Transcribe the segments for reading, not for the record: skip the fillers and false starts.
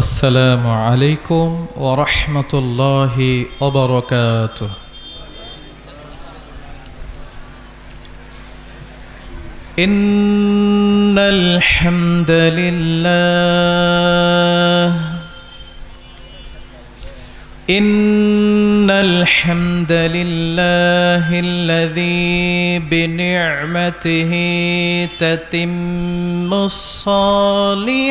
السلام عليكم ورحمة الله وبركاته. إن الحمد لله الذي بنعمته تتم الصالحات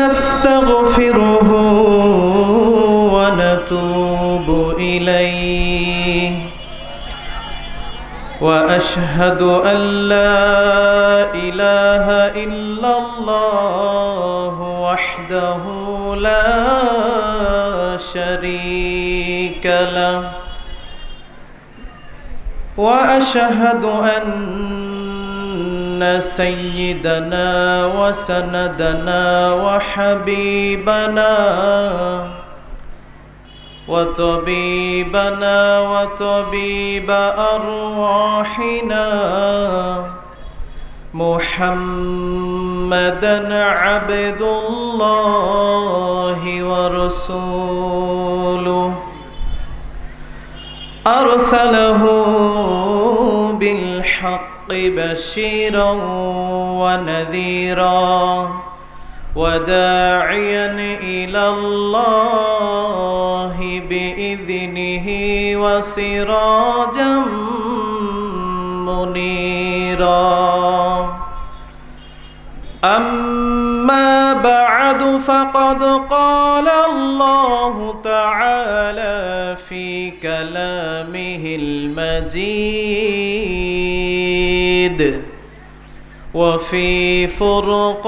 نستغفره ونتوب إليه وأشهد أن لا إله إلا الله وحده لا شريك له وأشهد أن سيدنا وسندنا وحبيبنا وطبيبنا وطبيب أرواحنا محمدًا عبد الله ورسوله أرسله بالحق بشيرا ونذيرا وداعيا إلى الله بإذنه وسراجا منيرا أما بعد فقد قال الله تعالى في كلامه المجيد وفي فرقانه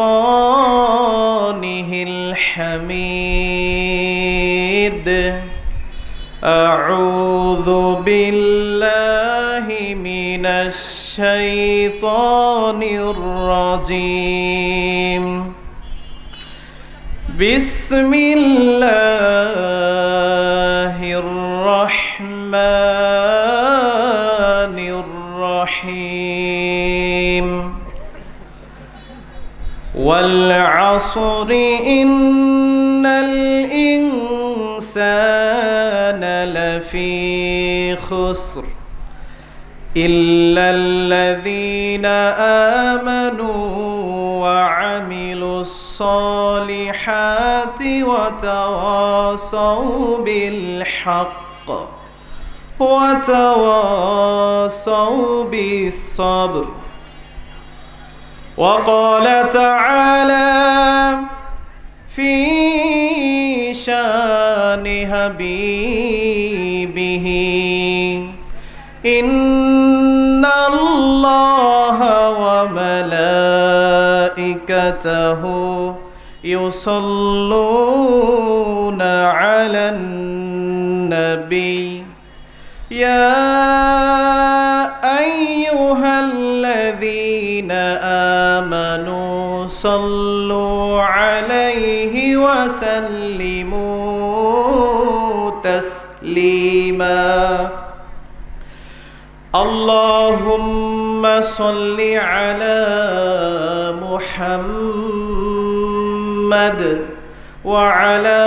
الحميد أعوذ بالله من الشيطان الرجيم بسم الله الرحمن الرحيم والعصر إن الإنسان لفي خسر إلا الذين آمنوا وعملوا الصالحات وتواصوا بالحق وتواصوا بالصبر. وقال تعالى في شان حبيبه إن الله وملائكته يصلون على النبي يا أيها الذين آمنوا صلوا عليه وسلموا تسليما. اللهم صل على محمد وعلى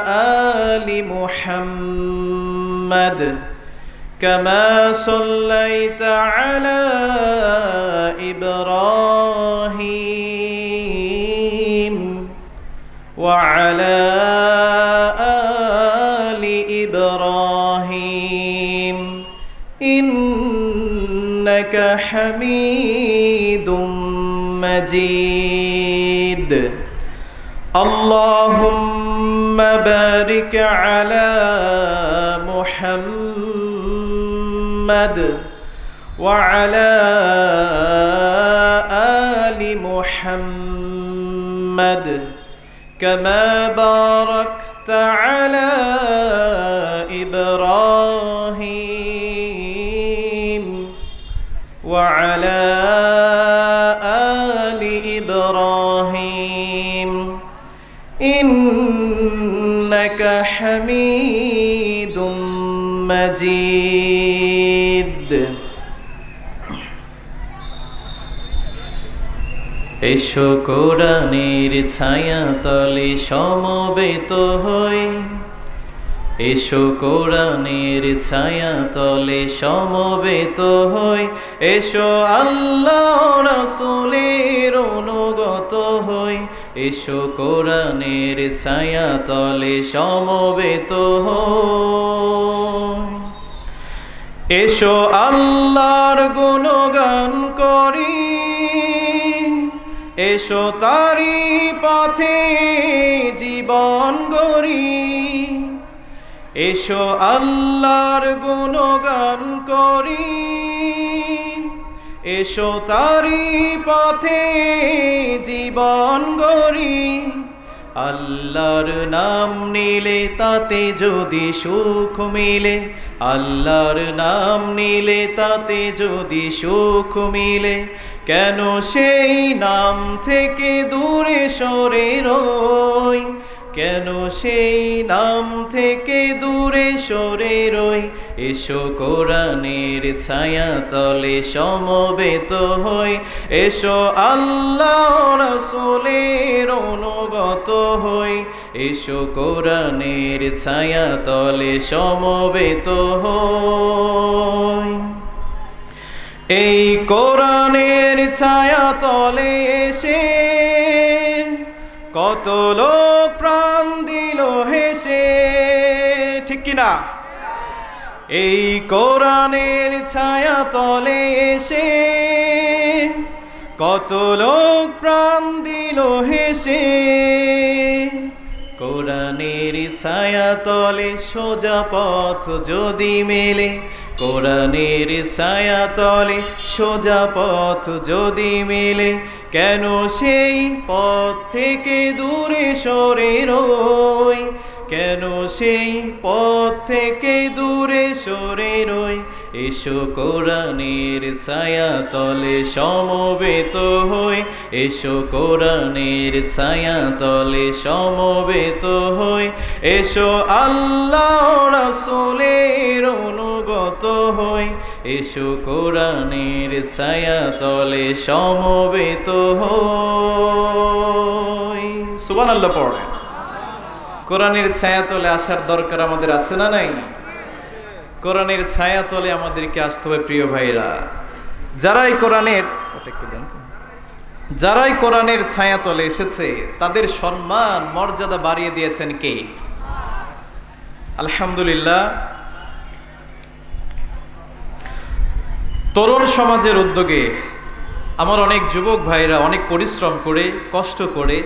آل محمد كما صليت على إبراهيم وعلى آل إبراهيم إنك حميد مجيد. اللهم بارك على محمد وعلى آل محمد كما باركت على إبراهيم وعلى آل إبراهيم إنك حميد مجيد এসো কোরআনের ছায়াতলে সমবেত হই এসো কোরআনের ছায়াতলে সমবেত হই এসো আল্লাহ রাসূলের অনুগত হই এসো কোরআনের ছায়াতলে সমবেত হই এসো আল্লাহর গুণগান করি এসো তারি পথে জীবন গড়ি এসো আল্লাহর গুণগান করি এসো তারি পথে জীবন গড়ি আল্লাহর নাম নিলে তাতে যদি সুখ মিলে আল্লাহর নাম নিলে তাতে যদি সুখ মিলে কেন সেই নাম থেকে দূরে সরে রই কেন সেই নাম থেকে দূরে সরে রই এসো কোরআনের ছায়াতলে সমবেত হই এসো আল্লাহ রাসূলের অনুগত হই এসো কোরআনের ছায়াতলে সমবেত হই এই কোরআনের ছায়াতলে এসে কত লোক প্রাণ দিল হেসে ঠিক কিনা এই কোরআনের ছায়াতলে এসে কত লোক প্রাণ দিল হেসে কোরআনের ছায়াতলে সোজা পথ যদি মেলে কোরআনের ছায়াতলে সোজা পথ যদি মেলে কেন সেই পথ থেকে দূরে সরে রই কেন সেই পথ থেকে দূরে সরে রই এসো কোরআনের ছায়াতলে সমবেত হই এসো কোরআনের ছায়াতলে সমবেত হই এসো আল্লাহ রাসূলের অনুগত হই এসো কোরআনের ছায়াতলে সমবেত হই সুবহানাল্লাহ পড়ে কোরআনের ছায়াতলে আসার দরকার আমাদের আছে না নাই কোরআনের ছায়াতলে আমাদেরকে আসতে হবে প্রিয় ভাইরা যারাই কোরআনের ছায়াতলে এসেছে তাদের সম্মান মর্যাদা বাড়িয়ে দিয়েছেন কে আলহামদুলিল্লাহ তরুণ সমাজের উদ্যোগে আমার অনেক যুবক ভাইরা অনেক পরিশ্রম করে কষ্ট করে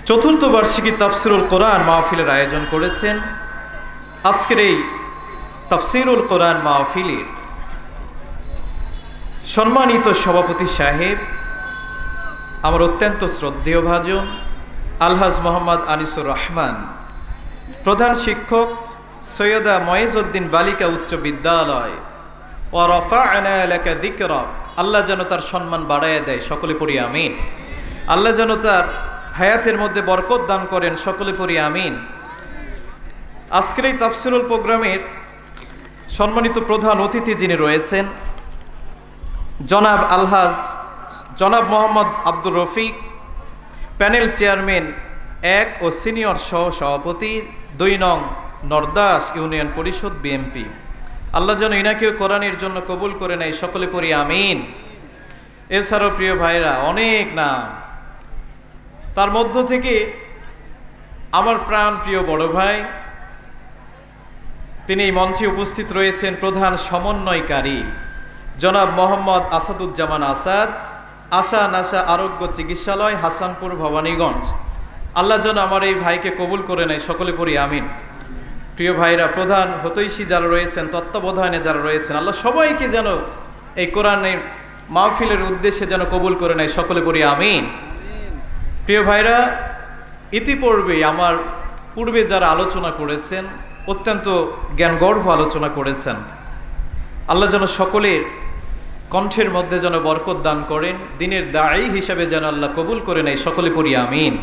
চতুর্থ বার্ষিকী তাফসিরুল কোরআন মাহফিলের আয়োজন করেছেন আজকের এই তাফসিরুল কোরআন মাহফিলের সম্মানিত সভাপতি সাহেব আমার অত্যন্ত শ্রদ্ধেয় ভাজন আলহাজ মোহাম্মদ আনিসুর রহমান প্রধান শিক্ষক সৈয়দা ময়েজউদ্দিন বালিকা উচ্চ বিদ্যালয় ওয়া রাফা'না লাকা যিকরাক আল্লাহ যেন তার সম্মান বাড়ায় দেয় সকলে পড়ি আমিন আল্লাহ যেন তার হায়াতের মধ্যে বরকত দান করেন সকলে পড়ি আমিন আজকের এই তাফসিরুল প্রোগ্রামের সম্মানিত প্রধান অতিথি যিনি রয়েছেন জনাব মোহাম্মদ আব্দুর রফিক প্যানেল চেয়ারম্যান 1 ও সিনিয়র সহ সভাপতি 2 নং নরদাস ইউনিয়ন পরিষদ বিএমপি আল্লাহ যেন ইনাকেও কোরআনের জন্য কবুল করে নেয় সকলে পড়ি আমিন এছাড়াও প্রিয় ভাইরা অনেক নাম তার মধ্য থেকে আমার প্রাণ প্রিয় বড় ভাই তিনি এই মঞ্চে উপস্থিত রয়েছেন প্রধান সমন্বয়কারী জনাব মোহাম্মদ আসাদুজ্জামান আসাদ আশা নাশা আরোগ্য চিকিৎসালয় হাসানপুর ভবানীগঞ্জ আল্লাহ যেন আমার এই ভাইকে কবুল করে নেয় সকলে পড়ি আমিন প্রিয় ভাইরা প্রধান হতৈষী যারা রয়েছেন তত্ত্বাবধানে যারা রয়েছেন আল্লাহ সবাইকে যেন এই কোরআনের মাহফিলের উদ্দেশ্যে যেন কবুল করে নেয় সকলে পড়ি আমিন প্রিয় ভাইরা, ইতিপূর্বে আমার পূর্বে যারা আলোচনা করেছেন অত্যন্ত জ্ঞানগর্ভ আলোচনা করেছেন। আল্লাহ যেন সকলের কণ্ঠের মধ্যে যেন বরকত দান করেন, দিনের দায়ী হিসাবে যেন আল্লাহ কবুল করে নেয়, সকলে পড়ি আমিন।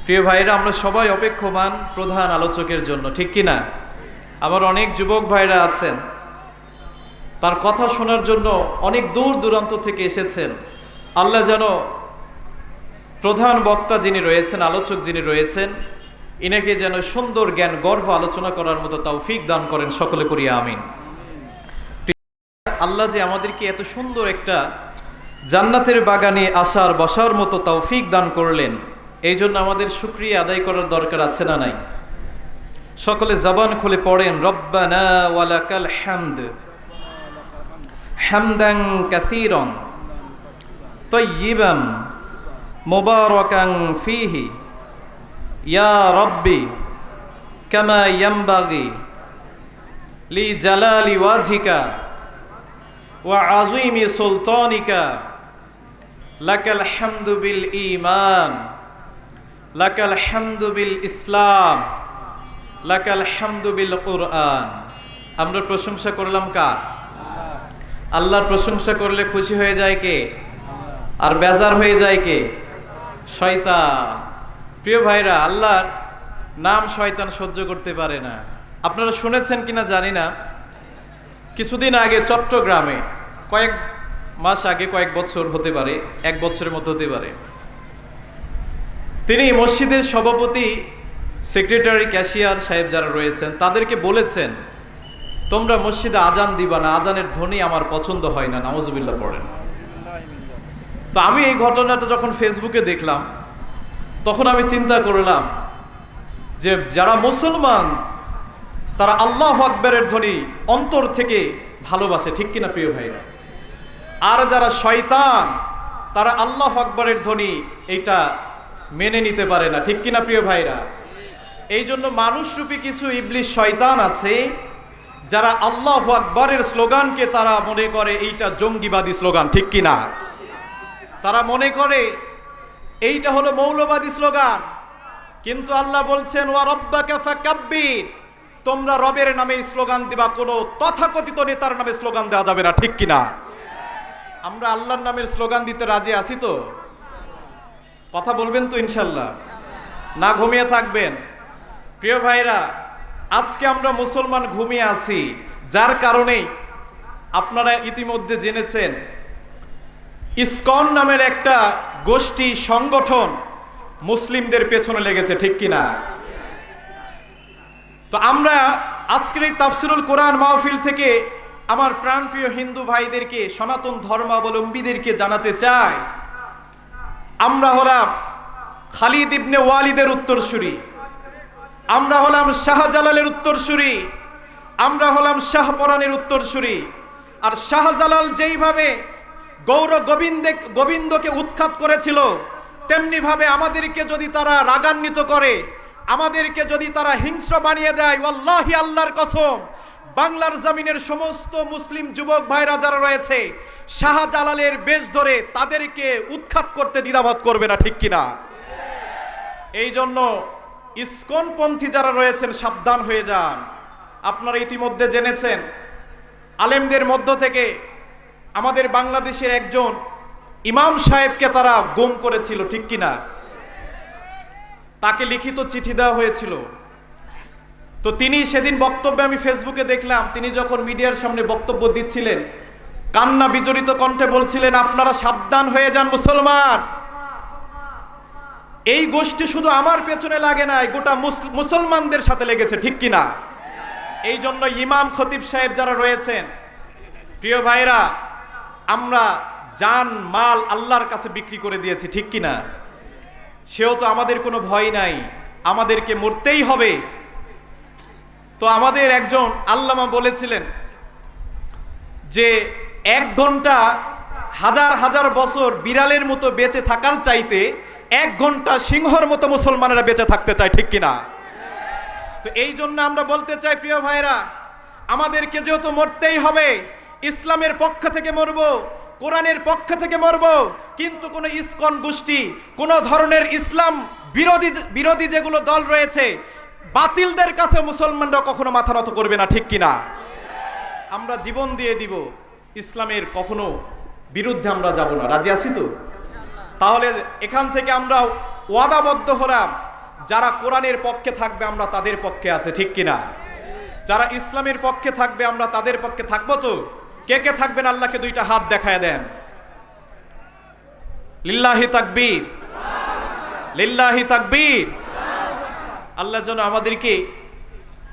প্রিয় ভাইরা, আমরা সবাই অপেক্ষমান প্রধান আলোচকের জন্য, ঠিক কিনা? আমার অনেক যুবক ভাইরা আছেন, তার কথা শোনার জন্য অনেক দূর দূরান্ত থেকে এসেছেন। আল্লাহ যেন প্রধান বক্তা যিনি রয়েছেন, আলোচক যিনি রয়েছেন, ইনাকে যেন সুন্দর জ্ঞান গর্ভ আলোচনা করার মতো তৌফিক দান করেন, সকলে করি আমিন। আল্লাহ যে আমাদেরকে এত সুন্দর একটা জান্নাতের বাগানে আসার বসার মতো তৌফিক দান করলেন, এই জন্য আমাদের শুকরিয়া আদায় করার দরকার আছে না নাই? সকলে জবান খুলে পড়েন, রব্বানা ওয়ালাকাল হামদ হামদান কাসীরান তাইয়িবান মুবারাকান ফীহি ইয়া রাব্বি কামা ইয়ানবাগি লি জালালি ওয়াজহিকা ওয়া আযীমি সুলতানিকা লাকাল হামদু বিল ঈমান লাকাল হামদু বিল ইসলাম লাকাল হামদু বিল কুরআন। আমরা প্রশংসা করলাম কার? আল্লাহর প্রশংসা করলে খুশি হয়ে যায় কে? আর বেজার হয়ে যায় কে? শয়তান। প্রিয় ভাইরা, আল্লাহর নাম শয়তান সহ্য করতে পারে না। আপনারা শুনেছেন কিনা জানি না, কিছুদিন আগে চট্টগ্রামে, কয়েক মাস আগে, কয়েক বছর হতে পারে, এক বছরের মতো হতে পারে, তিনি মসজিদের সভাপতি, সেক্রেটারি, ক্যাশিয়ার সাহেব যারা রয়েছেন তাদেরকে বলেছেন, তোমরা মসজিদে আজান দিবা না, আজানের ধ্বনি আমার পছন্দ হয় না, নাউজুবিল্লাহ পড়েন। তো আমি এই ঘটনাটা যখন ফেসবুকে দেখলাম, তখন আমি চিন্তা করলাম যে যারা মুসলমান তারা আল্লাহু আকবারের ধ্বনি অন্তর থেকে ভালোবাসে, ঠিক কিনা প্রিয় ভাইরা? আর যারা শয়তান তারা আল্লাহু আকবারের ধ্বনি এইটা মেনে নিতে পারে না, ঠিক কিনা প্রিয় ভাইরা? এই জন্য মানুষরূপী কিছু ইবলিশ শয়তান আছে যারা আল্লাহু আকবারের স্লোগানকে তারা মনে করে এইটা জঙ্গিবাদী স্লোগান, ঠিক কিনা? তারা মনে করে এইটা হলো মৌলবাদী স্লোগান। কিন্তু আল্লাহ বলছেন, ওয়া রাব্বাকা ফাকাব্বির, তোমরা রবের নামে স্লোগান দিবা, কোনো তথাকথিত নেতার নামে স্লোগান দেওয়া যাবে না, ঠিক কিনা? আমরা আল্লাহর নামের স্লোগান দিতে রাজি আছি তো? কথা বলবেন তো ইনশাল্লাহ? না ঘুমিয়ে থাকবেন? প্রিয় ভাইরা, আজকে আমরা মুসলমান ঘুমিয়ে আছি, যার কারণে আপনারা ইতিমধ্যে জেনেছেন ইসকন নামের একটা গোষ্ঠী সংগঠন মুসলিমদের পেছনে লেগেছে, ঠিক কিনা? তো আমরা আজকের এই তাফসিরুল কোরআন মাহফিল থেকে আমার প্রাণপ্রিয় হিন্দু ভাইদেরকে, সনাতন ধর্মাবলম্বীদেরকে জানাতে চাই, আমরা হলাম খালিদ ইবনে ওয়ালিদের উত্তরসূরি, আমরা হলাম শাহজালালের উত্তরসূরি, আমরা হলাম শাহপরানের উত্তরসূরি। আর শাহজালাল যেইভাবে গোবিন্দকে উৎখাত করেছিল, তেমনি ভাবে আমাদেরকে যদি তারা রাগান্বিত করে, আমাদেরকে যদি তারা হিংস্র বানিয়ে দেয়, ওয়াল্লাহি আল্লাহর কসম, বাংলার জমিনের সমস্ত মুসলিম যুবক ভাইরা যারা রয়েছে শাহজালালের বেশ ধরে তাদেরকে উৎখাত করতে দ্বিধাবোধ করবে না, ঠিক কিনা? এই জন্য ইসকনপন্থী যারা রয়েছেন সাবধান হয়ে যান। আপনারা ইতিমধ্যে জেনেছেন আলেমদের মধ্য থেকে আমাদের বাংলাদেশের একজন ইমাম সাহেবকে তারা গুম করেছিল, ঠিক কিনা? তাকে লিখিত চিঠি দেওয়া হয়েছিল। তো তিনি সেদিন বক্তব্যে, আমি ফেসবুকে দেখলাম, তিনি যখন মিডিয়ার সামনে বক্তব্য দিচ্ছিলেন, কান্না বিজড়িত কণ্ঠে বলছিলেন, আপনারা সাবধান হয়ে যান মুসলমান, এই গোষ্ঠী শুধু আমার পেছনে লাগে নাই, গোটা মুসলমানদের সাথে লেগেছে, ঠিক কিনা? এই জন্য ইমাম খতিব সাহেব যারা রয়েছেন, প্রিয় ভাইরা, আমরা জান মাল আল্লাহর কাছে বিক্রি করে দিয়েছি, ঠিক কিনা? সেও তো আমাদের কোনো ভয় নাই, আমাদেরকে মরতেই হবে। তো আমাদের একজন আল্লামা বলেছিলেন যে 1 ঘন্টা হাজার হাজার বছর বিড়ালের মতো বেঁচে থাকার চাইতে 1 ঘন্টা সিংহর মতো মুসলমানেরা বেঁচে থাকতে চায়, ঠিক কিনা? তো এই জন্য আমরা বলতে চাই, প্রিয় ভাইরা, আমাদেরকে যেহেতু মরতেই হবে, ইসলামের পক্ষ থেকে মরবো, কোরআনের পক্ষ থেকে মরব, কিন্তু কোন ইসকন গোষ্ঠী, কোন ধরনের ইসলাম বিরোধী যেগুলো দল রয়েছে, বাতিলদের কাছে মুসলমানরা কখনো মাথা নত করবে না, ঠিক কিনা? আমরা জীবন দিয়ে দিব, ইসলামের কখনো বিরুদ্ধে আমরা যাব না। রাজি আছি তো? তাহলে এখান থেকে আমরা ওয়াদাবদ্ধ হলাম, যারা কোরআনের পক্ষে থাকবে আমরা তাদের পক্ষে আছে, ঠিক কিনা? যারা ইসলামের পক্ষে থাকবে আমরা তাদের পক্ষে থাকবো তো? কে কে থাকবেন আল্লাহকে দুইটা হাত দেখায় দেন। লিল্লাহি তাকবীর, লিল্লাহি তাকবীর। আল্লাহ যেন আমাদেরকে,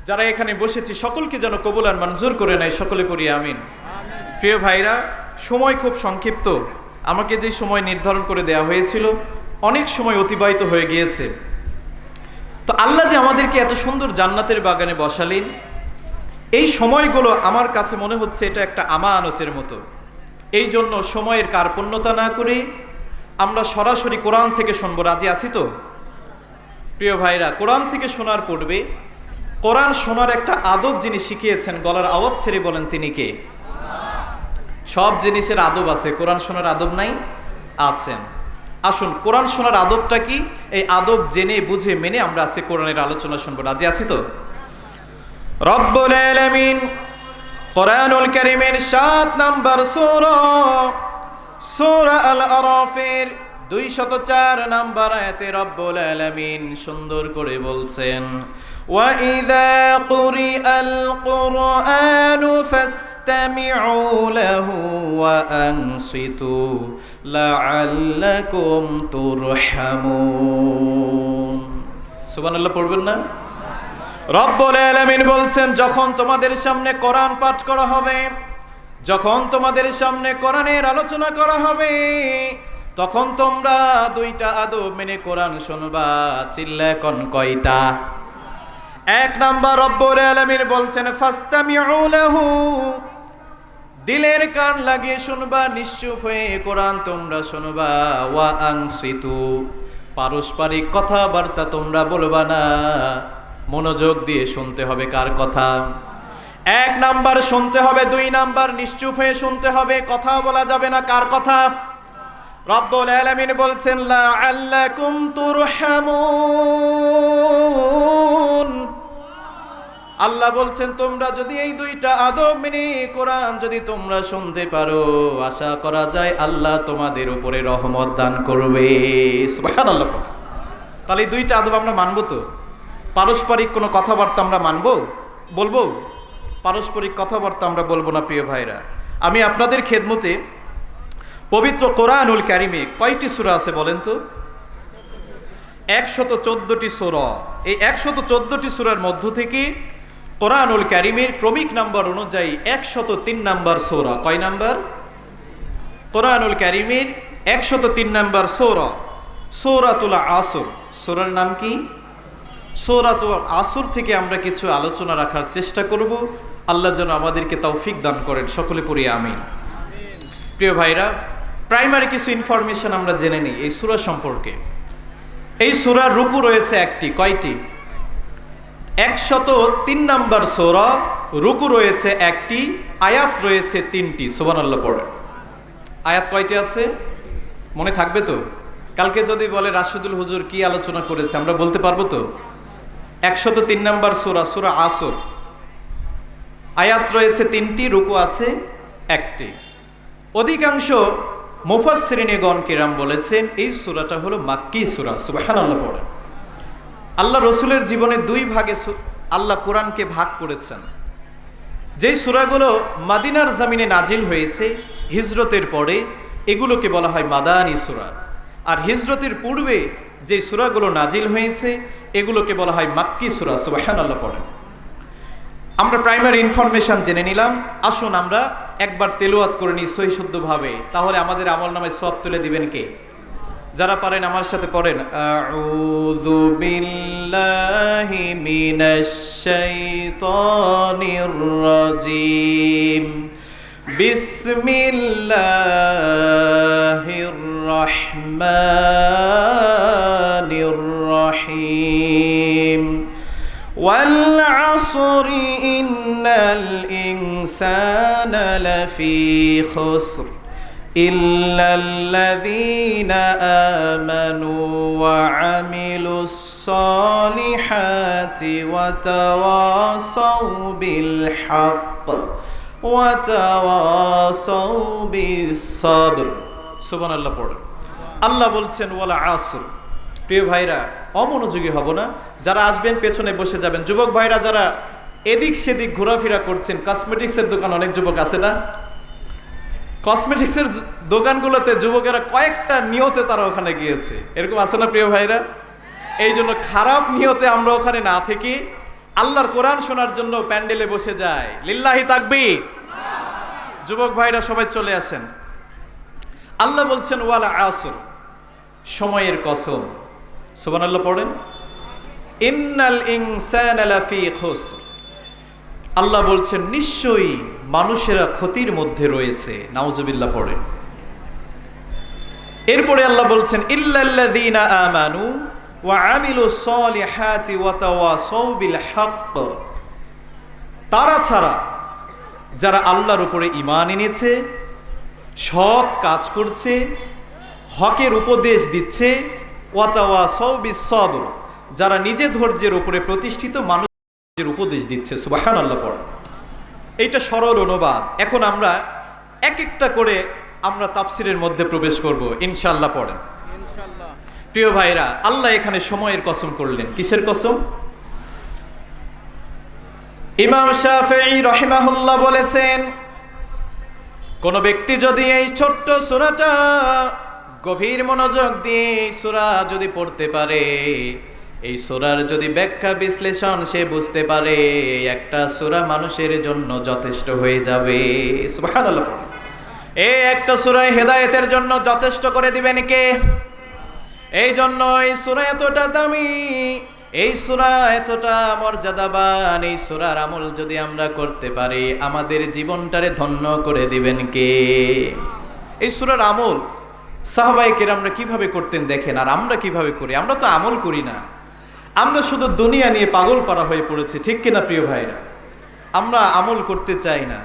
যারা এখানে বসেছি, সকলকে যেন কবুল আর মঞ্জুর করে নেয়, সকলে পড়ি আমিন। প্রিয় ভাইরা, সময় খুব সংক্ষিপ্ত। আমাকে যে সময় নির্ধারণ করে দেওয়া হয়েছিল অনেক সময় অতিবাহিত হয়ে গিয়েছে। তো আল্লাহ যে আমাদেরকে এত সুন্দর জান্নাতের বাগানে বসালেন, এই সময়গুলো আমার কাছে মনে হচ্ছে এটা একটা আমানতের মতো। এই জন্য সময়ের কার্পণ্যতা না করে আমরা সরাসরি কোরআন থেকে শুনবো। রাজি আছি তো? প্রিয় ভাইরা, কোরআন থেকে শোনার পূর্বে কোরআন শোনার একটা আদব যিনি শিখিয়েছেন, গলার আওয়াজ ছেড়ে বলেন তিনি কে? সব জিনিসের আদব আছে, কোরআন শোনার আদব নাই? আছেন। আসুন, কোরআন শোনার আদবটা কি, এই আদব জেনে বুঝে মেনে আমরা আজকে কোরআনের আলোচনা শুনবো। রাজি আছি তো? রব্বুল আলামিন কোরআনুল কারীমের ৭ নম্বর সূরা, সূরা আল আরাফের 204 নম্বর আয়াতে রব্বুল আলামিন সুন্দর করে বলছেন, ওয়া ইযা কুরিআল কুরআনু ফাসতামিউ লাহু ওয়া আনসিতু লাআল্লাকুম তুরহামুন। সুবহানাল্লাহ পড়বেন না? রব্বুল আলামিন বলছেন, যখন তোমাদের সামনে কোরআন পাঠ করা হবে, যখন তোমাদের সামনে কোরআনের আলোচনা করা হবে, তখন তোমরা দুইটা আদব মেনে কোরআন শুনবা। চিল্লা কোন কয়টা? 1 নাম্বার রব্বুল আলামিন বলছেন ফাসতামিউ লাহু, দিলের কান লাগিয়ে শুনবা, নিশ্চুপ হয়ে কোরআন তোমরা শুনবা। ওয়া আনসিতু, পারস্পরিক কথাবার্তা তোমরা বলবা না, মনোযোগ দিয়ে শুনতে হবে। কার কথা? 1 নাম্বার শুনতে হবে, 2 নাম্বার নিশ্চুপ হয়ে শুনতে হবে, কথা বলা যাবে না। কার কথা? রব্বুল আলামিন বলছেন লাআল্লাকুম তুরহামুন। আল্লাহ বলছেন, তোমরা যদি এই দুইটা আদব মেনে কোরআন যদি তোমরা শুনতে পারো, আশা করা যায় আল্লাহ তোমাদের উপরে রহমত দান করবে। সুবহানাল্লাহ। তাহলে এই দুইটা আদব আমরা মানবো তো? পারস্পরিক কোনো কথাবার্তা আমরা মানবো, বলবো? পারস্পরিক কথাবার্তা আমরা বলবো না। প্রিয় ভাইরা, আমি আপনাদের খেদমতে পবিত্র কোরআনুল কারীমে কয়টি সূরা আছে বলেন তো? 114টি সূরা। এই 114টি সূরার মধ্য থেকে কোরআনুল কারীমের ক্রমিক নাম্বার অনুযায়ী 103 নাম্বার সূরা। কয় নাম্বার? কোরআনুল কারীমের 103 নাম্বার সূরা, সূরাতুল আসর। সূরার নাম কি? সূরাতুল আসর থেকে আমরা কিছু আলোচনা রাখার চেষ্টা করব। আল্লাহ যেন আমাদেরকে তৌফিক দান করেন, সকলে পড়ি আমিন। প্রিয় ভাইরা, প্রাইমারি কিছু ইনফরমেশন আমরা জেনে নিই এই সূরা সম্পর্কে। এই সূরার রুকু রয়েছে একটি। কয়টি? 103 নাম্বার সূরা, রুকু রয়েছে একটি, আয়াত রয়েছে 3টি। সুবহানাল্লাহ পড়ে। আয়াত কয়টি আছে মনে থাকবে তো? কালকে যদি বলে রাশিদুল হুজুর কি আলোচনা করেছে আমরা বলতে পারবো তো? 103 নাম্বার সূরা, সূরা আসর। আয়াত রয়েছে 3টি, রুকু আছে একটি। অধিকাংশ মুফাসসিরিনগণ কিরাম বলেছেন এই সূরাটা হলো মাক্কি সূরা। সুবহানাল্লাহ পড়ে। আল্লাহ রসুলের জীবনে 2 ভাগে আল্লাহ কোরআনকে ভাগ করেছেন। যেই সূরাগুলো মদিনার জমিনে নাজিল হয়েছে হিজরতের পরে, এগুলোকে বলা হয় মাদানী সূরা। আর হিজরতের পূর্বে যে সূরাগুলো নাজিল হয়েছে এগুলোকে বলা হয় মাক্কি সূরা। সুবহানাল্লাহ পড়ে। আমরা প্রাইমারি ইনফরমেশন জেনে নিলাম। আসুন আমরা একবার তেলাওয়াত করে নিই সহি শুদ্ধভাবে, তাহলে আমাদের আমলনামায় সওয়াব তুলে দিবেন কে? যারা পারেন আমার সাথে পড়েন, আউযু বিল্লাহি মিনাশ শাইতানির রাজিম, বিসমিল্লাহির রহমানির রহিম, ওয়াল আসরি ইন্নাল ইনসানা লাফি খুসর ইল্লাল্লাযীনা আমানু ওয়া আমিলুস সালিহাতি ওয়া তাওয়াসাউ বিল হক ওয়া তাওয়াসাউ বিস সাবর। সুবহানাল্লাহ পড়েন। আল্লাহ বলছেন ওয়ালা আসর। প্রিয় ভাইরা, অমনোযোগী হব না। যারা আসবেন পেছনে বসে যাবেন। যুবক ভাইরা যারা এদিক সেদিক ঘোরাফেরা করছেন, কসমেটিক্সের দোকান অনেক যুবক আছে না? কসমেটিক্সের দোকানগুলোতে যুবকেরা কয়েকটা নিয়তে তারা ওখানে গিয়েছে, এরকম আছে না প্রিয় ভাইরা? এই জন্য খারাপ নিয়তে আমরা ওখানে না থেকে আল্লাহর কোরআন শোনার জন্য প্যান্ডেলে বসে যায়। লিল্লাহি তাকবীর। যুবক ভাইরা সবাই চলে আসেন। আল্লাহ বলছেন ওয়ালা আসর, সময়ের কসম। সুবহানাল্লাহ পড়েন। ইন্নাল ইনসানা লাফি খুসর। আল্লাহ বলছেন নিশ্চয়ই মানুষেরা ক্ষতির মধ্যে রয়েছে। নাউজুবিল্লাহ পড়েন। এরপরে আল্লাহ বলছেন ইল্লাল্লাযীনা আমানু ওয়া আমিলুস সালিহাতি ওয়া তাওয়াসাউ বিল হক। তারা ছাড়া যারা আল্লাহর উপরে ঈমান এনেছে, সৎ কাজ করছে, হকের উপদেশ দিচ্ছে, ওয়া তাওয়াসাউ বিস সবর, যারা নিজে ধৈর্যের উপরে প্রতিষ্ঠিত মানুষের উপদেশ দিচ্ছে। সুবহানাল্লাহ পড়েন। এইটা সরল অনুবাদ। এখন আমরা এক একটা করে আমরা তাফসিরের মধ্যে প্রবেশ করব ইনশাআল্লাহ। পড়েন ইনশাআল্লাহ। প্রিয় ভাইরা, আল্লাহ এখানে সময়ের কসম করলেন। কিসের কসম? ইমাম শাফিঈ রাহিমাহুল্লাহ বলেছেন, কোন ব্যক্তি যদি এই ছোট্ট সূরাটা গভীর মনোযোগ দিয়ে এই সূরা যদি পড়তে পারে, এই সূরার যদি ব্যাখ্যা বিশ্লেষণ সে বুঝতে পারে, একটা সূরা মানুষের জন্য যথেষ্ট হয়ে যাবে। সুবহানাল্লাহ। এই একটা সূরায় হেদায়েতের জন্য যথেষ্ট করে দিবেন কে? এই জন্য এই সূরা এতটা দামি, এই সূরা এতটা মর্যাদাবান। এই সূরার আমল যদি আমরা করতে পারি, আমাদের জীবনটারে ধন্য করে দিবেন কে? এই সূরার আমল সাহাবায়ে কেরামরা কিভাবে করতেন দেখেন, আর আমরা কিভাবে করি। আমরা তো আমল করি না, আমরা শুধু দুনিয়া নিয়ে পাগল পারা হয়ে পড়েছি, ঠিক কিনা প্রিয় ভাইরা? আমরা আমল করতে চাই না।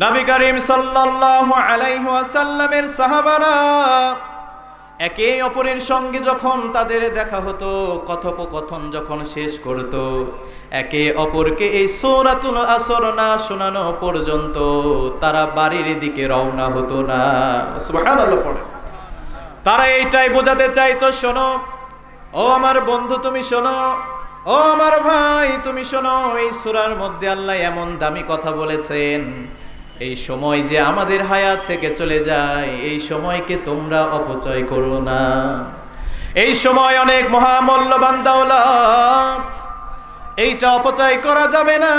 নবী করিম সাল্লাল্লাহু আলাইহি ওয়াসাল্লামের সাহাবারা একে অপরের সঙ্গে যখন তাদের দেখা হতো, কথোপকথন যখন শেষ করত, একে অপরকে এই সূরাতুল আসর না শোনানো পর্যন্ত তারা বাড়ির দিকে রওনা হতো না। সুবহানাল্লাহ পড়ে। তারা এইটাই বোঝাতে চাইতো, শোনো ও আমার বন্ধু তুমি শোনো, ও আমার ভাই তুমি শোনো, এই সূরার মধ্যে আল্লাহ এমন দামি কথা বলেছেন, এই সময় যে আমাদের হায়াত থেকে চলে যায়, এই সময়কে তোমরা অপচয় করো না। এই সময় অনেক মহামূল্যবান দৌলত, এইটা অপচয় করা যাবে না।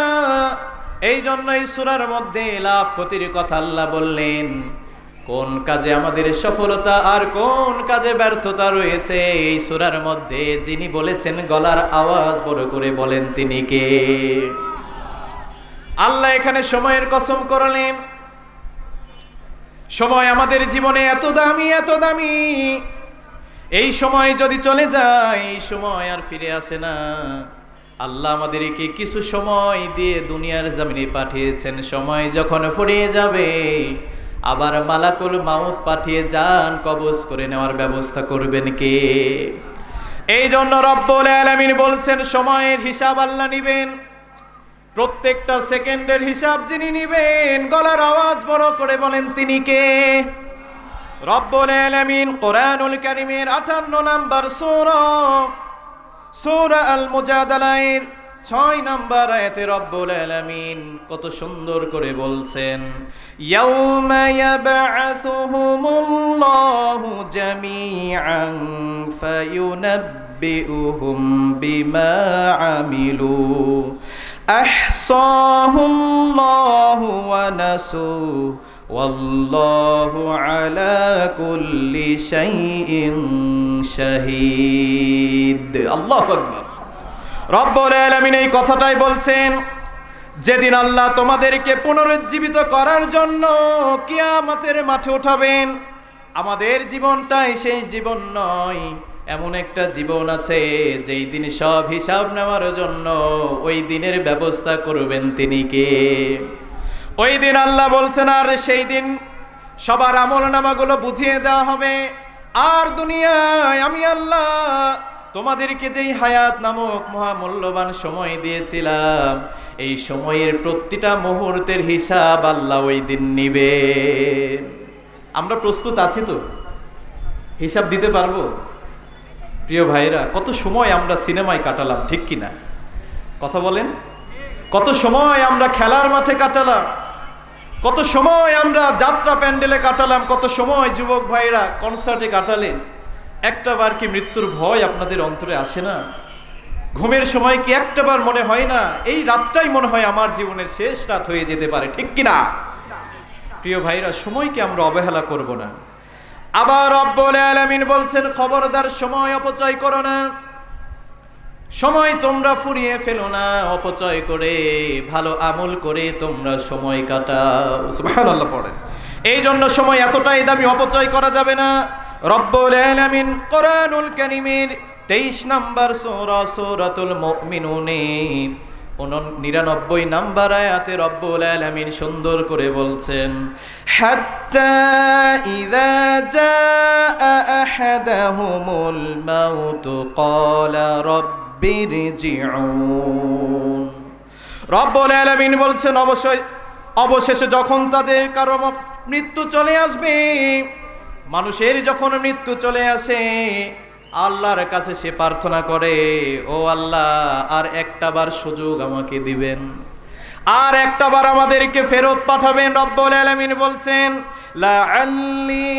এই জন্য এই সূরার মধ্যে লাভ ক্ষতির কথা আল্লাহ বললেন। কোন কাজে আমাদের সফলতা আর কোন কাজে ব্যর্থতা রয়েছে, এই সূরার মধ্যে যিনি বলেছেন, গলার আওয়াজ বড় করে বলেন তিনি কে? আল্লাহ এখানে সময়ের কসম করলেন। সময় আমাদের জীবনে এত দামি, এত দামি। এই সময় যদি চলে যায়, এই সময় আর ফিরে আসে না। আল্লাহ আমাদেরকে কিছু সময় দিয়ে দুনিয়ার জমিনে পাঠিয়েছেন। সময় যখন ফুরিয়ে যাবে, আবার মালাকুল মাউত পাঠিয়ে জান কবজ করে নেওয়ার ব্যবস্থা করবেন কে? এই জন্য রব্বুল আলামিন বলছেন, সময়ের হিসাব আল্লাহ নিবেন। প্রত্যেকটা সেকেন্ডের হিসাব যিনি নিবেন, গলার আওয়াজ বড় করে বলেন তিনি কে? রব্বুল আলামিন কোরআনুল কারীমের 58 নম্বর সূরা, সূরা আল মুজাদালার 6 নম্বর আয়াতে রব্বুল আলামিন কত সুন্দর করে বলছেন, ইয়াউমা ইয়াবআসুহুমুল্লাহু জামিআন ফায়ুনাব্বিউহুম বিমা আমিলু আহসাহুল্লাহু ওয়া নাসু ওয়াল্লাহু আলা কুল্লি শাইইন শাহীদ। আল্লাহু আকবার। রব্বুল আলামিন এই কথাটাই বলছেন, যেদিন আল্লাহ তোমাদেরকে পুনরুজ্জীবিত করার জন্য কিয়ামতের মাঠে উঠাবেন। আমাদের জীবনটাই শেষ জীবন নয়, এমন একটা জীবন আছে যেই দিন সব হিসাব নেওয়ার জন্য ওই দিনের ব্যবস্থা করবেন তিনি কে? ওই দিন আল্লাহ বলছেন, আর সেই দিন সবার আমলনামাগুলো বুঝিয়ে দেওয়া হবে। আর দুনিয়ায় আমি আল্লাহ তোমাদেরকে যেই হায়াত নামক মহামূল্যবান সময় দিয়েছিলাম, এই সময়ের প্রতিটা মুহূর্তের হিসাব আল্লাহ ওই দিন নিবেন। আমরা প্রস্তুত আছি তো? হিসাব দিতে পারবো? প্রিয় ভাইরা, কত সময় আমরা সিনেমায় কাটালাম, ঠিক কিনা? কথা বলেন। কত সময় আমরা খেলার মাঠে কাটালাম, কত সময় আমরা যাত্রা প্যান্ডেলে কাটালাম, কত সময় যুবক ভাইরা কনসার্টে কাটালেন। একটাবার কি মৃত্যুর ভয় আপনাদের অন্তরে আসে না? ঘুমের সময় কি একটাবার মনে হয় না এই রাতটাই মনে হয় আমার জীবনের শেষ রাত হয়ে যেতে পারে, ঠিক কিনা? প্রিয় ভাইরা, সময়কে আমরা অবহেলা করব না। আবার রব্বুল আলামিন বলছেন, খবরদার সময় অপচয় করো না, সময় তোমরা ফুরিয়ে ফেলো না, অপচয় করে ভালো আমল করে তোমরা সময় কাটাও। সুবহানাল্লাহ পড়েন। এই জন্য সময় এতটাই দামি, অপচয় করা যাবে না। রব্বুল আলামিন কোরআনুল কারীমের 23 নম্বর সূরা সূরাতুল মুমিনুনের 99 নম্বর আয়াতে রব্বুল আলামিন সুন্দর করে বলছেন, হাত্তা ইযা জাআ আহাদাহুমুল মাউত ক্বালা রাব্বিরজিউন। রব্বুল আলামিন বলছেন, অবশেষে যখন তাদের কারো মৃত্যু চলে আসবে, মানুষের যখন মৃত্যু চলে আসে, আল্লাহর কাছে সে প্রার্থনা করে, ও আল্লাহ আর একটাবার সুযোগ আমাকে দিবেন, আর একটাবার আমাদেরকে ফেরত পাঠাবেন। রব্বুল আলামিন বলছেন, লাআল্লি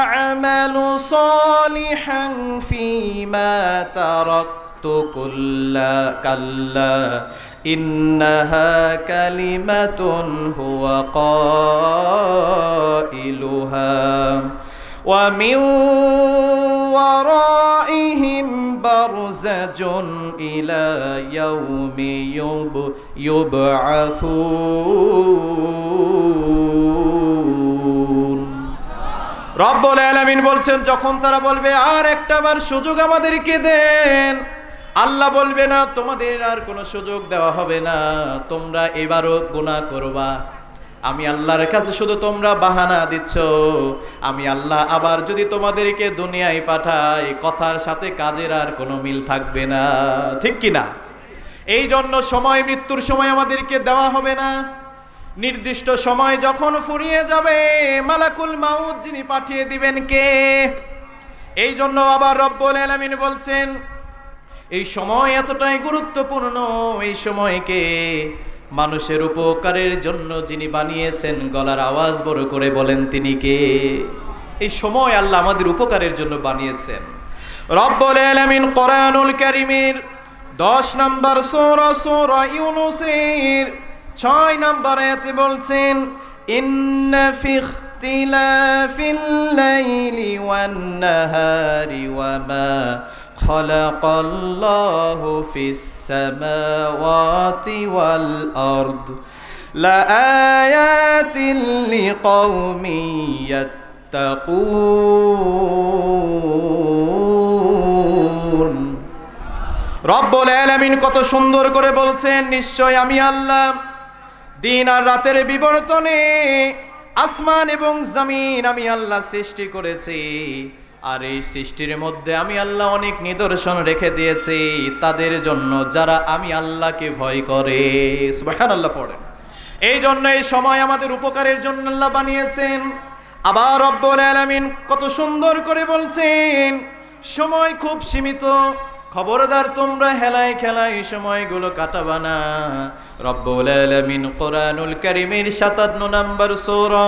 আ'মালু সালিহান ফীমা তারাকতু কাল্লা ইন্নাহা কালিমাতুন হুয়া কাইলুহা ওয়া মিন ওয়ারাইহিম বারযাজুন ইলা ইয়াউমি ইউবআসুন। রব্বুল আলামিন বলছেন, যখন তারা বলবে আর একটাবার সুযোগ আমাদেরকে দেন, আল্লাহ বলবে না তোমাদের আর কোনো সুযোগ দেওয়া হবে না, তোমরা এবারও গুনাহ করবা। আমি আল্লাহর কাছে শুধু তোমরা বাহানা দিচ্ছ, আমি আল্লাহ আবার যদি তোমাদেরকে দুনিয়ায় পাঠাই, কথার সাথে কাজের আর কোনো মিল থাকবে না, ঠিক কিনা? এই জন্য সময়, মৃত্যুর সময় আমাদেরকে দেওয়া হবে না। নির্দিষ্ট সময় যখন ফুরিয়ে যাবে, মালাকুল মাউত যিনি পাঠিয়ে দিবেন কে? এই জন্য আবার রব্বুল আলামিন বলছেন, এই সময় এতটাই গুরুত্বপূর্ণ, এই সময়কে মানুষের উপকারের জন্য যিনি বানিয়েছেন, গলার আওয়াজ বড় করে বলেন তিনি কে? এই সময় আল্লাহ আমাদের উপকারের জন্য বানিয়েছেন। রব্বুল আলামিন কোরআনুল কারীমের 10 নম্বর সূরা সূরা ইউনূসের 6 নম্বর আয়াতে বলছেন, ইন্না ফি ইখতিলাফিল লাইলি ওয়ান নাহারি ওয়া মা খালাকাল্লাহু ফিস সামাওয়াতি ওয়াল আরদ লাআয়াতিন লিকাওমিন ইয়াত্তাকুন। রব্বুল আলামিন কত সুন্দর করে বলছেন, নিশ্চয় আমি আল্লাহ দিন আর রাতের বিবর্তনে আসমান এবং জমিন আমি আল্লাহ সৃষ্টি করেছি, আর এই সৃষ্টির মধ্যে আমি আল্লাহ অনেক নিদর্শন রেখে দিয়েছি তাদের জন্য যারা আমি আল্লাহকে ভয় করে। সুবহানাল্লাহ পড়েন। এই জন্য এই সময় আমাদের উপকারের জন্য আল্লাহ বানিয়েছেন। আবার রব্বুল আলামিন কত সুন্দর করে বলছেন, সময় খুব সীমিত, খবরদার তোমরা হেলায় খেলায় সময়গুলো কাটাবা না। রব্বুল আলামিন কোরআনুল কারীমের 57 নম্বর সূরা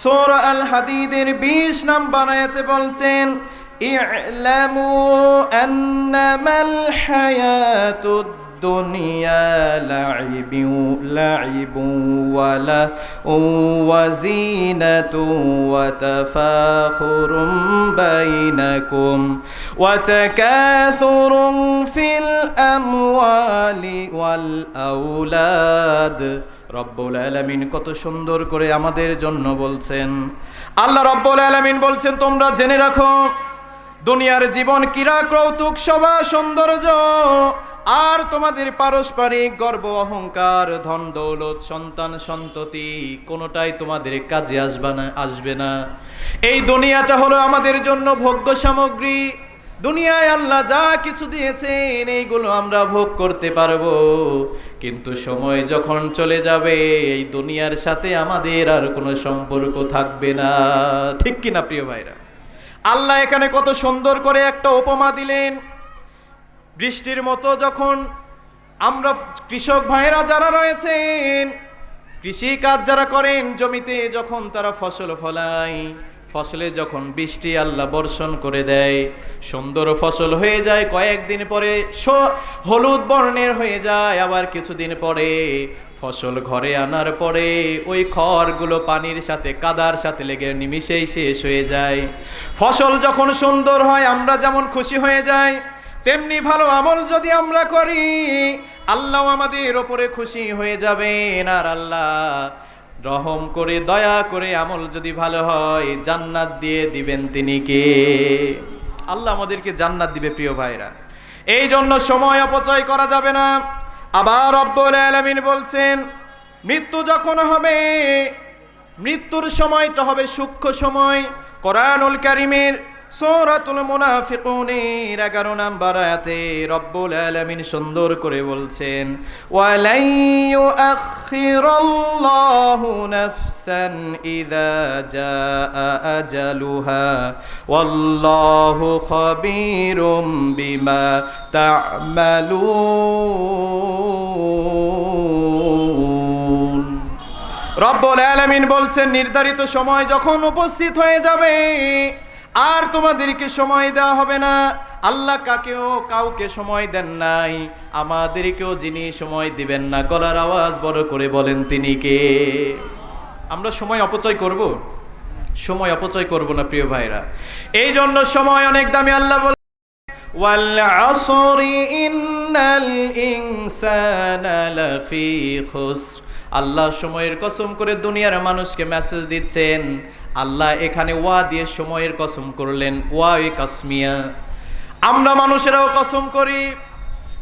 সূরা আল হাদীদের 20 নম্বর আয়াতে বলছেন, ই'লামু আন্নামাল হায়াতুদ দুনিয়া লাইবুন ওয়া জিনাতুন ওয়া তাফাখুরুম বাইনাকুম ওয়া তাকাথুরুম ফিল আমওয়ালি ওয়াল আওলাদ। রব্বুল আলামিন কত সুন্দর করে আমাদের জন্য বলছেন। আল্লাহ রব্বুল আলামিন বলছেন, তোমরা জেনে রাখো দুনিয়ার জীবন ক্রীড়া কৌতুক শোভা সৌন্দর্য আর তোমাদের পারস্পরিক গর্ব অহংকার ধন দৌলত সন্তান সন্ততি কোনোটাই তোমাদের কাজে আসবে না। এই দুনিয়াটা হলো আমাদের জন্য ভোগ্য সামগ্রী। দুনিয়ায় আল্লাহ যা কিছু দিয়েছেন এইগুলো আমরা ভোগ করতে পারবো, কিন্তু সময় যখন চলে যাবে এই দুনিয়ার সাথে আমাদের আর কোনো সম্পর্ক থাকবে না। ঠিক কিনা প্রিয় ভাইরা? আল্লাহ এখানে কত সুন্দর করে একটা উপমা দিলেন। বৃষ্টির মতো যখন আমরা কৃষক ভাইরা যারা রয়েছেন, কৃষি কাজ যারা করেন, জমিতে যখন তারা ফসল ফলায়, ফসলে যখন বৃষ্টি আল্লাহ বর্ষণ করে দেয়, সুন্দর ফসল হয়ে যায়, কয়েকদিন পরে হলুদ বর্ণের হয়ে যায়, আবার কিছুদিন পরে ফসল ঘরে আনার পরে ওই খড়গুলো পানির সাথে কাদার সাথে লেগে নিমিষেই শেষ হয়ে যায়। ফসল যখন সুন্দর হয় আমরা যেমন খুশি হয়ে যাই, তেমনি ভালো আমল যদি আমরা করি আল্লাহ আমাদের ওপরে খুশি হয়ে যাবেন। আর আল্লাহ রহম করে দয়া করে আমল যদি ভালো হয় জান্নাত দিয়ে দিবেন। তিনি কে? আল্লাহ আমাদেরকে জান্নাত দিবে প্রিয় ভাইরা। এই জন্য সময় অপচয় করা যাবে না। আবার রব্বুল আলামিন বলছেন, মৃত্যু যখন হবে, মৃত্যুর সময়টা হবে সূক্ষ্ম সময়। কোরআনুল কারীমের সূরাতুল মুনাফিকুনের 11 নম্বর আয়াতে রব্বুল আলামিন সুন্দর করে বলছেন, ওয়ালাই ইউআখিরুল্লাহু নাফসান ইযা জাআ আজালুহা ওয়াল্লাহু খাবীরুম বিমা তা'মালুন। রব্বুল আলামিন বলছেন, নির্ধারিত সময় যখন উপস্থিত হয়ে যাবে আর তোমাদেরকে সময় দেওয়া হবে না। আল্লাহ কাউকে সময় দেন নাই, আমাদেরকেও যিনি সময় দিবেন না, গলার আওয়াজ বড় করে বলেন তিনি কে? আমরা সময় অপচয় করব? সময় অপচয় করব না প্রিয় ভাইরা। এই জন্য সময় অনেক দামি। আল্লাহ বলেন, ওয়াল আসরি ইন্নাল ইনসানা লাফি খুসর। আল্লাহ সময়ের কসম করে দুনিয়ার মানুষকে মেসেজ দিচ্ছেন। আল্লাহ এখানে ওয়া দিয়ে সময়ের কসম করলেন, ওয়া কাসমিয়া। আমরা মানুষেরাও কসম করি,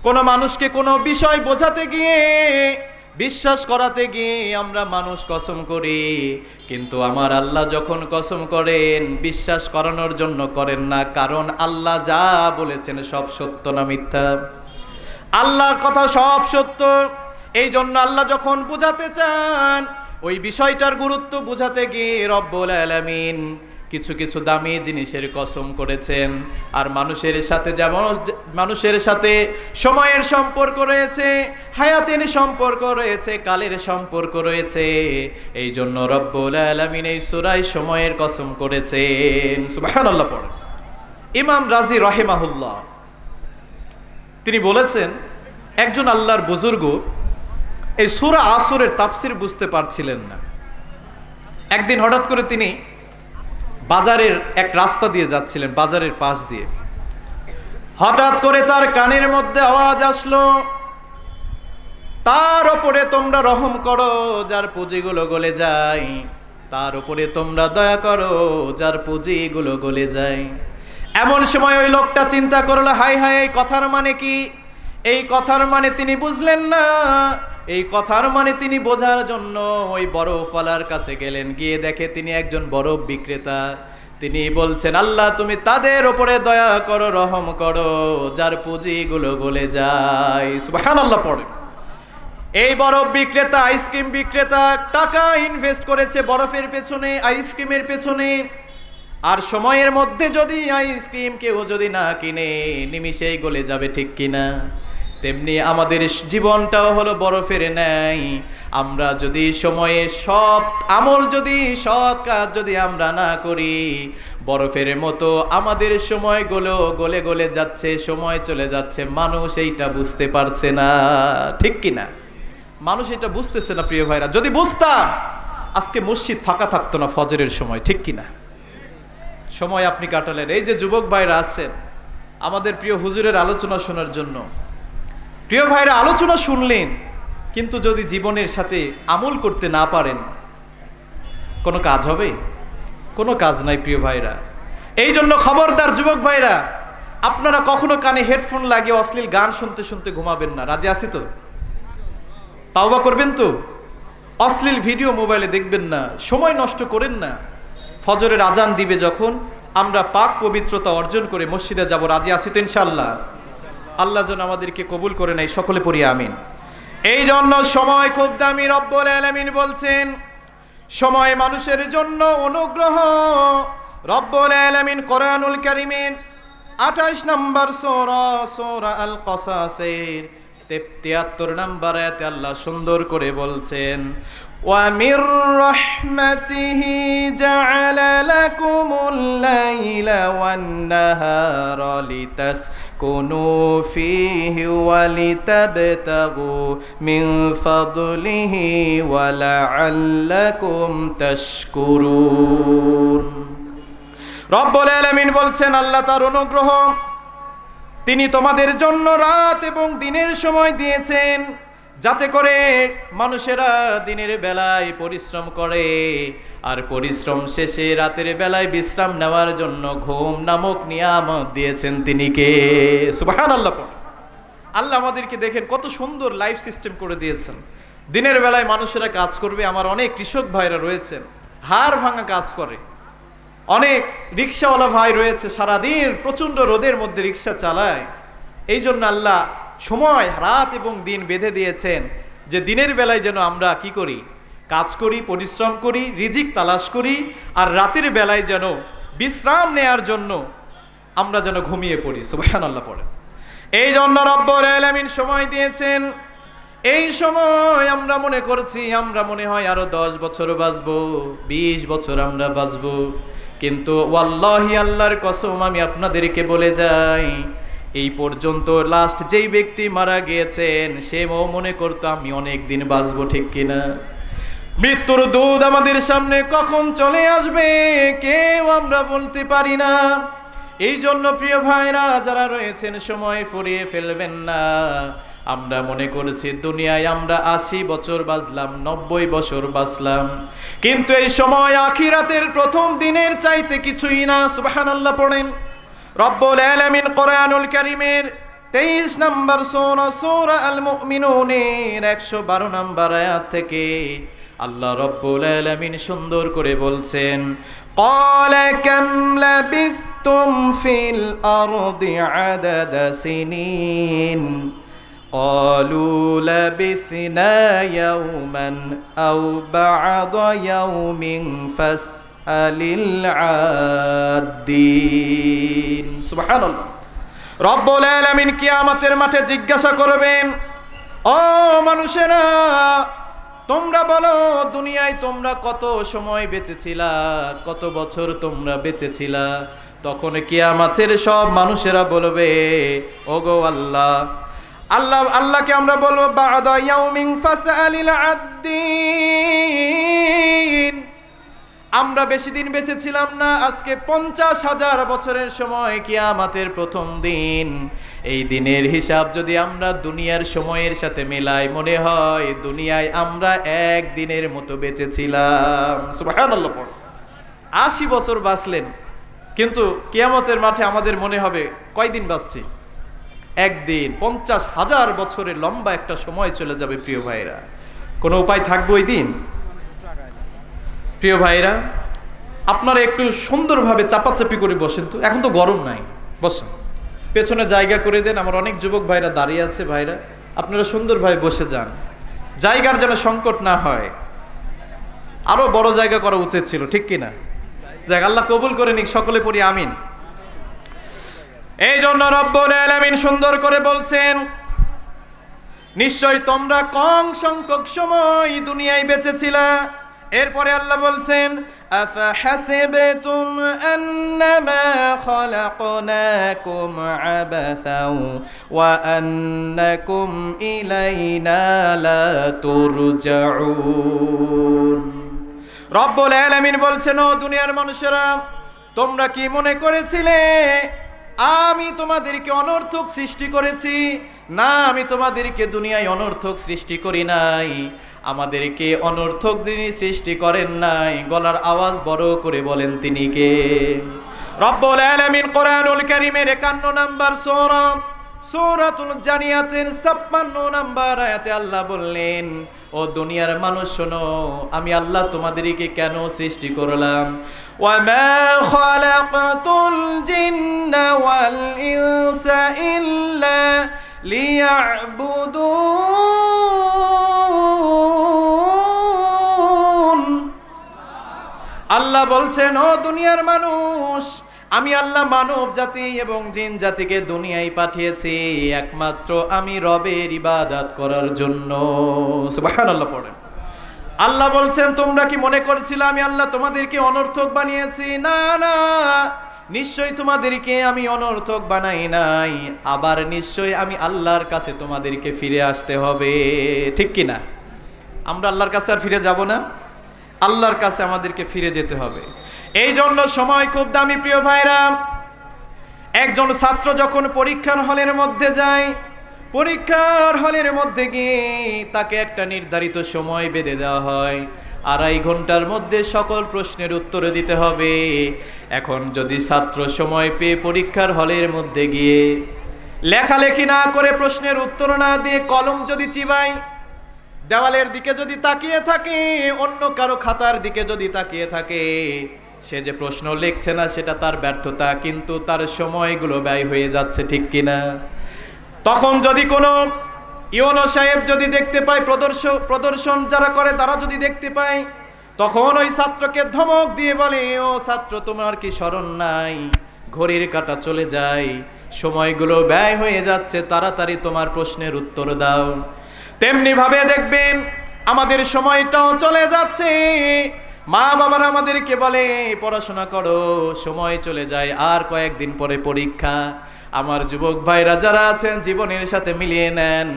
কোন মানুষকে কোনো বিষয় বোঝাতে গিয়ে, বিশ্বাস করাতে গিয়ে আমরা মানুষ কসম করি, কিন্তু আমার আল্লাহ যখন কসম করেন বিশ্বাস করানোর জন্য করেন না, কারণ আল্লাহ যা বলেছেন সব সত্য না মিথ্যা? আল্লাহর কথা সব সত্য। এই জন্য আল্লাহ যখন বুঝাতে চান, ওই বিষয়টার গুরুত্ব বুঝাতে গিয়ে রব্বুল আলামিন কিছু কিছু দামি জিনিসের কসম করেছেন। আর মানুষের সাথে যেমন মানুষের সাথে সময়ের সম্পর্ক রয়েছে, হায়াতের সম্পর্ক রয়েছে, কালের সম্পর্ক রয়েছে, এই জন্য রব্বুল আলামিন এই সূরায় সময়ের কসম করেছেন। সুবহানাল্লাহ পড়েন। ইমাম রাজি রাহিমাহুল্লাহ তিনি বলেছেন, একজন আল্লাহর বুজুর্গ এই সূরা আসরের তাফসীর বুঝতে পারছিলেন না। একদিন হঠাৎ করে তিনি বাজারের এক রাস্তা দিয়ে যাচ্ছিলেন, বাজারের পাশ দিয়ে। হঠাৎ করে তার কানের মধ্যে আওয়াজ আসলো, তার উপরে তোমরা রহম করো যার পুঁজিগুলো গলে যায়, তার উপরে তোমরা দয়া করো যার পুঁজিগুলো গলে যায়। এমন সময় ওই লোকটা চিন্তা করলো, হায় হায়, এই কথার মানে কি? এই কথার মানে তিনি বুঝলেন না। এই কথার মানে তিনি বোঝার জন্য ওই বরফওয়ালার কাছে গেলেন। গিয়ে দেখে তিনি একজন বরফ বিক্রেতা। তিনি বলছেন, আল্লাহ তুমি তাদের উপরে দয়া করো, রহম করো যার পুঁজিগুলো গলে যায়। সুবহানাল্লাহ পড়েন। এই বরফ বিক্রেতা, আইসক্রিম বিক্রেতা টাকা ইনভেস্ট করেছে বরফের পেছনে, আইসক্রিমের পেছনে। আর সময়ের মধ্যে যদি আইসক্রিম কেউ যদি না কিনে নিমিষেই গলে যাবে, ঠিক কিনা? তেমনি আমাদের জীবনটাও হলো বরফের ন্যায়। আমরা যদি সময়ে সৎ আমল, যদি সৎ কাজ যদি আমরা না করি, বরফের মতো আমাদের সময়গুলো গলে গলে যাচ্ছে, সময় চলে যাচ্ছে, মানুষ এইটা বুঝতে পারছে না, ঠিক কিনা? মানুষ এটা বুঝতেছে না প্রিয় ভাইরা। যদি বুঝতাম আজকে মসজিদ ফাঁকা থাকতো না ফজরের সময়, ঠিক কিনা? সময় আপনি কাটালেন। এই যে যুবক ভাইরা আসছেন আমাদের প্রিয় হুজুরের আলোচনা শোনার জন্য, প্রিয় ভাইরা আলোচনা শুনলেন, কিন্তু যদি জীবনের সাথে আমল করতে না পারেন কোনো কাজ হবে? কোনো কাজ নাই প্রিয় ভাইরা। এই জন্য খবরদার যুবক ভাইরা, আপনারা কখনো কানে হেডফোন লাগিয়ে অশ্লীল গান শুনতে শুনতে ঘুমাবেন না। রাজি আছি তো? তাওবা করবেন তো? অশ্লীল ভিডিও মোবাইলে দেখবেন না, সময় নষ্ট করেন না। ফজরের আজান দিবে যখন, আমরা পাক পবিত্রতা অর্জন করে মসজিদে যাব। রাজি আছি তো ইনশাআল্লাহ? আল্লাহ যেন আমাদেরকে কবুল করে নেয়, সকলে পড়ি আমিন। এই জন্য সময় খুব দামি। রব্বুল আলামিন বলছেন সময় মানুষের জন্য অনুগ্রহ। রব্বুল আলামিন কোরআনুল কারীমের 28 নম্বর সূরা আল কসাসের 73 নম্বর আয়াতে আল্লাহ সুন্দর করে বলছেন, ওয়া মির রাহমাতিহি জাআলা লাকুমুল লাইলা ওয়ান নাহারা লিতাসকুনু ফীহি ওয়া লিতাবতাগু মিন ফাদলিহি ওয়া লাআল্লাকুম তাশকুরুন। রব্বুল আলামিন বলছেন আল্লাহ তার অনুগ্রহ, তিনি তোমাদের জন্য রাত এবং দিনের সময় দিয়েছেন, যাতে করে মানুষেরা দিনের বেলায় পরিশ্রম করে আর পরিশ্রম শেষে রাতের বেলায় বিশ্রাম নেওয়ার জন্য ঘুম নামক নিয়ামত দিয়েছেন। তিনি কে? সুবহানাল্লাহ। আল্লাহ আমাদেরকে দেখেন কত সুন্দর লাইফ সিস্টেম করে দিয়েছেন। দিনের বেলায় মানুষেরা কাজ করবে। আমার অনেক কৃষক ভাইরা রয়েছেন, হাড় ভাঙা কাজ করে। অনেক রিক্সাওয়ালা ভাই রয়েছে, সারাদিন প্রচন্ড রোদের মধ্যে রিক্সা চালায়। এই জন্য আল্লাহ সময় রাত এবং দিন বেঁধে দিয়েছেন, যে দিনের বেলায় যেন আমরা কি করি? কাজ করি, পরিশ্রম করি, রিজিক তালাশ করি, আর রাতের বেলায় যেন বিশ্রাম নেয়ার জন্য আমরা যেন ঘুমিয়ে পড়ি। সুবহানাল্লাহ পড়েন। এই জন্য রব্বুল আলামিন সময় দিয়েছেন। এই সময় আমরা মনে করছি, আমরা মনে হয় আরো 10 বছর বাঁচবো, 20 বছর আমরা বাঁচবো, কিন্তু ওয়াল্লাহি আল্লাহর কসম আমি আপনাদেরকে বলে যাই, এই পর্যন্ত লাস্ট যেই ব্যক্তি মারা গিয়েছেন সেও মনে করতো আমি অনেক দিন বাঁচবো, ঠিক কিনা? মৃত্যুর দূত আমাদের সামনে কখন চলে আসবে কেউ আমরা বলতে পারি না। এই জন্য প্রিয় ভাইরা যারা রয়েছেন, সময় ফুরিয়ে ফেলবেন না। আমরা মনে করেছি দুনিয়ায় আমরা 80 বছর বাঁচলাম, 90 বছর বাঁচলাম, কিন্তু এই সময় আখিরাতের প্রথম দিনের চাইতে কিছুই না। সুবহানাল্লাহ পড়েন। রব্বুল আলামিন কোরআনুল কারীমের 23 নম্বর সূরা আল মুমিনুনের 112 নম্বর আয়াত থেকে আল্লাহ রব্বুল আলামিন সুন্দর করে বলছেন, ক্বালা কাম লাবিথতুম ফিল আরদি আদাদা সিনিন قالوا لبثنا يوما أو بعض يوم فاسأل العادين। سبحان الله। রব্বুল আলামিন কিয়ামতের মাঠে জিজ্ঞাসা করবেন, ও মানুষেরা তোমরা বলো দুনিয়ায় তোমরা কত সময় বেঁচেছিলা, কত বছর তোমরা বেঁচেছিলা? তখন কিয়ামতের সব মানুষেরা বলবে, ওগো আল্লাহ, আল্লাহকে আমরা বলবো বা'দা ইয়াউমিন ফাসআলিল আদ্দিন, আমরা বেশি দিন বেঁচে ছিলাম না, আজকে 50,000 বছরের সময় কিয়ামতের প্রথম দিন। এই দিনের হিসাব যদি আমরা দুনিয়ার সময়ের সাথে মেলাই, মনে হয় দুনিয়ায় আমরা এক দিনের মতো বেঁচে ছিলাম। সুবহানাল্লাহ। 80 বছর বাঁচলেন, কিন্তু কিয়ামতের মাঠে আমাদের মনে হবে কয়দিন বাঁচছি? একদিন। 50,000 বছরের লম্বা একটা সময় চলে যাবে। প্রিয় ভাইরা, কোনো উপায় থাকবে ওই দিন? প্রিয় ভাইরা, আপনারা একটু সুন্দরভাবে চাপাচাপি করে বসেন তো, এখন তো গরম নাই, বসেন, পেছনে জায়গা করে দেন। আমার অনেক যুবক ভাইরা দাঁড়িয়ে আছে, ভাইরা আপনারা সুন্দরভাবে বসে যান, জায়গার যেন সংকট না হয়। আরো বড় জায়গা করা উচিত ছিল, ঠিক কিনা? যাক, আল্লাহ কবুল করে নিক, সকলে পড়ি আমিন। এই জন্য রব্বুল আলামিন সুন্দর করে বলছেন, নিশ্চয় তোমরা কম সংখ্যক সময় দুনিয়ায় বেঁচেছিলা। এরপরে আল্লাহ বলছেন, আফা হাসিবতুম আন্নামা খালাকনাকুম আবাসাও ওয়া আন্নাকুম ইলাইনা লা তুরজাউন। রব্বুল আলামিন বলছেন, ও দুনিয়ার মানুষেরা, তোমরা কি মনে করেছিলে আমি তোমাদেরকে অনর্থক সৃষ্টি করেছি? না, আমি তোমাদেরকে দুনিয়ায় অনর্থক সৃষ্টি করি নাই। আমাদেরকে অনর্থক যিনি সৃষ্টি করেন নাই, গলার আওয়াজ বড় করে বলেন তিনি কে? রব্বুল আলামিন কোরআনুল কারীমের 51 নম্বর সূরা সূরাতুল জারিয়াতের 56 নম্বর আয়াতে আল্লাহ বললেন, ও দুনিয়ার মানুষ শোনো, আমি আল্লাহ তোমাদেরকে কেন সৃষ্টি করলাম। ওয়া মা খালাকাতুল জিন্না ওয়াল ইনসা ইল্লা লিয়াবুদুন। আল্লাহ বলছেন, ও দুনিয়ার মানুষ, আমি আল্লাহ মানব জাতি এবং জিন জাতিকে দুনিয়ায় পাঠিয়েছি একমাত্র আমি রবের ইবাদত করার জন্য। সুবহানাল্লাহ পড়েন। আল্লাহ বলছেন, তোমরা কি মনে করছিলে আমি আল্লাহ তোমাদেরকে অনর্থক বানিয়েছি? না না, নিশ্চয়ই তোমাদেরকে আমি অনর্থক বানাই নাই। আবার নিশ্চয়ই আমি আল্লাহর কাছে তোমাদেরকে ফিরে আসতে হবে, ঠিক কি না? আমরা আল্লাহর কাছে আর ফিরে যাব না, আল্লাহর কাছে আমাদেরকে ফিরে যেতে হবে। এই জন্য সময় খুব দামি প্রিয় ভাইরা। একজন ছাত্র যখন পরীক্ষার হলের মধ্যে যায়, পরীক্ষার হলের মধ্যে গিয়ে তাকে একটা নির্ধারিত সময় বেঁধে দেওয়া হয়, 2.5 ঘন্টার মধ্যে সকল প্রশ্নের উত্তর দিতে হবে। এখন যদি ছাত্র সময় পেয়ে পরীক্ষার হলের মধ্যে গিয়ে লেখালেখি না করে, প্রশ্নের উত্তর না দিয়ে কলম যদি চিবায়, দেওয়ালের দিকে যদি তাকিয়ে থাকে, অন্য কারো খাতার দিকে যদি তাকিয়ে থাকে, সে যে প্রশ্ন লিখছে না সেটা তার ব্যর্থতা, কিন্তু তার সময়গুলো ব্যয় হয়ে যাচ্ছে, ঠিক কিনা? তখন যদি কোনো ইউনো সাহেব যদি দেখতে পায়, প্রদর্শন যারা করে তারা যদি দেখতে পায়, তখন ওই ছাত্রকে ধমক দিয়ে বলে, ও ছাত্র, তোমার কি স্মরণ নাই? ঘড়ির কাঁটা চলে যায়, সময়গুলো ব্যয় হয়ে যাচ্ছে, তাড়াতাড়ি তোমার প্রশ্নের উত্তর দাও। তেমনি ভাবে দেখবেন আমাদের সময়টাও চলে যাচ্ছে। মা বাবারা আমাদেরকে বলে পড়াশোনা করো, সময় চলে যায়, আর কয়েকদিন পরে পরীক্ষা। আমার যুবক ভাইরা যারা আছেন, জীবনের সাথে মিলিয়ে নেন,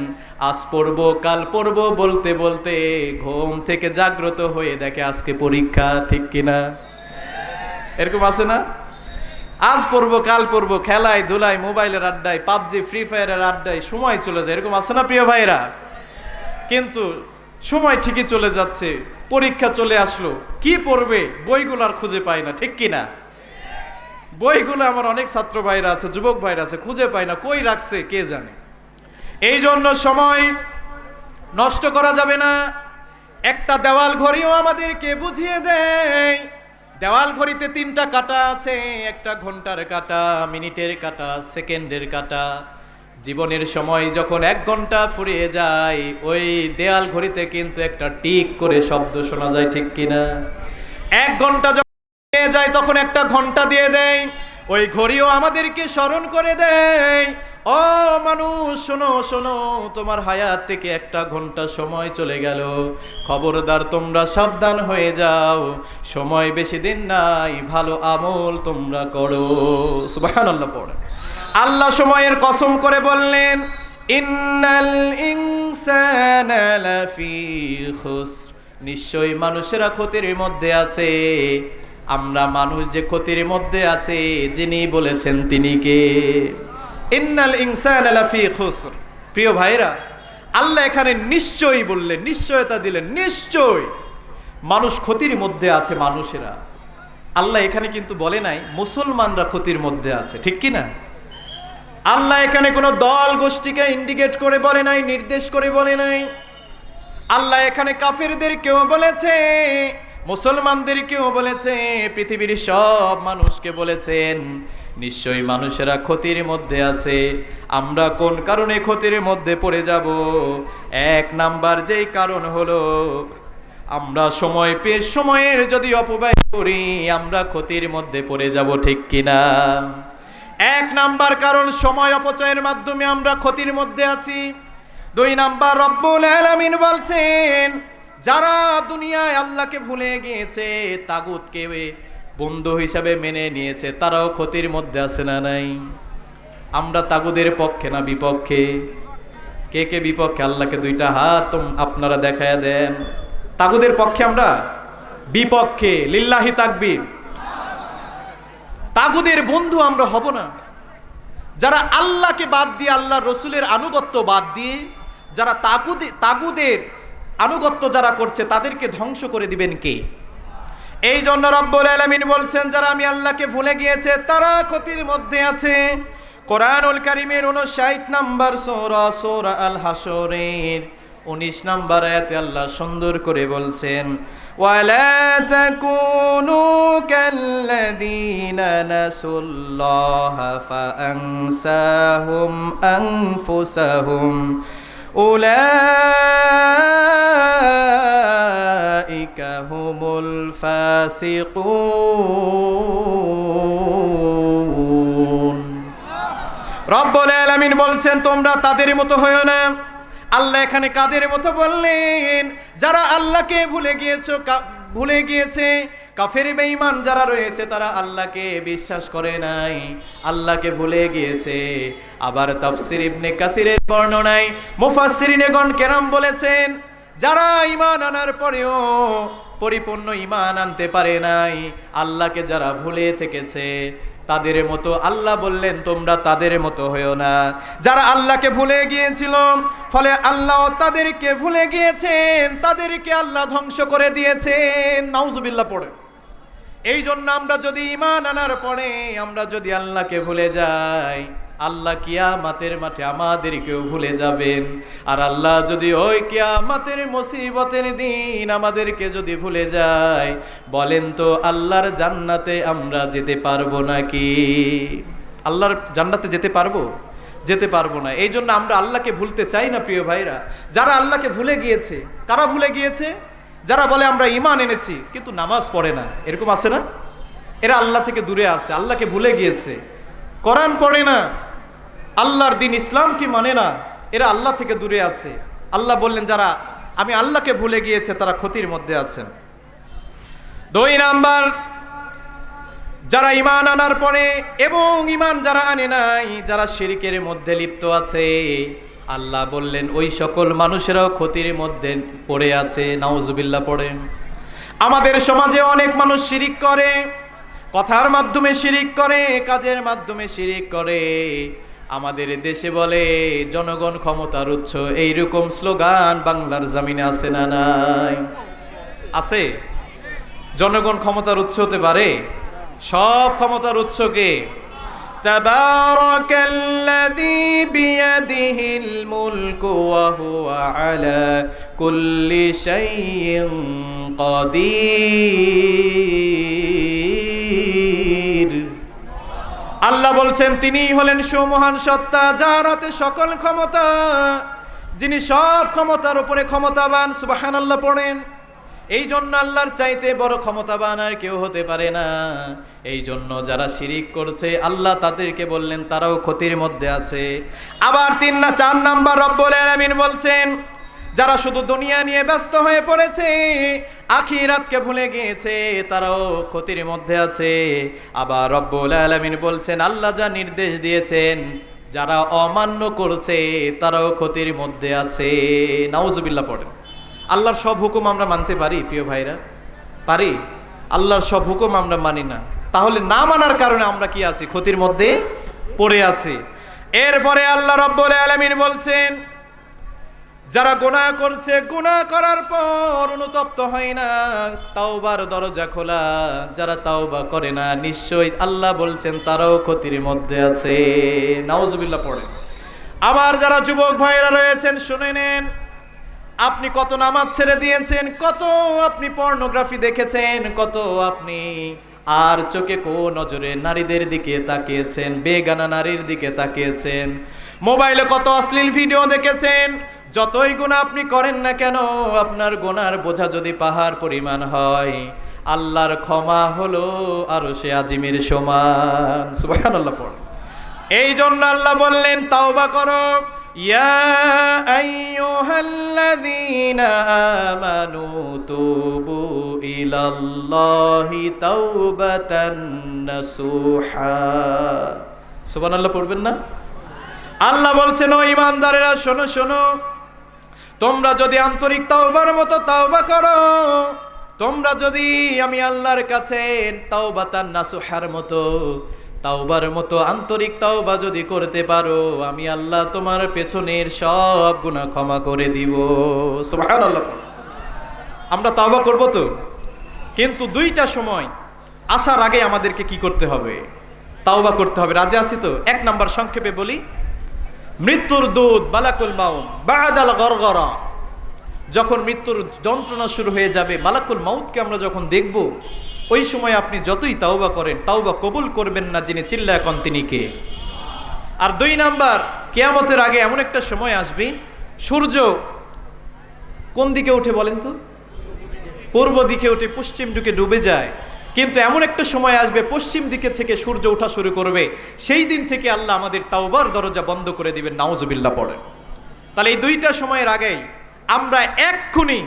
আজ পড়বো কাল পড়বো বলতে বলতে ঘুম থেকে জাগ্রত হয়ে দেখে আজকে পরীক্ষা, ঠিক কিনা? এরকম আছে না? আজ পড়বো কাল পড়বো, খেলায় ধুলায়, মোবাইলের আড্ডায়, পাবজি ফ্রি ফায়ারের আড্ডায় সময় চলে যায়, এরকম আছে না প্রিয় ভাইরা? কিন্তু সময় ঠিকই চলে যাচ্ছে, পরীক্ষা চলে আসলো, কি পড়বে বইগুলো আর খুঁজে পায় না, ঠিক কিনা? বইগুলো আমার অনেক ছাত্র ভাইরা আছে, যুবক ভাইরা আছে, খুঁজে পায় না, কই রাখছে কে জানে। এই জন্য সময় নষ্ট করা যাবে না। একটা দেওয়াল ঘড়িও আমাদেরকে বুঝিয়ে দেয়, দেওয়াল ঘড়িতে 3টা কাঁটা আছে, একটা ঘন্টার কাঁটা, মিনিটের কাঁটা, সেকেন্ডের কাঁটা। জীবনের সময় যখন 1 ঘন্টা ফুরিয়ে যায়, ওই দেয়াল ঘড়িতে কিন্তু একটা টিক করে শব্দ শোনা যায়, ঠিক কিনা? 1 ঘন্টা যখন ফুরিয়ে যায় তখন একটা ঘন্টা দিয়ে দেয়, ওই ঘড়িও আমাদেরকে স্মরণ করে দেয়, ও মানুষ শোনো শোনো, তোমার হায়াত থেকে 1 ঘন্টা সময় চলে গেল, খবরদার তোমরা সাবধান হয়ে যাও, সময় বেশি দিন নাই, ভালো আমল তোমরা করো। সুবহানাল্লাহ পড়ে। আল্লাহ সময়ের কসম করে বললেন, ইন্নাল ইনসানা লাফি খুসর, নিশ্চয়ই মানুষেরা ক্ষতির মধ্যে আছে। আমরা মানুষ যে ক্ষতির মধ্যে আছে, যিনি বলেছেন তিনি কে? ইন্নাল ইনসানা লাফি খুসর। প্রিয় ভাইরা, আল্লাহ এখানে নিশ্চয়ই বললেন, নিশ্চয়তা দিলেন, নিশ্চয় মানুষ ক্ষতির মধ্যে আছে। মানুষেরা, আল্লাহ এখানে কিন্তু বলে নাই মুসলমানরা ক্ষতির মধ্যে আছে, ঠিক কি না? আল্লাহ এখানে কোনো দল গোষ্ঠীকে ইন্ডিকেট করে বলে নাই, নির্দেশ করে বলে নাই। আল্লাহ এখানে কাফেরদেরকেও বলেছে, মুসলমানদেরকেও বলেছে, পৃথিবীর সব মানুষকে বলেছেন নিশ্চয়ই মানুষেরা ক্ষতির মধ্যে আছে। আমরা কোন কারণে ক্ষতির মধ্যে পড়ে যাব? 1 নাম্বার যেই কারণ হলো, আমরা সময় পেয়ে সময়ের যদি অপব্যয় করি, আমরা ক্ষতির মধ্যে পড়ে যাব, ঠিক কিনা? 1 নাম্বার কারণ, সময় অপচয়ের মাধ্যমে আমরা ক্ষতির মধ্যে আছি। 2 নাম্বার, রব্বুল আলামিন বলছেন, যারা দুনিয়ায় আল্লাহকে ভুলে গিয়েছে, তাগুতকে বন্ধু হিসাবে মেনে নিয়েছে, তারাও ক্ষতির মধ্যে আছে না নাই? আমরা তাগুদের পক্ষে না বিপক্ষে? কে কে বিপক্ষে? আল্লাহকে 2টা হাত আপনারা দেখায়া দেন। তাগুদের পক্ষে আমরা, বিপক্ষে। লিল্লাহি তাকবীর। তাগুদের বন্ধু আমরা হব না। যারা আল্লাহকে বাদ দিয়ে, আল্লাহর রসুলের আনুগত্য বাদ দিয়ে, যারা তাগুদের আনুগত্য যারা করছে, তাদেরকে ধ্বংস করে দিবেন কে? এই জন্য রব্বুল আলামিন বলছেন যারা আমি আল্লাহকে ভুলে গিয়েছে তারা ক্ষতির মধ্যে আছে। কোরআনুল কারীমের 59 নম্বর সূরা সূরা আল হাশরের 19 নম্বর আয়াতে আল্লাহ সুন্দর করে বলছেন ওয়ালা তাকুনু কাল্লাযীনা নাসুল্লাহা ফাআনসাহুম আনফুসাহুম উলাইকা হুমুল ফাসিকুন। রব্বুল আলামিন বলছেন তোমরা তাদের মতো হয়ো না। আল্লাহ এখানে কাদের মতো বললেন? যারা আল্লাহকে ভুলে গিয়েছে কাফের বেঈমান যারা রয়েছে তারা আল্লাহকে বিশ্বাস করে নাই, আল্লাহকে ভুলে গিয়েছে। আবার তাফসীর ইবনে কাসিরের বর্ণনায় মুফাসসিরিনগণ কেরাম বলেছেন যারা ঈমান আনার পরেও পরিপূর্ণ ঈমান আনতে পারে নাই, আল্লাহকে যারা ভুলে থেকেছে তাদের মতো আল্লাহ বললেন তোমরা তাদের মতো হয়েও না। যারা আল্লাহকে ভুলে গিয়েছিল ফলে আল্লাহ তাদেরকে ভুলে গিয়েছেন, তাদেরকে আল্লাহ ধ্বংস করে দিয়েছেন। নাউজুবিল্লাহ পড়ে। এই জন্য আমরা যদি ঈমান আনার পরে আমরা যদি আল্লাহকে ভুলে যাই, আল্লাহ কিয়ামতের মাঠে আমাদেরকেও ভুলে যাবেন। আর আল্লাহ যদি ওই কিয়ামতের মুসিবতের দিন আমাদেরকে যদি ভুলে যায়, বলেন তো আল্লাহর জান্নাতে আমরা যেতে পারবো নাকি? আল্লাহর জান্নাতে যেতে পারবো? যেতে পারবো না। এই জন্য আমরা আল্লাহকে ভুলতে চাই না প্রিয় ভাইরা। যারা আল্লাহকে ভুলে গিয়েছে, কারা ভুলে গিয়েছে? যারা বলে আমরা ঈমান এনেছি কিন্তু নামাজ পড়ে না, এরকম আছে না? এরা আল্লাহ থেকে দূরে আছে, আল্লাহকে ভুলে গিয়েছে, কোরআন পড়ে না, আল্লাহর দিন ইসলাম কি মানে না, এরা আল্লাহ থেকে দূরে আছে। আল্লাহ বললেন যারা আমি আল্লাহকে ভুলে গিয়েছে তারা ক্ষতির মধ্যে আছেন। 2 নাম্বার, যারা ঈমান আনার পরে এবং ঈমান যারা আনে নাই, যারা শিরকের মধ্যে লিপ্ত আছে, আল্লাহ বললেন ওই সকল মানুষেরাও ক্ষতির মধ্যে পড়ে আছে। নাউজুবিল্লাহ পড়েন। আমাদের সমাজে অনেক মানুষ শিরিক করে, কথার মাধ্যমে শিরিক করে, কাজের মাধ্যমে শিরিক করে। আমাদের দেশে বলে জনগণ ক্ষমতার উৎস, এইরকম স্লোগান বাংলার জমিনে আছে না নাই? আছে? জনগণ ক্ষমতার উৎস হতে পারে? সব ক্ষমতার উৎসকে তাবারাকাল্লাযী বিয়াদিহিল মুলকু ওয়া হুয়া আলা কুল্লি শাইইন কাদির। আল্লাহ বলছেন তিনিই হলেন সুমহান সত্তা, যার হাতে সকল ক্ষমতা, যিনি সব ক্ষমতার উপরে ক্ষমতাবান। সুবহানাল্লাহ পড়েন। এই জন্য আল্লাহর চাইতে বড় ক্ষমতাবান আর কেউ হতে পারে না। এই জন্য যারা শিরিক করছে আল্লাহ তাদেরকে বললেন তারাও ক্ষতির মধ্যে আছে। আবার 4 নাম্বার রব্বুল আলামিন বলছেন যারা শুধু দুনিয়া নিয়ে ব্যস্ত হয়ে পড়েছে, আখিরাতকে ভুলে গিয়েছে, তারাও ক্ষতির মধ্যে আছে। আবার রব্বুল আলামিন বলছেন আল্লাহ যা নির্দেশ দিয়েছেন যারা অমান্য করছে তারাও ক্ষতির মধ্যে আছে। নাউজুবিল্লাহ পড়েন। আল্লাহর সব হুকুম আমরা মানতে পারি প্রিয় ভাইরা? পারি? আল্লাহর সব হুকুম আমরা মানি না, তাহলে না মানার কারণে আমরা কি আছি? ক্ষতির মধ্যে পড়ে আছি। এরপরে আল্লাহ রাব্বুল আলামিন বলছেন যারা গুনাহ করছে, গুনাহ করার পর অনুতপ্ত হয় না, তাওবার দরজা খোলা, যারা তাওবা করে না, নিশ্চয়ই আল্লাহ বলছেন তারাও ক্ষতির মধ্যে আছে। নাউজুবিল্লাহ পড়েন। আবার যারা যুবক ভাইরা রয়েছেন শুনে নেন, আপনি কত নামাজ ছেড়ে দিয়েছেন, কত আপনি পর্নোগ্রাফি দেখেছেন, কত আপনি আর চোখে নজরে নারীদের দিকে তাকিয়েছেন, বেগানা নারীর দিকে তাকিয়েছেন, মোবাইলে কত অশ্লীল ভিডিও দেখেছেন। যতই গুনাহ আপনি করেন না কেন, আপনার গুনার বোঝা যদি পাহাড় পরিমাণ হয়, আল্লাহর ক্ষমা হলো আরশে আজিমের সমান। সুবহানাল্লাহ পড়ে। এই জন্য আল্লাহ বললেন তাওবা করো। ইয়া আইয়ুহাল্লাযীনা আমানু তুবু ইলাল্লাহি তাওবাতান নাসুহা। সুবহানাল্লাহ পড়বেন না? আল্লাহ বলছেন ও ঈমানদারেরা শোনো শোনো, তোমরা যদি আন্তরিক তাওবার মতো তাওবা করো, তোমরা যদি আমি আল্লাহর কাছে তাওবাতান নাসুহার মতো তাওবার মতো আন্তরিক তাওবা যদি করতে পারো, আমি আল্লাহ তোমার পেছনের সব গুনাহ ক্ষমা করে দিব। সুবহানাল্লাহ। আমরা তাওবা করব তো? কিন্তু দুইটা সময় আসার আগে আমাদেরকে কি করতে হবে? তাওবা করতে হবে। রাজি আছি তো? এক নাম্বার সংক্ষেপে বলি, মৃত্যুর দূত মালাকুল মাউত বাদাল গরগরা, যখন মৃত্যুর যন্ত্রণা শুরু হয়ে যাবে, মালাকুল মাউতকে আমরা যখন দেখব, ওই সময় আপনি যতই তাওবা করেন, তাওবা কবুল করবেন না যিনি চিল্লায় কোন তিনি কে? আর দুই নাম্বার, কিয়ামতের আগে এমন একটা সময় আসবে, সূর্য কোন দিকে ওঠে বলেন তো? পূর্ব দিকে ওঠে, পশ্চিম দিকে ডুবে যায়। কিন্তু এমন একটা সময় আসবে পশ্চিম দিকে থেকে সূর্য ওঠা শুরু করবে, সেই দিন থেকে আল্লাহ আমাদের তাওবার দরজা বন্ধ করে দিবেন। নাউজুবিল্লাহ পড়েন। তাহলে এই দুইটা সময়ের আগেই আমরা এক্ষুনি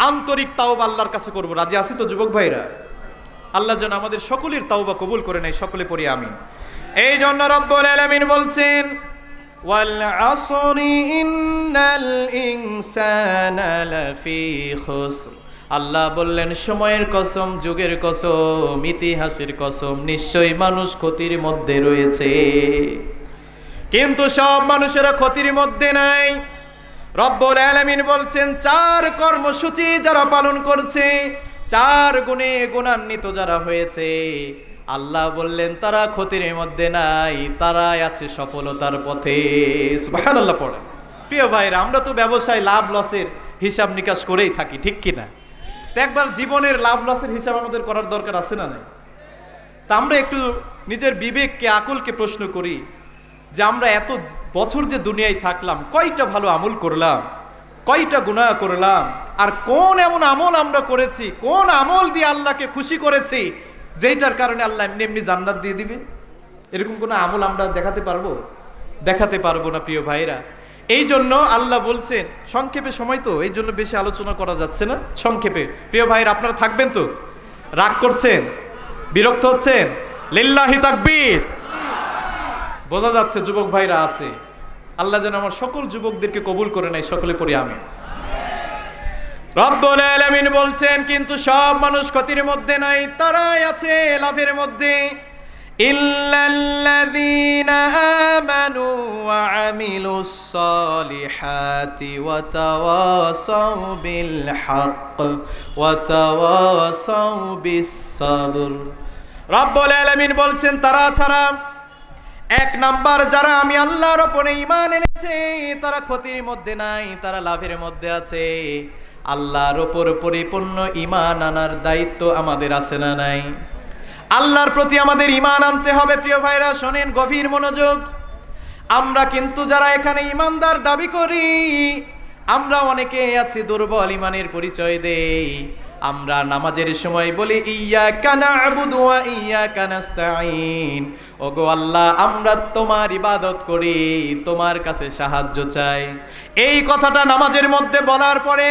আন্তরিক তাওবা আল্লাহর কাছে করব। রাজি আছি তো যুবক ভাইরা? আল্লাহ যেন আমাদের সকলের তাওবা কবুল করে নেয়। সকলে পড়ি আমিন। এই জন্য রব্বুল আলামিন বলছেন, ওয়াল আসরি ইন্নাল ইনসানা লাফি খুসর। আল্লাহ বললেন সময়ের কসম, যুগের কসম, ইতিহাসের কসম, নিশ্চয়ই মানুষ ক্ষতির মধ্যে রয়েছে। কিন্তু সব মানুষেরা ক্ষতির মধ্যে নাই। রব্বুল আলামিন বলছেন, চার কর্মসূচি যারা পালন করছে, চার গুণে গুণান্বিত যারা হয়েছে, আল্লাহ বললেন তারা ক্ষতির মধ্যে নাই, তারা আছে সফলতার পথে। সুবহানাল্লাহ পড়েন। প্রিয় ভাইরা, আমরা তো ব্যবসায় লাভ লসের হিসাব নিকাশ করেই থাকি, ঠিক কিনা? তো একবার জীবনের লাভ লসের হিসাব আমাদের করার দরকার আছে না নাই? তা আমরা একটু নিজের বিবেককে, আকলকে প্রশ্ন করি যে আমরা এত বছর যে দুনিয়ায় থাকলাম, কয়টা ভালো আমল করলাম, কয়টা গুনাহ করলাম, আর কোন এমন আমল আমরা করেছি, কোন আমল দিয়ে আল্লাহকে খুশি করেছি যেটার কারণে আল্লাহ এমনি এমনি জান্নাত দিয়ে দিবে? এরকম কোন আমল আমরা দেখাতে পারবো? দেখাতে পারবো না প্রিয় ভাইরা। এই জন্য আল্লাহ বলছেন, সংক্ষেপে সময় তো, এই জন্য বেশি আলোচনা করা যাচ্ছে না, সংক্ষেপে। প্রিয় ভাইরা, আপনারা থাকবেন তো? রাগ করছেন? বিরক্ত হচ্ছেন? লিল্লাহি তাকবীর। বোঝা যাচ্ছে যুবক ভাইরা আছে। আল্লাহ যেন আমার সকল যুবকদেরকে কবুল করে নেয়। সকলে পড়ি আমিন। রব্বুল আলামিন বলছেন, কিন্তু সব মানুষ ক্ষতির মধ্যে নাই, তারাই আছে লাভের মধ্যে। ইল্লাল্লাযীনা আমানু ওয়া আমিলুস সালিহাতি ওয়া তাওয়াসাউ বিল হক ওয়া তাওয়াসাউ বিস সাবর। রব্বুল আলামিন বলছেন, তারা ছাড়া, এক নাম্বার, যারা আমি আল্লাহর উপরে ঈমান এনেছে, তারা ক্ষতির মধ্যে নাই, তারা লাভের মধ্যে আছে। আল্লাহর উপর পরিপূর্ণ ঈমান আনার দায়িত্ব আমাদের আছে না নাই? আল্লাহর প্রতি আমাদের ঈমান আনতে হবে। প্রিয় ভাইরা শোনেন, গভীর মনোযোগ। আমরা কিন্তু যারা এখানে ঈমানদার দাবি করি, আমরা অনেকে আছি দুর্বল ঈমানের পরিচয় দেই। আমরা নামাজের সময় বলি ইয়্যাকা না'বুদু ওয়া ইয়্যাকা নাস্তাঈন। ওগো আল্লাহ, আমরা তোমার ইবাদত করি, তোমার কাছে সাহায্য চাই। এই কথাটা নামাজের মধ্যে বলার পরে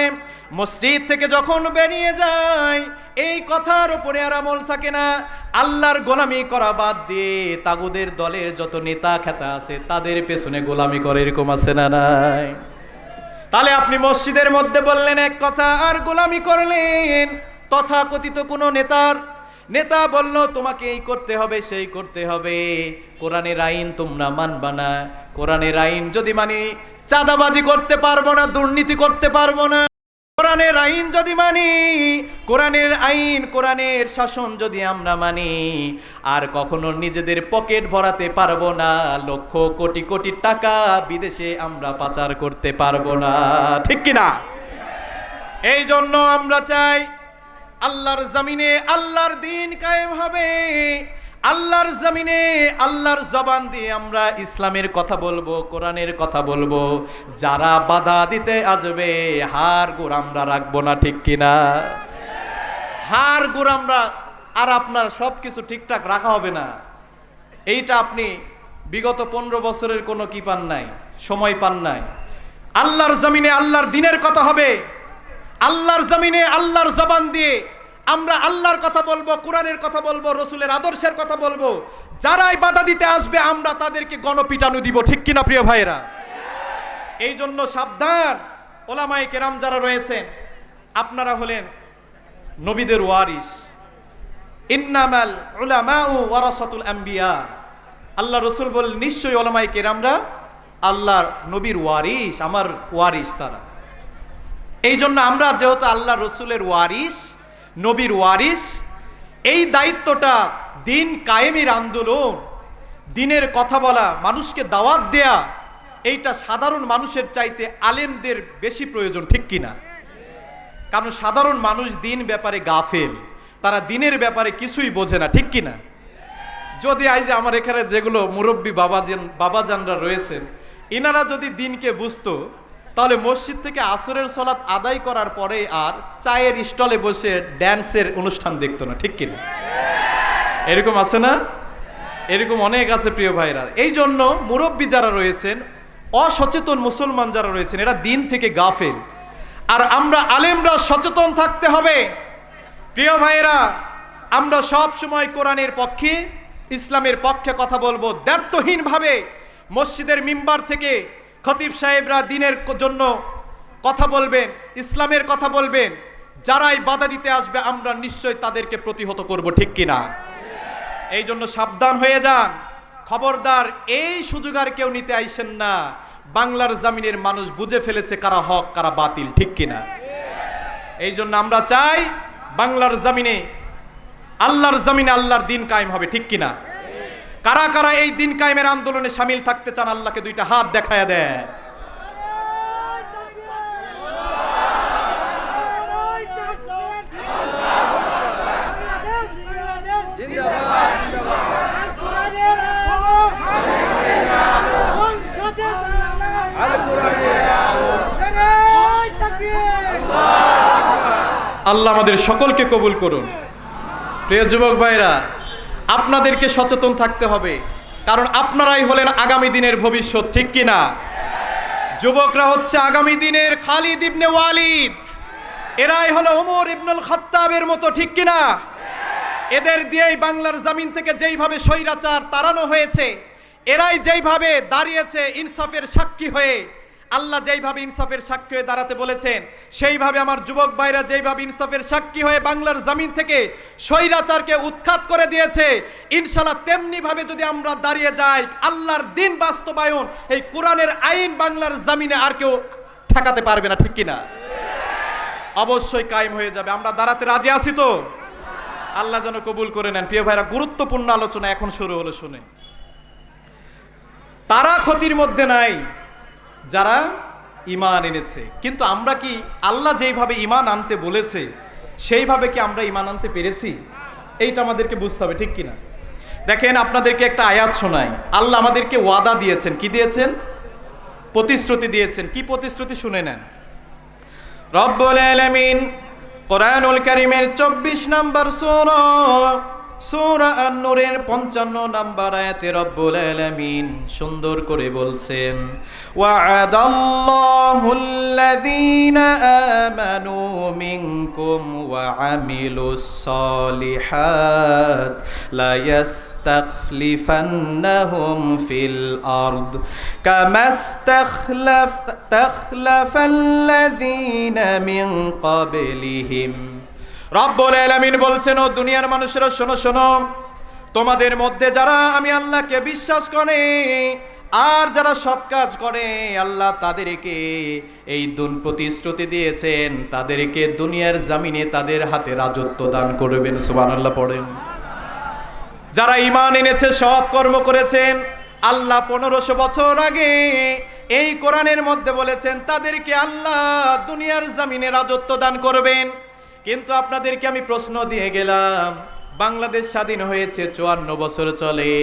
মসজিদ থেকে যখন বেরিয়ে যায়, এই কথার উপরে আর আমল থাকে না। আল্লাহর গোলামি করা বাদ দিয়ে তাগুদের দলের যত নেতা খেতা আছে তাদের পেছনে গোলামি করে, এরকম আছে না নাই? তাহলে আপনি মসজিদের মধ্যে বললেন এক কথা, আর গোলামি করলেন তথাকথিত কোনো নেতা বলল তোমাকে এই করতে হবে, সেই করতে হবে। কোরআনের আইন তোমরা মানবা না। কোরআনের আইন যদি মানি, চাঁদাবাজি করতে পারবো না, দুর্নীতি করতে পারবো না। কোরআনের আইন যদি মানি, কোরআনের আইন, কোরআনের শাসন যদি আমরা মানি, আর কখনো নিজেদের পকেট ভরাতে পারবো না, লক্ষ কোটি কোটি টাকা বিদেশে আমরা পাচার করতে পারবো না, ঠিক কিনা? এই জন্য আমরা চাই আল্লাহর জমিনে আল্লাহর দ্বীন কায়েম হবে। আল্লাহর জমিনে আল্লাহর জবান দিয়ে আমরা ইসলামের কথা বলবো, কোরআনের কথা বলবো। যারা বাধা দিতে আসবে, হার গোর আমরা রাখবো না, ঠিক কিনা? হার গোর আমরা, আর আপনার সবকিছু ঠিকঠাক রাখা হবে না। এইটা আপনি বিগত 15 বছরের কোনো কি পান নাই, সময় পান নাই। আল্লাহর জমিনে আল্লাহর দ্বীনের কথা হবে। আল্লাহর জমিনে আল্লাহর জবান দিয়ে আমরা আল্লাহর কথা বলবো, কোরআনের কথা বলবো, রসুলের আদর্শের কথা বলবো। যারাই বাধা দিতে আসবে আমরা তাদেরকে গণপিটানো দিব, ঠিক কিনা প্রিয় ভাইরা? এই জন্য সাবধান, ওলামায়ে কেরাম যারা রয়েছেন, আপনারা হলেন নবীদের ওয়ারিস। ইন্নামাল উলামাউ ওয়ারাসাতুল আম্বিয়া। আল্লাহ রসুল বলেন, নিশ্চয়ই ওলামায়ে কেরামরা আল্লাহর নবীর ওয়ারিস, আমার ওয়ারিস তারা। এই জন্য আমরা যেহেতু আল্লাহ রসুলের ওয়ারিস, নবীর ওয়ারিস, এই দায়িত্বটা দিন কায়েমের আন্দোলন, দিনের কথা বলা, মানুষকে দাওয়াত দেয়া, এইটা সাধারণ মানুষের চাইতে আলেমদের বেশি প্রয়োজন, ঠিক কিনা? কারণ সাধারণ মানুষ দিন ব্যাপারে গাফেল, তারা দিনের ব্যাপারে কিছুই বোঝে না, ঠিক কিনা? যদি আই যে আমার এখানে যেগুলো মুরব্বী বাবাজানরা রয়েছেন, ইনারা যদি দিনকে বুঝতো, তাহলে মসজিদ থেকে আসরের সালাত আদায় করার পরে আর চায়ের স্টলে বসে ড্যান্সের অনুষ্ঠান দেখতো না, ঠিক কিনা? এরকম আছে না? এরকম অনেক আছে প্রিয় ভাইরা। এই জন্য মুরব্বী যারা রয়েছেন, অসচেতন মুসলমান যারা রয়েছেন, এরা দিন থেকে গাফেল। আর আমরা আলেমরা সচেতন থাকতে হবে প্রিয় ভাইরা। আমরা সব সময় কোরআনের পক্ষে, ইসলামের পক্ষে কথা বলবো। দ্ব্যর্থহীনভাবে মসজিদের মিম্বার থেকে খতিব সাহেবরা দিনের জন্য কথা বলবেন, ইসলামের কথা বলবেন। যারাই বাধা দিতে আসবে আমরা নিশ্চয় তাদেরকে প্রতিহত করব, ঠিক কিনা? এই জন্য সাবধান হয়ে যান, খবরদার এই সুযোগ আর কেউ নিতে আইসেন না। বাংলার জমিনের মানুষ বুঝে ফেলেছে কারা হক কারা বাতিল, ঠিক কিনা? এই জন্য আমরা চাই বাংলার জমিনে, আল্লাহর জমিনে আল্লাহর দিন কায়েম হবে, ঠিক কিনা? কারা কারা এই দিন কায়েমের আন্দোলনে শামিল থাকতে চান আল্লাহকে দুইটা হাত দেখায়া দেন। আল্লাহ আমাদের সকলকে কবুল করুন। প্রিয় যুবক ভাইরা, আপনাদেরকে সচেতন থাকতে হবে, কারণ আপনারাই হলেন আগামী দিনের ভবিষ্যৎ, ঠিক কিনা? যুবকরা হচ্ছে আগামী দিনের খালিদ ইবনে ওয়ালিদ, এরাই হলো ওমর ইবনুল খাত্তাবের মতো, ঠিক কিনা? এদের দিয়েই বাংলার জমিন থেকে যেইভাবে স্বৈরাচার তাড়ানো হয়েছে, এরাই যেইভাবে দাঁড়িয়েছে ইনসাফের সাক্ষী হয়ে, আল্লাহ যেইভাবে ইনসাফের সাক্ষী হয়ে দাঁড়াতে বলেছেন, সেইভাবে আমার যুবক ভাইরা যেইভাবে ইনসাফের সাক্ষী হয়ে বাংলার জমিন থেকে স্বৈরাচারকে উৎখাত করে দিয়েছে, ইনশাআল্লাহ তেমনি ভাবে যদি আমরা দাঁড়িয়ে যাই, আল্লাহর দিন বাস্তবায়ন, এই কোরআনের আইন বাংলার জমিনে আর কেউ ঠেকাতে পারবে না, ঠিক কিনা? অবশ্যই কায়েম হয়ে যাবে। আমরা দাঁড়াতে রাজি আছি তো? আল্লাহ যেন কবুল করে নেন। প্রিয় ভাইরা, গুরুত্বপূর্ণ আলোচনা এখন শুরু হলো, শুনে। তারা ক্ষতির মধ্যে নাই যারা ঈমান এনেছে, কিন্তু আমরা কি আল্লাহ যেইভাবে ঈমান আনতে বলেছে সেইভাবে কি আমরা ঈমান আনতে পেরেছি? এইটা আমাদেরকে বুঝতে হবে, ঠিক কিনা? দেখেন, আপনাদেরকে একটা আয়াত শোনাই। আল্লাহ আমাদেরকে ওয়াদা দিয়েছেন, কি দিয়েছেন? প্রতিশ্রুতি দিয়েছেন। কি প্রতিশ্রুতি? শুনে নেন। রব্বুল আলামিন কোরআনুল কারীমের 24 নম্বর সূরা, সূরা আন-নূরের 55 নম্বর আয়াতে রব্বুল আলামিন সুন্দর করে বলছেন, ওয়া'আদাল্লাহুল্লাযীনা আমানু মিনকুম ওয়া আমিলুস সালিহাত লা ইয়াস্তাখলিফান্নাহুম ফিল আরদ কামাস্তাখলাফাল্লাযীনা মিন ক্বাবলিহিম। রব্বুল আলামিন বলছেন, ও দুনিয়ার মানুষেরা শোনো শোনো, তোমাদের মধ্যে যারা আমি আল্লাহকে বিশ্বাস করে আর যারা সৎ কাজ করে, আল্লাহ তাদেরকে এই প্রতিশ্রুতি দিয়েছেন, তাদেরকে দুনিয়ার জমিনে তাদের হাতে রাজত্ব দান করবেন। সুবহানাল্লাহ পড়েন। যারা ঈমান এনেছে, সৎ কর্ম করেছেন, আল্লাহ 1500 বছর আগে এই কোরআনের মধ্যে বলেছেন তাদেরকে আল্লাহ দুনিয়ার জমিনে রাজত্ব দান করবেন। কিন্তু আপনাদেরকে আমি প্রশ্ন দিয়ে গেলাম, বাংলাদেশ স্বাধীন হয়েছে 54 বছর চলে,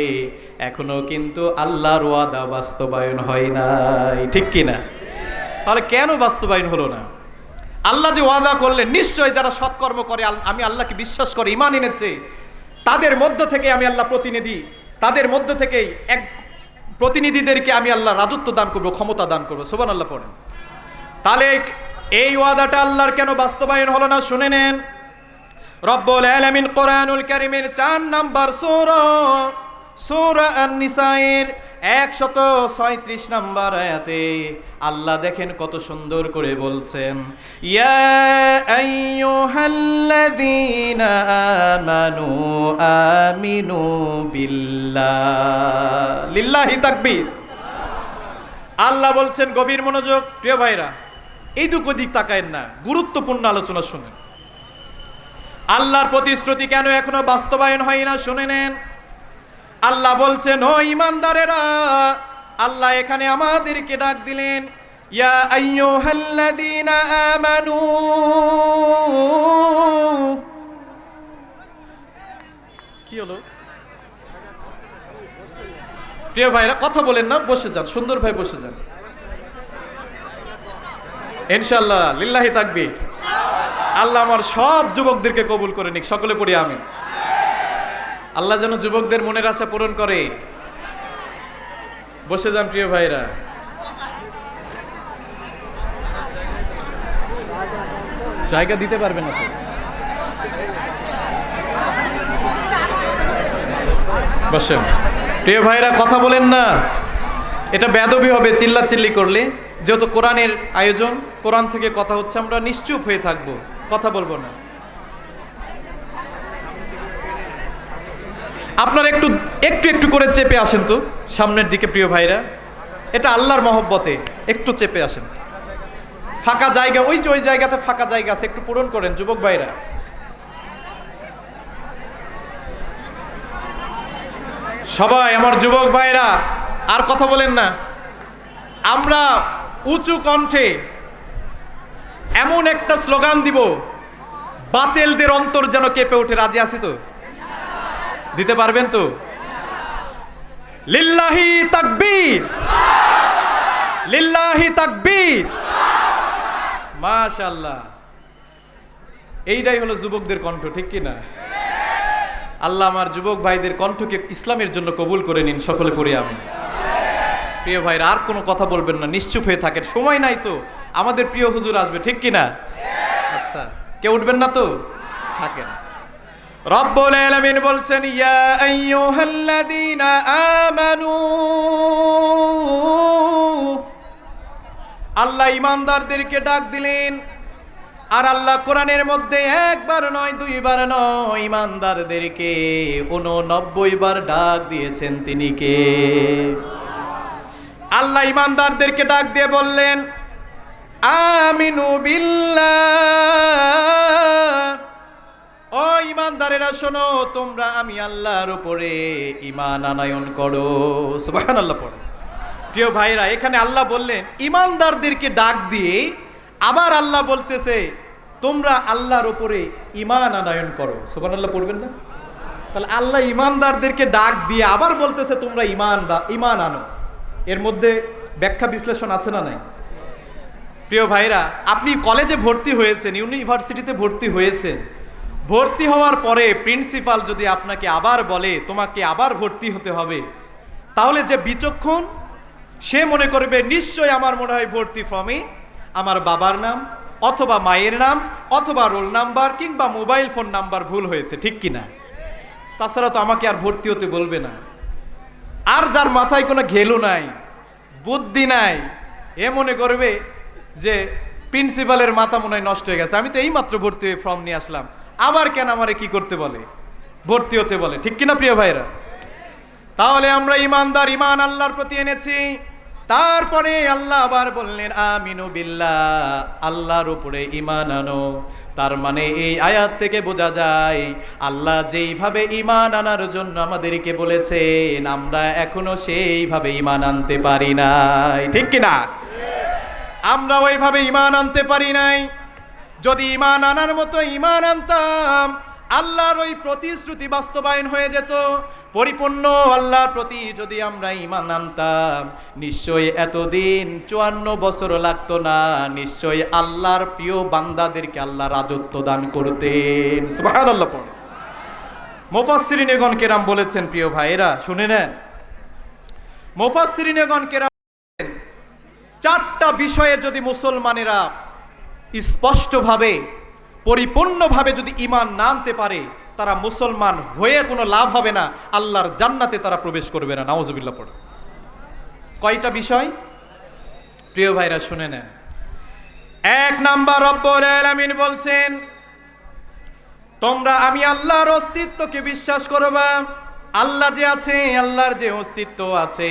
এখনো কিন্তু আল্লাহর ওয়াদা বাস্তবায়ন হয় নাই, ঠিক কিনা? তাহলে কেন বাস্তবায়ন হলো না? আল্লাহ যে ওয়াদা করলেন, নিশ্চয়ই যারা সৎকর্ম করে, আমি আল্লাহকে বিশ্বাস করে ঈমান এনেছে, তাদের মধ্য থেকে আমি আল্লাহ প্রতিনিধি, তাদের মধ্য থেকেই এক প্রতিনিধিদেরকে আমি আল্লাহ রাজত্ব দান করবো, ক্ষমতা দান করবো। সুবহানাল্লাহ পড়েন। তাহলে এই ওয়াদাটা আল্লাহর কেন বাস্তবায়ন হলো না? শুনে নেন। রব্বুল আলামিন কোরআনুল কারীমের 4 নম্বর সূরা, সূরা আন-নিসায়ের 136 নম্বর আয়াতে আল্লাহ দেখেন কত সুন্দর করে বলছেন, ইয়া আইয়ুহাল্লাযীনা আমানু আমিনু বিল্লাহ। লিল্লাহি তাকবীর। আল্লাহ বলছেন, গভীর মনোযোগ প্রিয় ভাইরা, এইটুকু দিক তাকায়েন না, গুরুত্বপূর্ণ আলোচনা শুনেন। আল্লাহর প্রতিশ্রুতি কেন এখনো বাস্তবায়ন হয় না শুনে নেন। আল্লাহ বলছেন, ও ঈমানদারেরা, আল্লাহ এখানে আমাদেরকে ডাক দিলেন, ইয়া আইয়ুহাল্লাযীনা আমানু। কি হলো প্রিয় ভাইরা? কথা বলেন না, বসে যান, সুন্দর ভাই বসে যান। ইনশাআল্লাহ, লিল্লাহি তাকবীর। আল্লাহ আমার সব যুবকদেরকে কবুল করে নিক, সকলে পড়ি আমিন। আল্লাহ যেন যুবকদের মনের আশা পূরণ করে। বসে যান প্রিয় ভাইরা। জায়গা দিতে পারবেন না তো? বসেন প্রিয় ভাইরা, কথা বলেন না, এটা বেয়াদবি হবে চিল্লাচিল্লি করলে। যেহেতু কোরআনের আয়োজন, কোরআন থেকে কথা হচ্ছে, আমরা নিশ্চুপ হয়ে থাকবো, কথা বলবো না। আপনারা একটু একটু একটু করে চেপে আসেন তো সামনের দিকে প্রিয় ভাইরা, এটা আল্লাহর মহব্বতে একটু চেপে আসেন। ফাঁকা জায়গা, ওই যে ওই জায়গাতে ফাঁকা জায়গা আছে, একটু পূরণ করেন যুবক ভাইরা। সবাই আমার যুবক ভাইরা আর কথা বলেন না। আমরা উঁচু কণ্ঠে এমন একটা স্লোগান দিব, বাতিলদের অন্তর যেন কেঁপে ওঠে। রাজি আছি তো? দিতে পারবেন তো? লিল্লাহি তাকবীর, লিল্লাহি তাকবীর, মাশাআল্লাহ। এইটাই হলো যুবকদের কণ্ঠ, ঠিক কি না? আল্লাহ আমার যুবক ভাইদের কণ্ঠকে ইসলামের জন্য কবুল করে নিন, সকলে পড়ি আমিন। প্রিয় ভাইরা আর কোনো কথা বলবেন না, নিশ্চুপ হয়ে থাকেন, সময় নাই তো, আমাদের প্রিয় হুজুর আসবে, ঠিক কি না? আচ্ছা, কেউ উঠবেন না তো? থাকেন। রব্বুল আলামিন বলছেন, ইয়া আইয়ুহাল্লাযীনা আমানু। আল্লাহ ঈমানদারদেরকে ডাক দিলেন। আর আল্লাহ কোরআনের মধ্যে একবার নয়, দুইবার নয়, ঈমানদারদেরকে 89 বার ডাক দিয়েছেন। তিনি কে? আল্লাহ ঈমানদারদেরকে ডাক দিয়ে বললেন, আমিনু বিল্লাহ। ও ঈমানদারেরা শোনো, তোমরা আমি আল্লাহর উপরে ঈমান আনয়ন করো। সুবহানাল্লাহ পড়ো। প্রিয় ভাইরা, এখানে আল্লাহ বললেন ঈমানদারদেরকে ডাক দিয়ে, আবার আল্লাহ বলতেছে তোমরা আল্লাহর উপরে ঈমান আনয়ন করো। সুবহানাল্লাহ পড়বেন না? তাহলে আল্লাহ ঈমানদারদেরকে ডাক দিয়ে আবার বলতেছে তোমরা ঈমান আনো। এর মধ্যে ব্যাখ্যা বিশ্লেষণ আছে না নাই? প্রিয় ভাইরা, আপনি কলেজে ভর্তি হয়েছেন, ইউনিভার্সিটিতে ভর্তি হয়েছেন, ভর্তি হওয়ার পরে প্রিন্সিপাল যদি আপনাকে আবার বলে তোমাকে আবার ভর্তি হতে হবে, তাহলে যে বিচক্ষণ সে মনে করবে নিশ্চয় আমার মনে হয় ভর্তি ফর্মে আমার বাবার নাম অথবা মায়ের নাম অথবা রোল নাম্বার কিংবা মোবাইল ফোন নাম্বার ভুল হয়েছে, ঠিক কিনা? তাছাড়া তো আমাকে আর ভর্তি হতে বলবে না। আর যার মাথায় কোনো ঘেলু নাই, বুদ্ধি নাই, এ মনে করবে যে প্রিন্সিপালের মাথা মনে হয় নষ্ট হয়ে গেছে, আমি তো এই মাত্র ভর্তি হয়ে ফর্ম নিয়ে আসলাম, আবার কেন আমারে কি করতে বলে, ভর্তি হতে বলে, ঠিক কিনা প্রিয় ভাইরা? তাহলে আমরা ঈমানদার, ঈমান আল্লাহর প্রতি এনেছি। তারপরে আল্লাহ আবার বললেন আমিনু বিল্লাহ, আল্লাহর উপরে ঈমান আনো। তার মানে এই আয়াত থেকে বোঝা যায় আল্লাহ যেইভাবে ঈমান আনার জন্য আমাদেরকে বলেছেন, আমরা এখনো সেইভাবে ঈমান আনতে পারি নাই, ঠিক কিনা? আমরা ওইভাবে ঈমান আনতে পারি নাই। যদি ঈমান আনার মতো ঈমান আনতাম, আল্লাহর ওই প্রতিশ্রুতি বাস্তবায়ন হয়ে যেত। পরিপূর্ণ আল্লাহর প্রতি যদি আমরা ঈমান আনতাম, নিশ্চয়ই এতদিন 54 বছর লাগতো না, নিশ্চয়ই আল্লাহর প্রিয় বান্দাদেরকে আল্লাহ রাজত্ব দান করতেন। সুবহানাল্লাহ। মুফাসসিরিনগণ কেরাম বলেছেন, প্রিয় ভাইরা শুনে নেন, মুফাসসিরিনগণ কেরাম বলেছেন 4টা বিষয়ে যদি মুসলমানেরা স্পষ্টভাবে পরিপূর্ণভাবে যদি ঈমান না আনতে পারে, তারা মুসলমান হয়ে কোনো লাভ হবে না, আল্লাহর জান্নাতে তারা প্রবেশ করবে না। নাউজুবিল্লাহ পড়ে। কয়টা বিষয় প্রিয় ভাইরা শুনে নেন। 1 নাম্বার, রব্বুল আলামিন বলছেন তোমরা আমি আল্লাহর অস্তিত্বকে বিশ্বাস করবা। আল্লাহ যে আছে, আল্লাহর যে অস্তিত্ব আছে,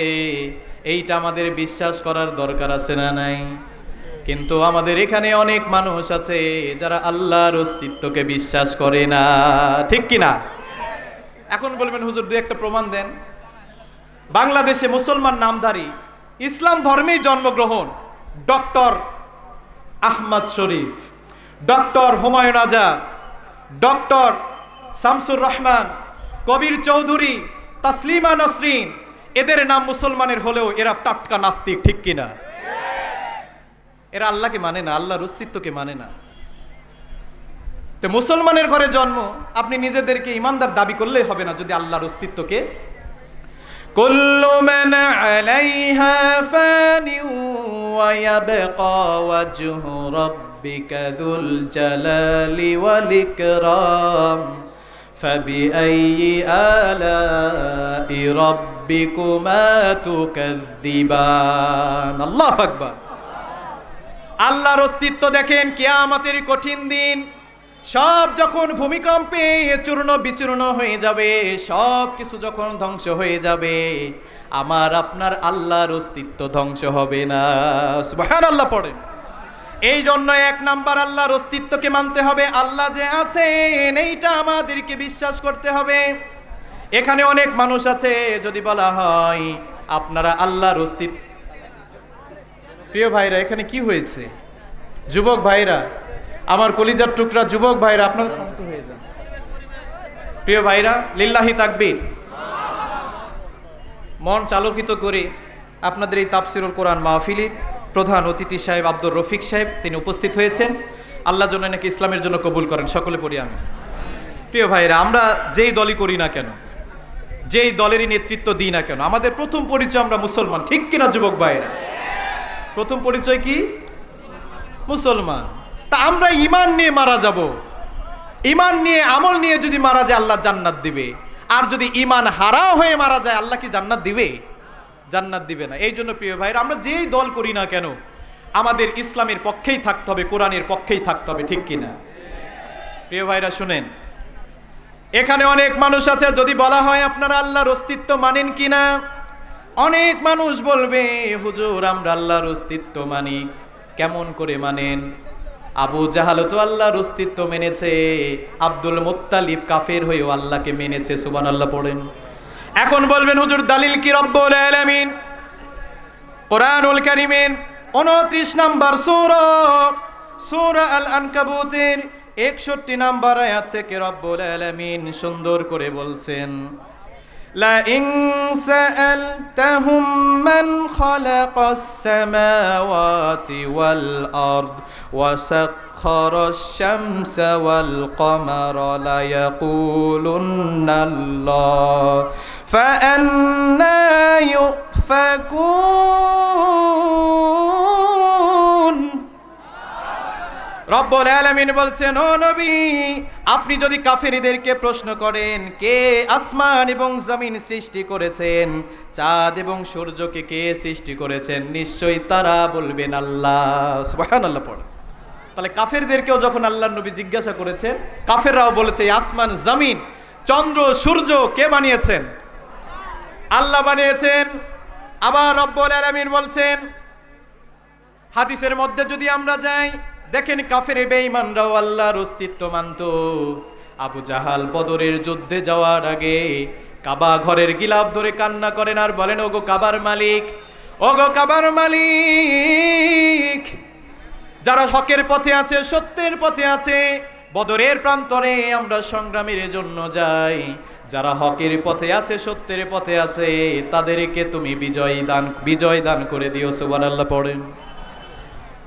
এইটা আমাদের বিশ্বাস করার দরকার আছে না নাই? কিন্তু আমাদের এখানে অনেক মানুষ আছে যারা আল্লাহর অস্তিত্বকে বিশ্বাস করে না, ঠিক কি না? এখন বলবেন হুজুর দুই একটা প্রমাণ দেন। বাংলাদেশে মুসলমান নামধারী, ইসলাম ধর্মেই জন্মগ্রহণ ডক্টর আহমদ শরীফ, ডক্টর হুমায়ুন আজাদ, ডক্টর শামসুর রহমান, কবির চৌধুরী, তাসলিমা নসরিন, এদের নাম মুসলমানের হলেও এরা টাটকা নাস্তিক, ঠিক কিনা? এরা আল্লাহকে মানে না, আল্লাহর অস্তিত্বকে মানে না। তো মুসলমানের ঘরে জন্ম, আপনি নিজেদেরকে ইমানদার দাবি করলেই হবে না যদি আল্লাহর অস্তিত্বকে। কুল্লু মান আলাইহা ফানি ওয়া ইয়াবকা ওয়াজহু রাব্বিকা যুল জালালি ওয়াল ইকরাম ফাবিআইয়ি আলাই রাব্বিকুমা তুকাযযিবান। আল্লাহু আকবার। আল্লাহর অস্তিত্ব দেখেন কিয়ামতের কঠিন দিন, সব যখন ভূমিকম্পে চূর্ণ বিচূর্ণ হয়ে যাবে, সব কিছু যখন ধ্বংস হয়ে যাবে, আমার আপনার আল্লাহর অস্তিত্ব ধ্বংস হবে না। সুবহানাল্লাহ পড়েন। এই জন্য এক নাম্বার আল্লাহর অস্তিত্বকে মানতে হবে। আল্লাহ যে আছেন এইটা আমাদেরকে বিশ্বাস করতে হবে। এখানে অনেক মানুষ আছে, যদি বলা হয় আপনারা আল্লাহর অস্তিত্ব, প্রিয় ভাইরা এখানে কি হয়েছে? যুবক ভাইরা, আমার কলিজার টুকরা যুবক ভাইরা, আপনারা শান্ত হয়ে যান। প্রিয় ভাইরা, লিল্লাহি তাকবীর। মন চালকিত করে আপনাদের এই তাফসিরুল কোরআন মাহফিলে প্রধান অতিথি সাহেব আব্দুর রফিক সাহেব তিনি উপস্থিত হয়েছেন। আল্লাহ যেন নাকি ইসলামের জন্য কবুল করেন, সকলে পড়ি আমি। প্রিয় ভাইরা, আমরা যেই দলই করি না কেন, যেই দলেরই নেতৃত্ব দিই না কেন, আমাদের প্রথম পরিচয় আমরা মুসলমান, ঠিক কিনা যুবক ভাইরা? প্রথম পরিচয় কি? মুসলমান। তা আমরা ইমান নিয়ে মারা যাব, ইমান নিয়ে আমল নিয়ে যদি মারা যায় আল্লাহ জান্নাত দিবে। আর যদি ইমান হারা হয়ে মারা যায় আল্লাহ কি জান্নাত দিবে? জান্নাত দিবে না। এই জন্য প্রিয় ভাইরা, আমরা যেই দল করি না কেন আমাদের ইসলামের পক্ষেই থাকতে হবে, কোরআনের পক্ষেই থাকতে হবে, ঠিক কিনা? প্রিয় ভাইরা শুনেন, এখানে অনেক মানুষ আছে, যদি বলা হয় আপনারা আল্লাহর অস্তিত্ব মানেন কিনা, অনেক মানুষ বলবে হুজুর আমরা আল্লাহর অস্তিত্ব মানি। কেমন করে মানেন? আবু জাহাল তো আল্লাহর অস্তিত্ব মেনেছে, আব্দুল মুত্তালিব কাফের হয়েও আল্লাহকে মেনেছে। সুবহানাল্লাহ পড়েন। এখন বলবেন হুজুর দলিল কি? রব্বুল আলামিন কোরআনুল কারীমের 29 নম্বর সূরা আল আনকাবুতের 61 নম্বর আয়াত থেকে রব্বুল আলামিন সুন্দর করে বলছেন, লা ইন সাআলতাহুম মান খালাকাস সামাওয়াতি ওয়াল আরদ ওয়া সাখখারাশ শামসা ওয়াল কমারা লা ইয়াকুলুন্না আল্লাহ ফাআন্না ইউফাকুন। রব্বুল আলামিন বলছেন, ও নবী আপনি যদি কাফেরদেরকে প্রশ্ন করেন কে আসমান এবং জমিন সৃষ্টি করেছেন, চাঁদ এবং সূর্যকে কে সৃষ্টি করেছেন, নিশ্চয়ই তারা বলবেন আল্লাহ। সুবহানাল্লাহ পড়ে। তাহলে কাফেরদেরকেও যখন আল্লাহর নবী জিজ্ঞাসা করেছেন, কাফেররাও বলেছে আসমান জমিন চন্দ্র সূর্য কে বানিয়েছেন? আল্লাহ বানিয়েছেন। আবার রব্বুল আলামিন বলছেন, হাদিসের মধ্যে যদি আমরা যাই দেখেন কাফের বেঈমানরাও আল্লাহর অস্তিত্ব মানত। আবু জাহাল বদরের যুদ্ধে যাওয়ার আগে কাবা ঘরের গিলাফ ধরে কান্না করেন আর বলেন, ওগো কাবার মালিক, ওগো কাবার মালিক, যারা হকের পথে আছে, সত্যের পথে আছে, বদরের প্রান্তরে আমরা সংগ্রামের জন্য যাই, যারা হকের পথে আছে, সত্যের পথে আছে, তাদেরকে তুমি বিজয় দান করে দিও। সুবহানাল্লাহ পড়েন।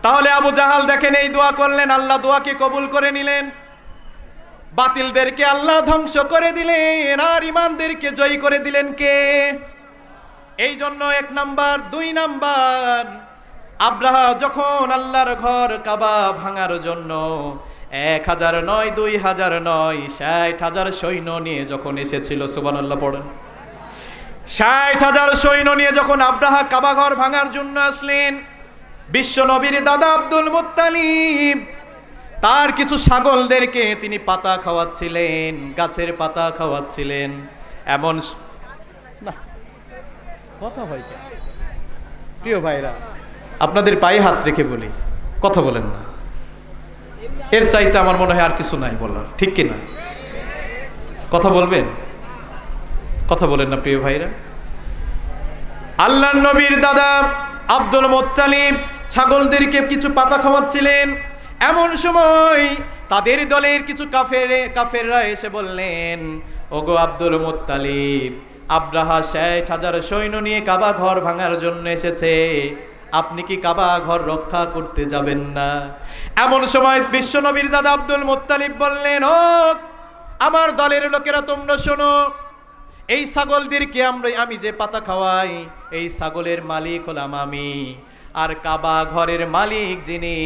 তাহলে আবু জাহাল দেখেন এই দোয়া করলেন, আল্লাহ দোয়াকে কবুল করে নিলেন, বাতিলদেরকে আল্লাহ ধ্বংস করে দিলেন আর ইমানদেরকে জয়ী করে দিলেন কে? এই জন্য 1 নাম্বার। 2 নাম্বার, আব্রাহা যখন আল্লাহর ঘর কাবা ভাঙার জন্য 1000 নয় 2000 নয় 60,000 সৈন্য নিয়ে যখন এসেছিল, সুবহানাল্লাহ পড়েন, 60,000 সৈন্য নিয়ে যখন আব্রাহা কাবা ঘর ভাঙার জন্য আসলেন, বিশ্ব নবীর দাদা আব্দুল মুত্তালিব তার কিছু ছাগলদেরকে তিনি পাতা খাওয়াচ্ছিলেন, গাছের পাতা খাওয়াচ্ছিলেন। এমন না কথা হয়, প্রিয় ভাইরা আপনাদের পায়ে হাত রেখে বলি, কথা বলেন না, এর চাইতে আমার মনে হয় আর কিছু নাই বলার, ঠিক কিনা? কথা বলবেন? কথা বলেন না প্রিয় ভাইরা। আল্লাহর নবীর দাদা আব্দুল মুত্তালিব ছাগলদেরকে কিছু পাতা খাওয়াচ্ছিলেন। এমন সময় তাদের দলের কিছু কাফেররা এসে বললেন, ওগো আব্দুল মুত্তালিব, আব্রাহা ৬০,০০০ সৈন্য নিয়ে কাবা ঘর ভাঙার জন্য এসেছে, আপনি কি কাবা ঘর রক্ষা করতে যাবেন না? এমন সময় বিশ্ব নবীর দাদা আব্দুল মুত্তালিব বললেন, ও আমার দলের লোকেরা, তোমরা শোনো, এই ছাগলদেরকে আমি যে পাতা খাওয়াই, এই ছাগলের মালিক হলাম আমি, আর কাবা ঘরের মালিক যিনি,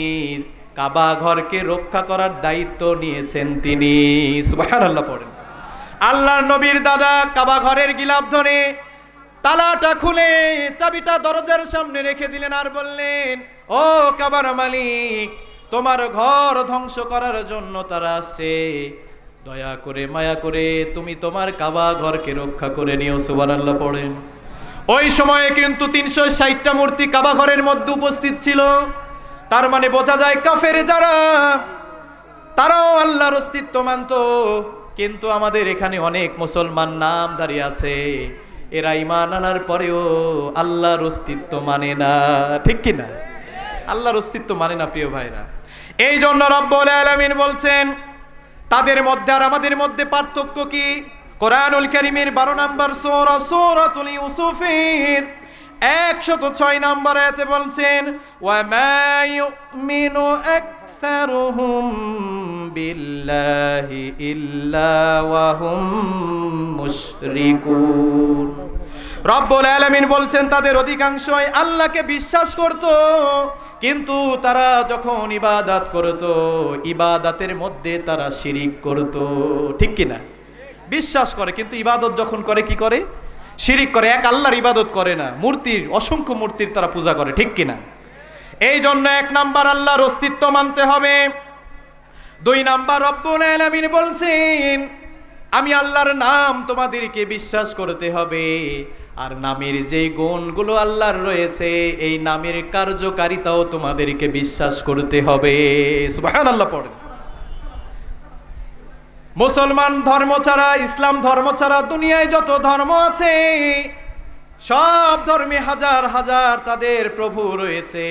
কাবা ঘরকে রক্ষা করার দায়িত্ব নিয়েছেন তিনি। সুবহানাল্লাহ পড়েন। আল্লাহর নবীর দাদা কাবা ঘরের গিলাফ ধরে তালাটা খুলে চাবিটা দরজার সামনে রেখে দিলেন আর বললেন, ও কাবার মালিক, তোমার ঘর ধ্বংস করার জন্য তারা আসছে, দয়া করে মায়া করে তুমি তোমার কাবা ঘরকে রক্ষা করে নিও। সুবহানাল্লাহ পড়েন। ওই সময়ে কিন্তু ৩৬০টা মূর্তি কাবা ঘরের মধ্যে উপস্থিত ছিল। তার মানে বোঝা যায় কাফের যারা, তারাও আল্লাহর অস্তিত্ব মানত। কিন্তু আমাদের এখানে অনেক মুসলমান নামধারী আছে, এরা ঈমান আনার পরেও আল্লাহর অস্তিত্ব মানে না, ঠিক কি না? আল্লাহর অস্তিত্ব মানে না প্রিয় ভাইরা। এই জন্য রব্বুল আলামিন বলছেন, তাদের মধ্যে আর আমাদের মধ্যে পার্থক্য কি? কোরআনুল কারীমের 12 নম্বর সূরা সূরাতুল ইউসুফের 106 নম্বর আয়াতে বলছেন, ওয়া মা ইউমিনু আকসারুহুম বিল্লাহি ইল্লা ওয়া হুম মুশরিকুন। রব্বুল আলামিন বলছেন, তাদের অধিকাংশই আল্লাহকে বিশ্বাস করত, কিন্তু তারা যখন ইবাদত করত, ইবাদতের মধ্যে তারা শিরিক করত, ঠিক কিনা? বিশ্বাস করে কিন্তু ইবাদত যখন করে কি করে? শিরিক করে, এক আল্লাহর ইবাদত করে না, মূর্তির, অসংখ্য মূর্তির তারা পূজা করে, ঠিক কিনা? এই জন্য 1 নাম্বার আল্লাহর অস্তিত্ব মানতে হবে। 2 নাম্বার রব্বুল আলামিন বলছেন, আমি আল্লাহর নাম তোমাদেরকে বিশ্বাস করতে হবে, আর নামের যেই গুণগুলো আল্লাহর রয়েছে, এই নামের কার্যকারিতাও তোমাদেরকে বিশ্বাস করতে হবে। সুবহানাল্লাহ পড়েন। মুসলমান ধর্ম ছাড়া, ইসলাম ধর্ম ছাড়া দুনিয়ায় যত ধর্ম আছে, সব ধর্মে হাজার হাজার তাদের প্রভু রয়েছে,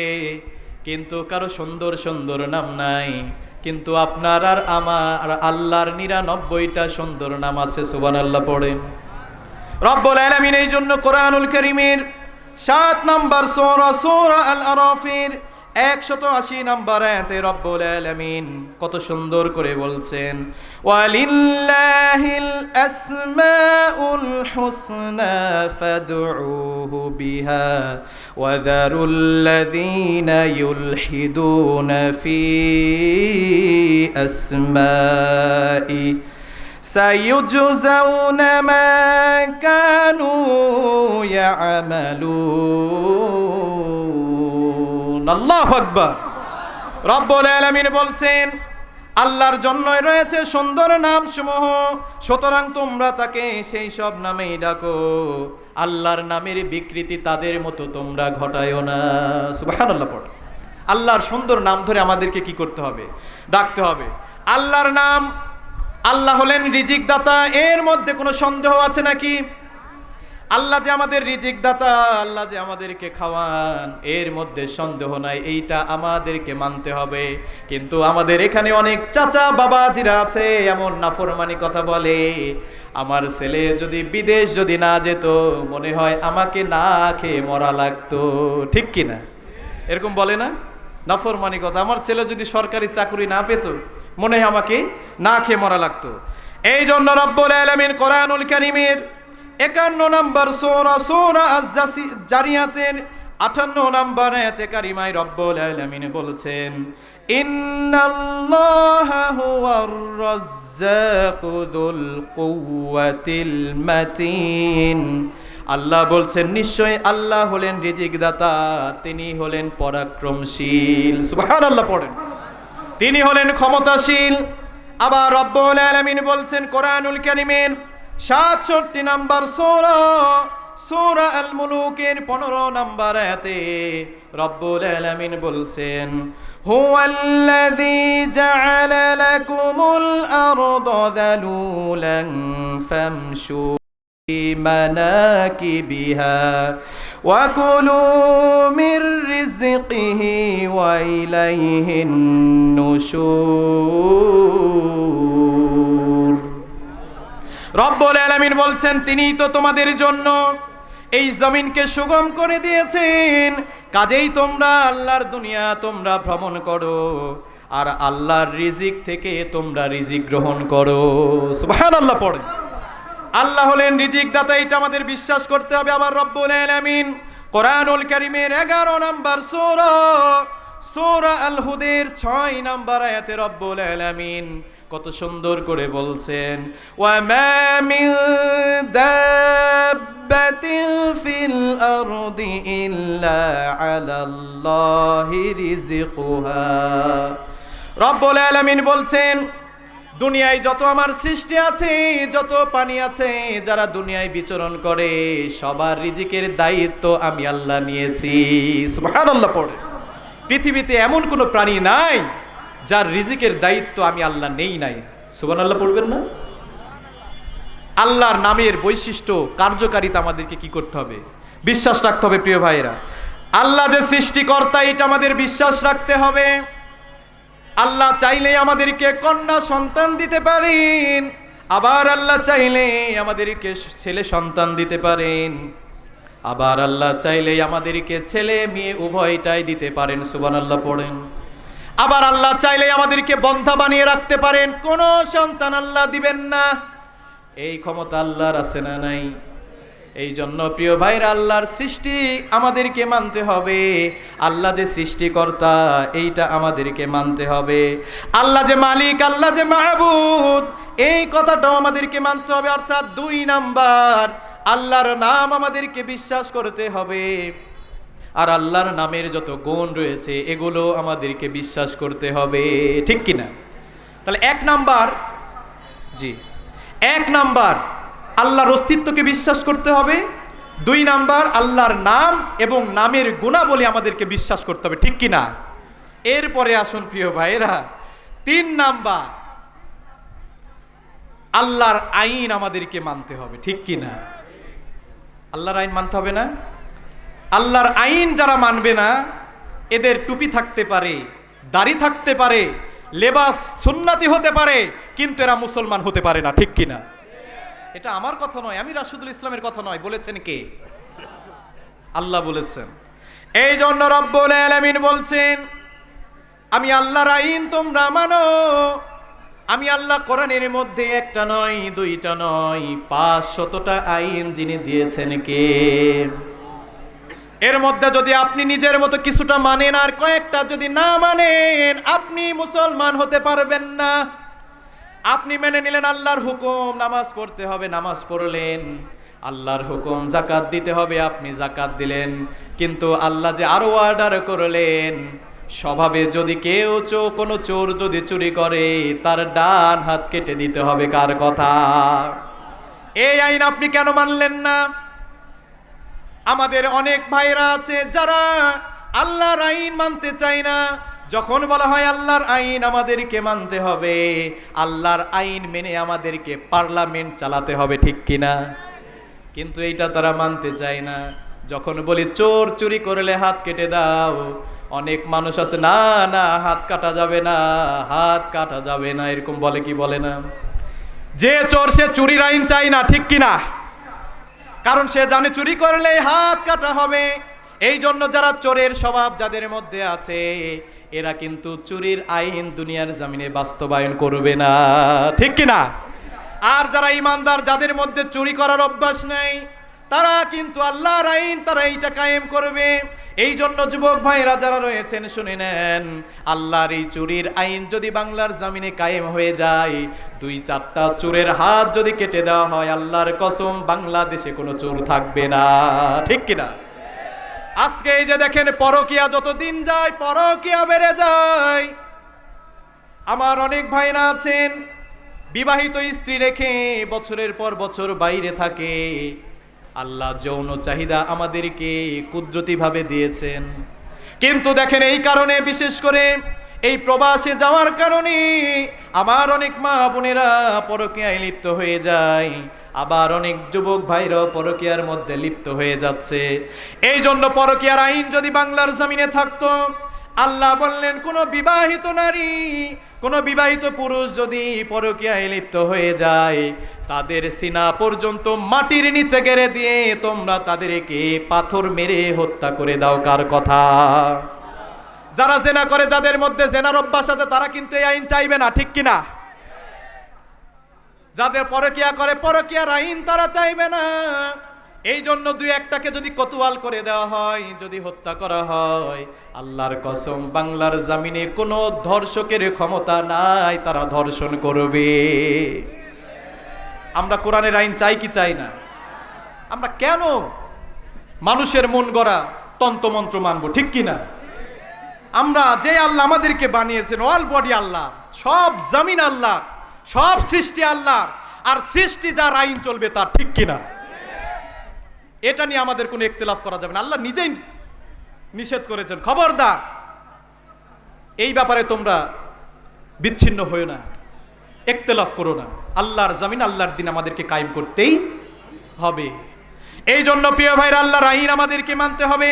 কিন্তু কারো সুন্দর সুন্দর নাম নাই। কিন্তু আপনার আর আমার আল্লাহর 99টা সুন্দর নাম আছে। সুবহানাল্লাহ পড়েন। রব্বুল আলামিন এই জন্য কোরআনুল কারীমের 7 নম্বর সূরা আল আরাফের 180 নম্বর আয়াতে রব্বুল আলামিন কত সুন্দর করে বলছেন, ওয়ালিল্লাহিল আসমাউল হুসনা ফাদউহু বিহা ওয়া যারুল্লাযীনা ইউলহিদুনা ফি আসমাই সাইয়ুজজাউনা মা কানু ইয়ামালুন। আল্লাহু আকবার। রব্বুল আলামিন বলছেন, আল্লাহর জন্যই রয়েছে সুন্দর নাম সমূহ, সুতরাং তোমরা তাকে সেই সব নামেই ডাকো। আল্লাহর নামের বিকৃতি তাদের মতো তোমরা ঘটায়ো না। সুবহানাল্লাহ পড়ো। আল্লাহর সুন্দর নাম ধরে আমাদেরকে কি করতে হবে? ডাকতে হবে। আল্লাহর নাম, আল্লাহ হলেন রিজিক দাতা, এর মধ্যে কোনো সন্দেহ আছে নাকি? আল্লাহ যে আমাদের রিজিক দাতা, আল্লাহ যে আমাদেরকে খাওয়ান, এর মধ্যে সন্দেহ নাই, এইটা আমাদেরকে মানতে হবে। কিন্তু আমাদের এখানে অনেক চাচা বাবাজিরা আছে, এমন নাফরমানি কথা বলে, আমার ছেলে যদি বিদেশ যদি না যেত, মনে হয় আমাকে না খেয়ে মরা লাগতো, ঠিক কিনা? এরকম বলে না? নাফরমানি কথা, আমার ছেলে যদি সরকারি চাকরি না পেত, মনে হয় আমাকে না খেয়ে মরা লাগতো। এই জন্য রব্বুল আলামিন কোরআনুল কারীমের 51 নম্বর সূরা আজ-জারিয়াতের 58 নম্বর আয়াতে কারিমায় রব্বুল আলামিন বলছেন, ইন্নাল্লাহা হুয়ার রাজ্জাকু যুল কুওয়াতিল মাতিন। আল্লাহ বলছেন, নিশ্চয় আল্লাহ হলেন রিজিক দাতা, তিনি হলেন পরাক্রমশীল। সুবহানাল্লাহ পড়েন। তিনি হলেন ক্ষমতাশীল। আবার রব্বুল আলামিন বলছেন কোরআনুল কারীমের 67 নম্বর সূরা সূরা আল মুলুকের 15 নম্বর আয়াতে রব্বুল আলামিন বলছেন, হুয়াল্লাযী জাআলা লাকুমুল আরদা যালুলান ফামশু মানাকিবিহা ওয়া কুলু মির রিজকিহি ওয়া ইলাইহিন নুশুর। রব্বুল আলামিন বলছেন, তিনিই তো তোমাদের জন্য এই জমিনকে সুগম করে দিয়েছেন, কাজেই তোমরা আল্লাহর দুনিয়া তোমরা ভ্রমণ করো আর আল্লাহর রিজিক থেকে তোমরা রিজিক গ্রহণ করো। সুবহানাল্লাহ পড়েন। আল্লাহ হলেন রিজিক দাতা, এটা আমাদের বিশ্বাস করতে হবে। আবার রব্বুল আলামিন কোরআনুল কারীমের 11 নম্বর সূরা আল হুদের 6 নম্বর আয়াতে রব্বুল আলামিন কত সুন্দর করে বলছেন, ওয়া মা মিন দাব্বাতিন ফিল আরদি ইল্লা আলাল্লাহি রিজকুহা। রব্বুল আলামিন বলছেন, দুনিয়ায় যত আমার সৃষ্টি আছে, যত পানি আছে, যারা দুনিয়ায় বিচরণ করে, সবার রিজিকের দায়িত্ব আমি আল্লাহ নিয়েছি। সুবহানাল্লাহ পড়ে। পৃথিবীতে এমন কোনো প্রাণী নাই যার রিজিকের দায়িত্ব আমি আল্লাহ নেই নাই। সুবহানাল্লাহ পড়বেন না? আল্লাহর নামের বৈশিষ্ট্য কার্যকারিতা আমাদেরকে কি করতে হবে? বিশ্বাস রাখতে হবে প্রিয় ভাইরা। আল্লাহ যে সৃষ্টিকর্তা, এটা আমাদের বিশ্বাস রাখতে হবে। আল্লাহ চাইলে আমাদেরকে কন্যা সন্তান দিতে পারেন, আবার আল্লাহ চাইলে আমাদেরকে ছেলে সন্তান দিতে পারেন, আবার আল্লাহ চাইলে আমাদেরকে ছেলে মেয়ে উভয়টাই দিতে পারেন। সুবহানাল্লাহ পড়েন। আবার আল্লাহ চাইলে আমাদেরকে বন্ধা বানিয়ে রাখতে পারেন, কোনো সন্তান আল্লাহ দিবেন না। এই ক্ষমতা আল্লাহর আছে না নাই? এই জন্য প্রিয় ভাইরা, আল্লাহর সৃষ্টি আমাদেরকে মানতে হবে। আল্লাহ যে সৃষ্টিকর্তা, এইটা আমাদেরকে মানতে হবে। আল্লাহ যে মালিক, আল্লাহ যে মাহবুদ, এই কথাটাও আমাদেরকে মানতে হবে। অর্থাৎ 2 নাম্বার, আল্লাহর নাম আমাদেরকে বিশ্বাস করতে হবে, আর আল্লাহর নামের যত গুণ রয়েছে এগুলো আমাদেরকে বিশ্বাস করতে হবে। ঠিক কিনা? তাহলে 1 নাম্বার, জি 1 নাম্বার আল্লাহর অস্তিত্বকে বিশ্বাস করতে হবে। 2 নাম্বার আল্লাহর নাম এবং নামের গুণাবলী আমাদেরকে বিশ্বাস করতে হবে। ঠিক কিনা? এরপরে আসুন প্রিয় ভাইরা, 3 নাম্বার আল্লাহর আইন আমাদেরকে মানতে হবে। ঠিক কিনা? আল্লাহর আইন মানতে হবে না? আল্লাহর আইন যারা মানবে না, এদের টুপি থাকতে পারে, দাড়ি থাকতে পারে, লেবাস সুন্নতি হতে পারে, কিন্তু এরা মুসলমান হতে পারে না। ঠিক কিনা? এটা আমার কথা নয়, আমি রাশিদুল ইসলামের কথা নয়, বলেছেন কে? আল্লাহ বলেছেন। এই জন্য রব্বুল আলামিন বলছেন, আমি আল্লাহর আইন তোমরা মানো। আমি আল্লাহ কোরআনের মধ্যে 1টা নয়, 2টা নয়, 500টা আইন যিনি দিয়েছেন কে? এর মধ্যে যদি আপনি নিজের মতো কিছুটা মানেন আর কয়েকটা যদি না মানেন, আপনি মুসলমান হতে পারবেন না। আপনি মেনে নিলেন আল্লাহর হুকুম, নামাজ পড়তে হবে, নামাজ পড়লেন। আল্লাহর হুকুম যাকাত দিতে হবে, আপনি যাকাত দিলেন। কিন্তু আল্লাহ যে আরো অর্ডার করলেন, স্বভাবে যদি কেউ কোনো চোর যদি চুরি করে, তার ডান হাত কেটে দিতে হবে। কার কথা? এই আইন আপনি কেন মানলেন না? আমাদের অনেক ভাইরা আছে যারা আল্লাহর আইন মানতে চায় না। যখন বলা হয় আল্লাহর আইন আমাদেরকে মানতে হবে, আল্লাহর আইন মেনে আমাদেরকে পার্লামেন্ট চালাতে হবে। ঠিক কিনা? কিন্তু এইটা তারা মানতে চায় না। যখন বলি চোর চুরি করলে হাত কেটে দাও, অনেক মানুষ আছে, না না হাত কাটা যাবে না, হাত কাটা যাবে না, এরকম বলে কি বলে না? যে চোর সে চুরির আইন চায় না। ঠিক কিনা? কারণ সে জানে চুরি করলে হাত কাটা হবে। এই জন্য যারা চোরের স্বভাব যাদের মধ্যে আছে, এরা কিন্তু চুরির আইন দুনিয়ার জমিনে বাস্তবায়ন করবে না। ঠিক কিনা? আর যারা ইমানদার, যাদের মধ্যে চুরি করার অভ্যাস নেই, তারা কিন্তু আল্লাহর আইন তারা এইটা কায়েম করবে। এই জন্য যুবক ভাইরা যারা রয়েছেন শুনে নেন, আল্লাহর এই চুরির আইন যদি বাংলার জমিনে কায়েম হয়ে যায়, 2-4টা চোরের হাত যদি কেটে দেওয়া হয়, আল্লাহর কসম বাংলাদেশে কোনো চোর থাকবে না। ঠিক কিনা? আজকে এই যে দেখেন, পরকিয়া যত দিন যায় পরকিয়া বেড়ে যায়। আমার অনেক ভাইরা আছেন বিবাহিত স্ত্রী রেখে বছরের পর বছর বাইরে থাকে, আল্লাহ যৌন চাহিদা আমাদেরকে কুদরতিভাবে দিয়েছেন। কিন্তু দেখেন, এই কারণে বিশেষ করে এই প্রবাসে যাওয়ার কারণে আমার অনেক মা বোনেরা পরকীয়ায় লিপ্ত হয়ে যায়, আবার অনেক যুবক ভাইরাও পরকীয়ার মধ্যে লিপ্ত হয়ে যাচ্ছে। এই জন্য পরকীয়ার আইন যদি বাংলার জমিনে থাকতো, আল্লাহ বললেন কোন বিবাহিত নারী, কোন বিবাহিত পুরুষ যদি পরকীয়ায় লিপ্ত হয়ে যায়, তাদের সিনা পর্যন্ত মাটির নিচে গেড়ে দিয়ে তোমরা তাদেরকে পাথর মেরে হত্যা করে দাও। কার কথা? যারা জেনা করে, যাদের মধ্যে জেনার অভ্যাস আছে, তারা কিন্তু এই আইন চাইবে না, ঠিক কিনা? যাদের পরকীয়া করে, পরকীয়ার আইন তারা চাইবে না। এই জন্য দুই একটাকে যদি কতোয়াল করে দেওয়া হয়, যদি হত্যা করা হয়, আল্লাহর কসম বাংলার জমিনে কোনো ধর্ষকের ক্ষমতা নাই, তারা ধর্ষণ করবে। আমরা কোরআনের আইন চাই কি চাই না? আমরা কেন মানুষের মন গড়া তন্ত্রমন্ত্র মানবো, ঠিক কিনা? আমরা যে আল্লাহ আমাদেরকে বানিয়েছেন, অল বডি আল্লাহ, সব জমিন আল্লাহ, সব সৃষ্টি আল্লাহ, আর সৃষ্টি যার আইন চলবে তার, ঠিক কিনা? এটা নিয়ে আমাদের কোনো ইখতিলাফ করা যাবে না। আল্লাহ নিজেই নিষেধ করেছেন, খবরদার এই ব্যাপারে তোমরা বিচ্ছিন্ন হয়ো না, ইখতিলাফ করো না। আল্লাহর জমিন, আল্লাহর দিন আমাদেরকে কায়েম করতেই হবে। এই জন্য প্রিয় ভাইরা, আল্লাহর আইন আমাদেরকে মানতে হবে,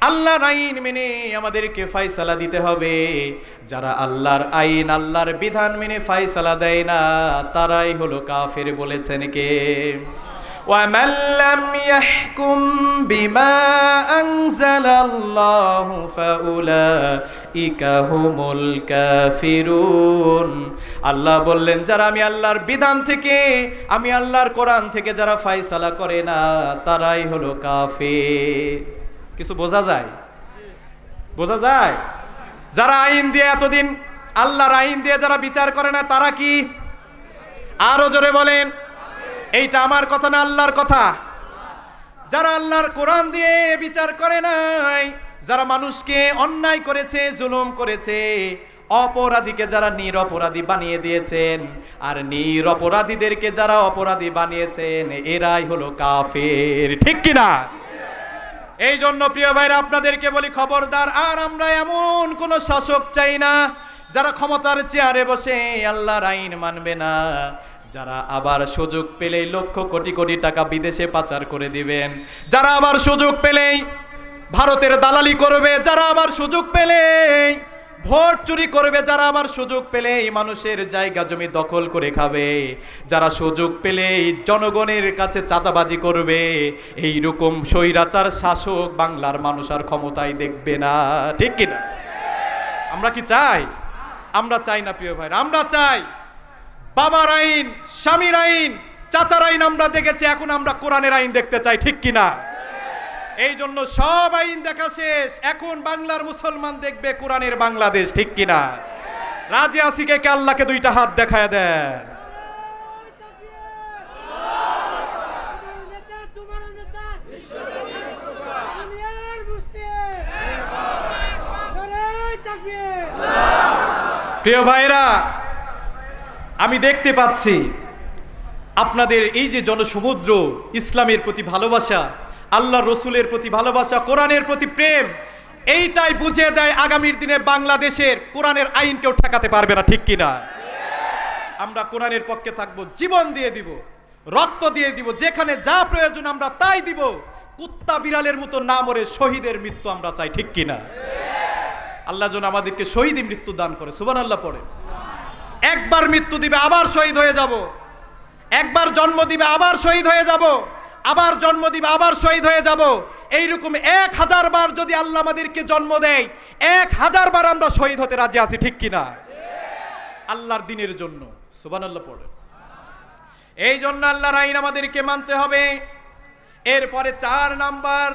আল্লাহর আইন মেনে আমাদেরকে ফায়সালা দিতে হবে। যারা আল্লাহর আইন, আল্লাহর বিধান মেনে ফায়সালা দেয় না, তারাই হলো কাফের, বলেছেন কে? وَمَنْ لَمْ يَحْكُمْ بِمَا أَنزَلَ اللَّهُ فَأُولَئِكَ هُمُ الْكَافِرُونَ। আল্লাহ বললেন, যারা আমি আল্লাহর বিধান থেকে, আমি আল্লাহর কোরআন থেকে যারা ফায়সালা করে না, তারাই হলো কাফের। কিছু বোঝা যায়? বোঝা যায়? যারা আইন দিয়ে এতদিন, আল্লাহর আইন দিয়ে যারা বিচার করে না, তারা কি? আরো জোরে বলেন। এইটা আমার কথা না, আল্লাহর কথা। যারা আল্লাহর কোরআন দিয়ে বিচার করে নাই, যারা মানুষকে অন্যায় করেছে, জুলুম করেছে, অপরাধীকে যারা নিরপরাধী বানিয়ে দিয়েছেন, আর নিরপরাধীদেরকে যারা অপরাধী বানিয়েছেন, এরাই হলো কাফের, ঠিক কিনা? এই জন্য প্রিয় ভাইরা, আপনাদেরকে বলি খবরদার, আর আমরা এমন কোন শাসক চাই না যারা ক্ষমতার চেয়ারে বসে আল্লাহর আইন মানবে না, যারা আবার সুযোগ পেলেই লক্ষ কোটি কোটি টাকা বিদেশে পাচার করে দিবেন, যারা আবার সুযোগ পেলেই ভারতের দালালি করবে, যারা আবার সুযোগ পেলেই ভোট চুরি করবে, যারা আবার সুযোগ পেলেই মানুষের জায়গা জমি দখল করে খাবে, যারা সুযোগ পেলেই জনগণের কাছে চাঁদাবাজি করবে, এই রকম স্বৈরাচার শাসক বাংলার মানুষ আর ক্ষমতায় দেখবে না, ঠিক কিনা? আমরা কি চাই? আমরা চাই না প্রিয় ভাই। আমরা চাই বাবার আইন, স্বামীর আইন, চাচার আইন আমরা দেখেছি, এখন আমরা কোরআনের আইন দেখতে চাই, ঠিক কিনা? এই জন্য সব আইন দেখা শেষ, এখন বাংলার মুসলমান দেখবে কোরআনের বাংলাদেশ, ঠিক কিনা? রাজি আছি কে? আল্লাহকে দুইটা হাত দেখায় দেন। প্রিয় ভাইরা, আমি দেখতে পাচ্ছি আপনাদের এই যে জনসমুদ্র, ইসলামের প্রতি ভালোবাসা, আল্লাহ রসুলের প্রতি ভালোবাসা, কোরআনের প্রতি প্রেম, এইটাই বুঝিয়ে দেয় আগামীর দিনে বাংলাদেশের কোরআনের আইন কেউ ঠেকাতে পারবে না, ঠিক কিনা? আমরা কোরআনের পক্ষে থাকবো, জীবন দিয়ে দিব, রক্ত দিয়ে দিব, যেখানে যা প্রয়োজন আমরা তাই দিব, কুত্তা বিড়ালের মতো না মরে শহীদের মৃত্যু আমরা চাই, ঠিক কিনা? আল্লাহ যেন আমাদেরকে শহীদি মৃত্যু দান করে, সুবহানাল্লাহ পড়ে। একবার মৃত্যু দিবে, আবার শহীদ হয়ে যাব, একবার জন্ম দিবে, আবার শহীদ হয়ে যাব, আবার জন্ম দিবে, আবার শহীদ হয়ে যাব। এইরকম 1000 বার যদি আল্লাহ আমাদেরকে জন্ম দেয়, 1000 বার আমরা শহীদ হতে রাজি আছি, ঠিক কিনা? আল্লাহর দিনের জন্য, সুবহানাল্লাহ পড়ে। এই জন্য আল্লাহর আইন আমাদেরকে মানতে হবে। এরপরে 4 নাম্বার,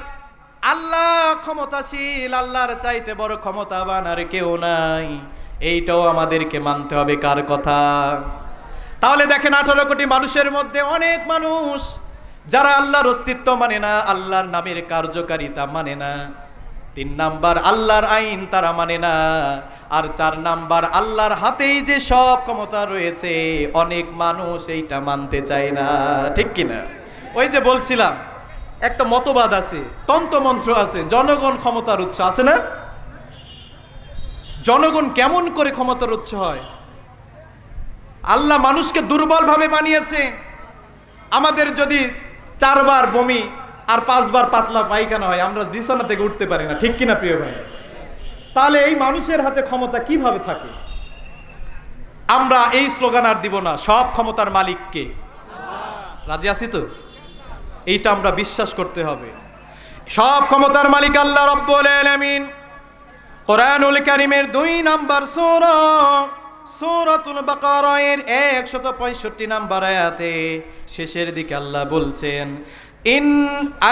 আল্লাহ ক্ষমতাশীল, আল্লাহর চাইতে বড় ক্ষমতাবান আর কেউ নাই, এইটাও আমাদেরকে মানতে হবে। কার কথা? তাহলে দেখেন 18 কোটি মানুষের মধ্যে অনেক মানুষ যারা আল্লাহর অস্তিত্ব মানে না, আল্লাহর নামের কার্যকারিতা মানে না। 3 নাম্বার, আল্লাহর আইন তারা মানে না। আর 4 নাম্বার, আল্লাহর হাতেই যে সব ক্ষমতা রয়েছে, অনেক মানুষ এইটা মানতে চায় না, ঠিক কিনা? ওই যে বলছিলাম, একটা মতবাদ আছে, তন্ত্রমন্ত্র আছে, জনগণ ক্ষমতার উৎস আছে না? জনগণ কেমন করে ক্ষমতার উৎস হয়? আল্লাহ মানুষকে দুর্বলভাবে বানিয়েছে। আমাদের যদি 4 বার বমি আর 5 বার পাতলা পায়খানা হয়, আমরা বিছানা থেকে উঠতে পারি না, ঠিক কিনা প্রিয় ভাই? তাহলে এই মানুষের হাতে ক্ষমতা কিভাবে থাকে? আমরা এই স্লোগান আর দিব না, সব ক্ষমতার মালিক কে? রাজি আছি তো? এইটা আমরা বিশ্বাস করতে হবে। সব ক্ষমতার মালিক আল্লাহ রাব্বুল আলামিন। কোরআনুল কারীমের 2 নাম্বার সূরা, সূরাতুল বাকারার 165 নাম্বার আয়াতে শেষের দিকে আল্লাহ বলছেন, ইন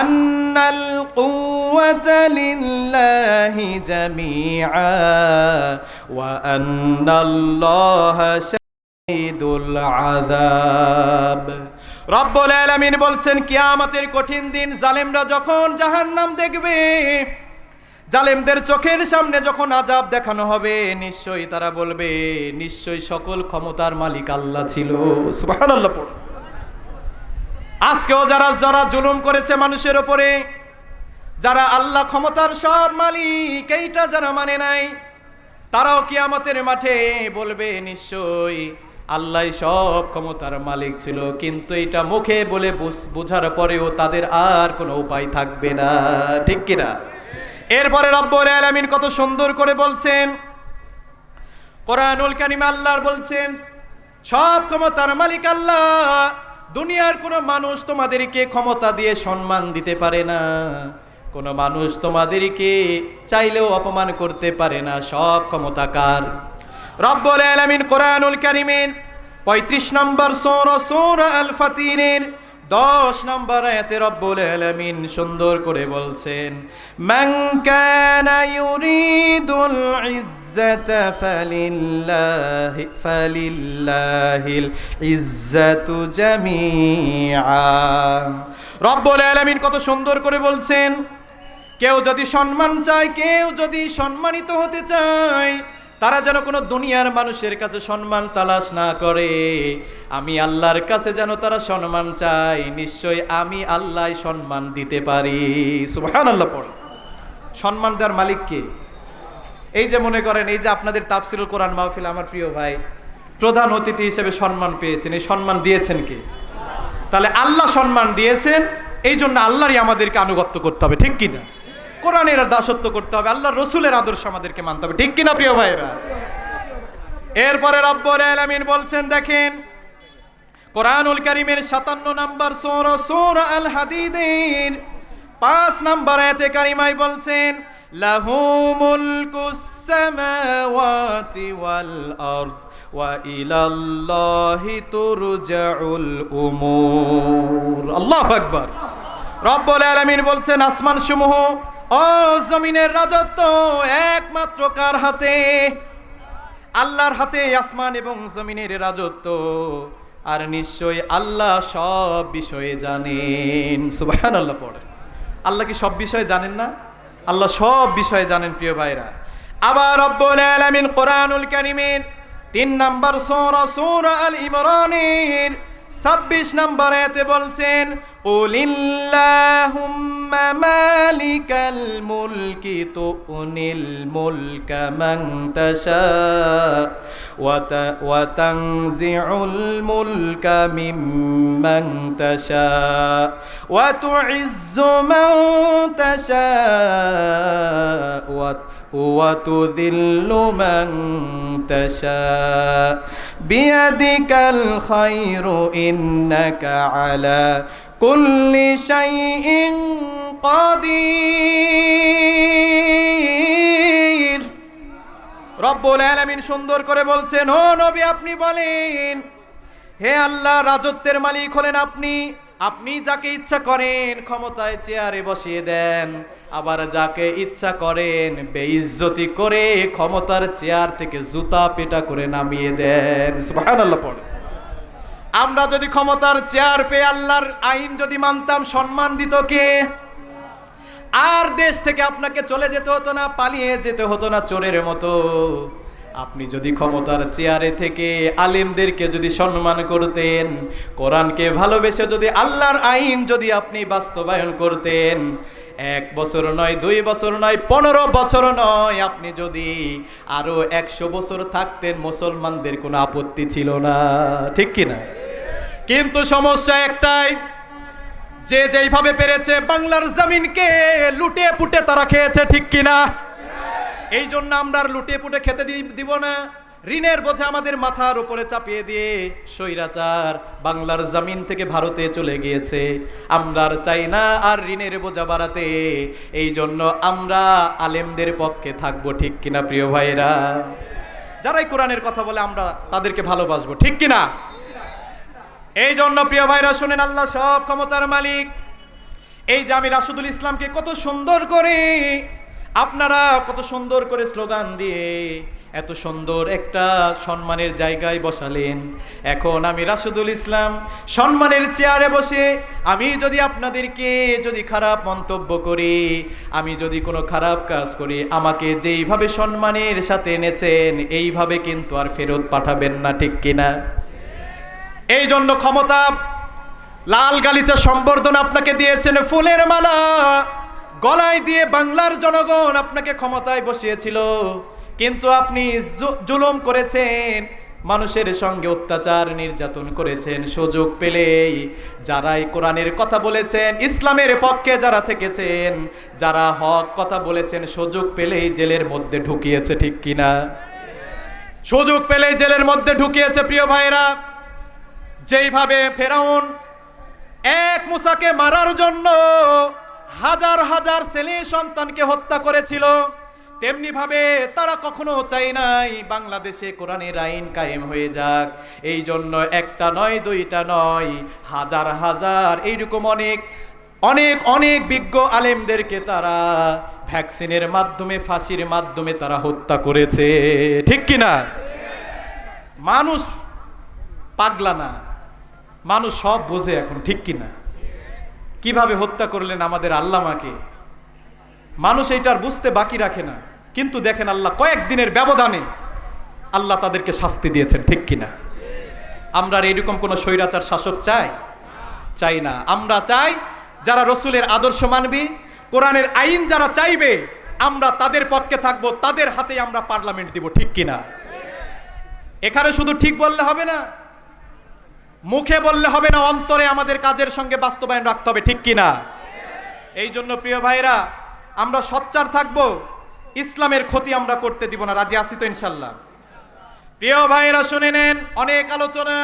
আন্নাল কুওয়াতা লিল্লাহি জামিআ ওয়া আন্নাল্লাহা শাদীদুল আযাব। রব্বুল আলামিন বলছেন, কিয়ামতের কঠিন দিন জালেমরা যখন জাহান্নাম দেখবে, জালেমদের চোখের সামনে যখন আযাব দেখানো হবে, নিশ্চয়ই তারা বলবে, নিশ্চয়ই সকল ক্ষমতার মালিক আল্লাহ ছিল। সুবহানাল্লাহ পড়। আজকেও যারা যারা জুলুম করেছে মানুষের উপরে, যারা আল্লাহ ক্ষমতার সব মালিক এইটা যারা মানে নাই, তারাও কিয়ামতের মাঠে বলবে, নিশ্চয়ই আল্লাহ সব ক্ষমতার মালিক ছিল। কিন্তু এটা মুখে বলে বোঝার পরেও তাদের আর কোনো উপায় থাকবে না, ঠিক কিনা? এরপরে রব্বুল আলামিন কত সুন্দর করে বলছেন, কোরআনুল কারীমে আল্লাহ বলছেন, সব ক্ষমতার মালিক আল্লাহ। দুনিয়ার কোনো মানুষ তোমাদেরকে ক্ষমতা দিয়ে সম্মান দিতে পারে না, কোনো মানুষ তোমাদেরকে চাইলেও অপমান করতে পারে না। সব ক্ষমতা কার? রব্বুল আলামিন কোরআনুল কারীমের 35 নম্বর সূরা, সূরা আল ফাতিরের 10 নম্বর আয়াতে রব্বুল আলামিন সুন্দর করে বলছেন, মান কানা ইউরিদুল ইজ্জাতা ফালিল্লাহিল ইজ্জাতু জামিআ। রব্বুল আলামিন কত সুন্দর করে বলছেন, কেউ যদি সম্মান চায়, কেউ যদি সম্মানিত হতে চায়, তারা যেন কোনো দুনিয়ার মানুষের কাছে সম্মান তালাশ না করে, আমি আল্লাহর কাছে যেন তারা সম্মান চায়। নিশ্চয় আমি আল্লাহ সম্মান দিতে পারি। সুবহানাল্লাহ পড়। সম্মান দেওয়ার মালিক কে? এই যে মনে করেন, এই যে আপনাদের তাফসীরুল কোরআন মাহফিল, আমার প্রিয় ভাই প্রধান অতিথি হিসেবে সম্মান পেয়েছেন, এই সম্মান দিয়েছেন কে? তাহলে আল্লাহ সম্মান দিয়েছেন, এই জন্য আল্লাহরই আমাদেরকে আনুগত্য করতে হবে, ঠিক কিনা? কোরআনের দাসত্ব করতে হবে, আল্লাহর রাসূলের আদর্শ আমাদেরকে মানতে হবে, ঠিক কিনা প্রিয় ভাইরা? এরপরে রব্বুল আলামিন বলছেন, দেখেন কোরআনুল কারীমের 57 নম্বর সূরা, সূরা আল হাদীদের 5 নম্বর আয়াতে কারিমায় বলছেন, লাহু মুলকুস সামাওয়াতি ওয়াল আরদ ওয়া ইলাল্লাহি তুরজাউল উমুর। আল্লাহু আকবার। রব্বুল আলামিন বলছেন, আসমান সমূহ ও জমিনের রাজত্ব একমাত্র কার হাতে? আল্লাহর হাতে আসমান এবং জমিনের রাজত্ব। আর নিশ্চয়ই আল্লাহ সব বিষয়ে জানেন। সুবহানাল্লাহ পড়ে। আল্লাহ কি সব বিষয়ে জানেন না? আল্লাহ সব বিষয়ে জানেন প্রিয় ভাইরা। আবার রব্বুল আলামিন কোরআনুল কারীমের 3 নম্বর সূরা, সূরা আল ইমরানের 26 নম্বর আয়াতে বলছেন, কুলিল্লাহুম্মা মালিকাল মুলকি তুনিল মুলকা মান তাশা ওয়া তানজিউল মুলকা মিম্মান তাশা ওয়া তুইজ্জু মান তাশা ওয়া তুযিল্লু মান তাশা বিয়াদিকাল খায়রু ইন্নাকা আলা কুল্লি শাইইন কাদির। রব্বুল আলামিন সুন্দর করে বলছেন, ও নবী আপনি বলেন, হে আল্লাহ রাজত্বের মালিক হলেন আপনি। আপনি যাকে ইচ্ছা করেন ক্ষমতায় চেয়ারে বসিয়ে দেন, আবার যাকে ইচ্ছা করেন বেইজ্জতি করে ক্ষমতার চেয়ার থেকে জুতা পেটা করে নামিয়ে দেন। সুবহানাল্লাহ পড়ে। আমরা যদি ক্ষমতার চেয়ার পেয়ে আল্লাহর আইন যদি মানতাম, সম্মান দিত কে? আর দেশ থেকে আপনাকে চলে যেতে হতো না, পালিয়ে যেতে হতো না চোরের মতো। আপনি যদি ক্ষমতার চেয়ারে থেকে আলেমদেরকে যদি সম্মান করতেন, কোরআনকে ভালোবেসে যদি আল্লাহর আইন যদি আপনি বাস্তবায়ন করতেন, 1 বছর নয়, 2 বছর নয়, 15 বছর নয়, আপনি যদি আরো 100 বছর থাকতেন, মুসলমানদের কোনো আপত্তি ছিল না, ঠিক কিনা? কিন্তু সমস্যা একটাই, যে যেইভাবে পেরেছে বাংলার জমিনকে লুটে পুটে তারা খেয়েছে, ঠিক কিনা? এই জন্য আমরা আর লুটে পুটে খেতে দিব না। ঋণের বোঝা আমাদের মাথার উপরে চাপিয়ে দিয়ে স্বৈরাচার বাংলার জমিন থেকে ভারতে চলে গিয়েছে। আমরা আর চাই না আর ঋণের বোঝা বাড়াতে। এই জন্য আমরা আলেমদের পক্ষে থাকবো, ঠিক কিনা প্রিয় ভাইরা? যারাই কোরআনের কথা বলে আমরা তাদেরকে ভালোবাসবো, ঠিক কিনা? এই জন্য প্রিয় ভাইরা শুনেন, আল্লাহ সব ক্ষমতার মালিক। এই যে আমি রাশিদুল ইসলামকে কত সুন্দর করে, আপনারা কত সুন্দর করে স্লোগান দিয়ে এত সুন্দর একটা সম্মানের জায়গায় বসালেন। এখন আমি রাশিদুল ইসলাম সম্মানের চেয়ারে বসে আমি যদি আপনাদেরকে যদি খারাপ মন্তব্য করি, আমি যদি কোনো খারাপ কাজ করি, আমাকে যেইভাবে সম্মানের সাথে এনেছেন এইভাবে কিন্তু আর ফেরত পাঠাবেন না, ঠিক কিনা? এই জন্য ক্ষমতা লাল গালিচা সম্বর্ধনা আপনাকে দিয়েছেন, ফুলের মালা গলায় দিয়ে বাংলার জনগণ আপনাকে ক্ষমতায় বসিয়েছিল, কিন্তু আপনি জুলুম করেছেন, মানুষের সঙ্গে অত্যাচার নির্যাতন করেছেন। সুযোগ পেলেই যারাই কোরআনের কথা বলেছেন, ইসলামের পক্ষে যারা থেকেছেন, যারা হক কথা বলেছেন, সুযোগ পেলেই জেলের মধ্যে ঢুকিয়েছে, ঠিক কিনা? সুযোগ পেলেই জেলের মধ্যে ঢুকিয়েছে। প্রিয় ভাইরা, যেইভাবে ফেরাউন এক মূসাকে মারার জন্য হাজার হাজার ছেলে সন্তানকে হত্যা করেছিল, তেমনি ভাবে তারা কখনো চাই নাই বাংলাদেশে কোরআনের আইন কায়েম হয়ে যাক। এই জন্য একটা নয়, দুইটা নয়, হাজার হাজার এইরকম অনেক অনেক অনেক বিজ্ঞ আলেমদেরকে তারা ভ্যাকসিনের মাধ্যমে, ফাঁসির মাধ্যমে তারা হত্যা করেছে, ঠিক কিনা? মানুষ পাগলা না, মানুষ সব বোঝে এখন, ঠিক কিনা? কিভাবে হত্যা করলেন আমাদের আল্লামাকে, মানুষ এইটার বুঝতে বাকি রাখে না। কিন্তু দেখেন আল্লাহ কয়েকদিনের ব্যবধানে আল্লাহ তাদেরকে শাস্তি দিয়েছেন, ঠিক কিনা? আমরা আর এরকম কোন স্বৈরাচার শাসক চাই না। আমরা চাই যারা রসুলের আদর্শ মানবে, কোরআনের আইন যারা চাইবে, আমরা তাদের পক্ষে থাকবো, তাদের হাতে আমরা পার্লামেন্ট দিব, ঠিক কিনা? এখানে শুধু ঠিক বললে হবে না, মুখে বললে হবে না, অন্তরে আমাদের কাজের সঙ্গে বাস্তবায়ন রাখতে হবে, ঠিক কিনা? এই জন্য প্রিয় ভাইরা, আমরা সোচ্চার থাকবো, ইসলামের ক্ষতি আমরা করতে দিব না। রাজি আছি তো ইনশাল্লাহ? প্রিয় ভাইরা শুনে নেন, অনেক আলোচনা।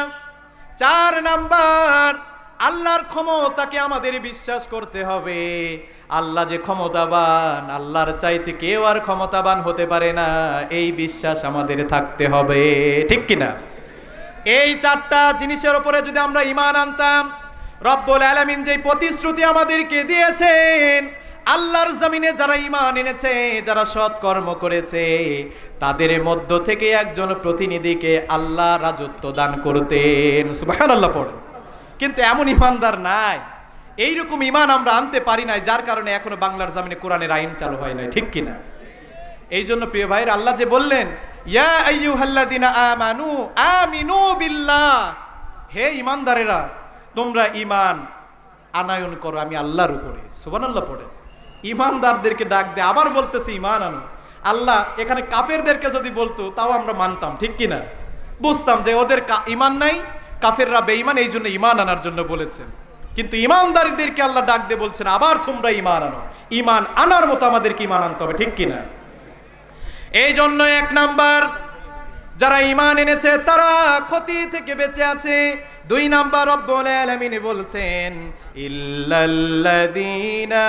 4 নাম্বার, আল্লাহর ক্ষমতাকে আমাদের বিশ্বাস করতে হবে। আল্লাহ যে ক্ষমতাবান, আল্লাহর চাইতে কেউ আর ক্ষমতাবান হতে পারে না, এই বিশ্বাস আমাদের থাকতে হবে, ঠিক কিনা? এই 4টা জিনিসের উপরে যদি আমরা ঈমান আনতাম, রব্বুল আলামিন যে প্রতিশ্রুতি আমাদেরকে দিয়েছেন, আল্লাহর জমিনে যারা ঈমান এনেছে, যারা সৎ কর্ম করেছে, তাদের মধ্য থেকে একজন প্রতিনিধিকে আল্লাহ রাজত্ব দান করতেন। সুবহানাল্লাহ পড়েন। কিন্তু এমন ঈমানদার নাই, এইরকম ঈমান আমরা আনতে পারি নাই, যার কারণে এখনো বাংলার জমিনে কোরআনের আইন চালু হয় নাই, ঠিক কিনা? এই জন্য প্রিয় ভাইরা, আল্লাহ যে বললেন, ইয়া আইয়ুহাল্লাযিনা আমানু আমিনু বিল্লাহ, হে ঈমানদারেরা তোমরা ঈমান আনায়ন করো আমি আল্লাহর উপরে। সুবহানাল্লাহ পড়ে ঈমানদারদেরকে ডাক দে, আবার বলতেছে ঈমান আনো। আল্লাহ এখানে কাফেরদেরকে যদি বলতো তাও আমরা মানতাম, ঠিক কিনা? বুঝতাম যে ওদের ঈমান নাই, কাফেররা বেঈমান, এই জন্য ঈমান আনার জন্য বলেছেন। কিন্তু ঈমানদারদেরকে আল্লাহ ডাক দিয়ে বলছেন আবার তোমরা ঈমান আনো। ঈমান আনার মতো আমাদেরকে ঈমান আনতে হবে, ঠিক কিনা? এই জন্য 1 নাম্বার, যারা ঈমান এনেছে তারা ক্ষতি থেকে বেঁচে আছে। 2 নাম্বার, রব্বুল আলামিন বলছেন ইল্লাল্লাযীনা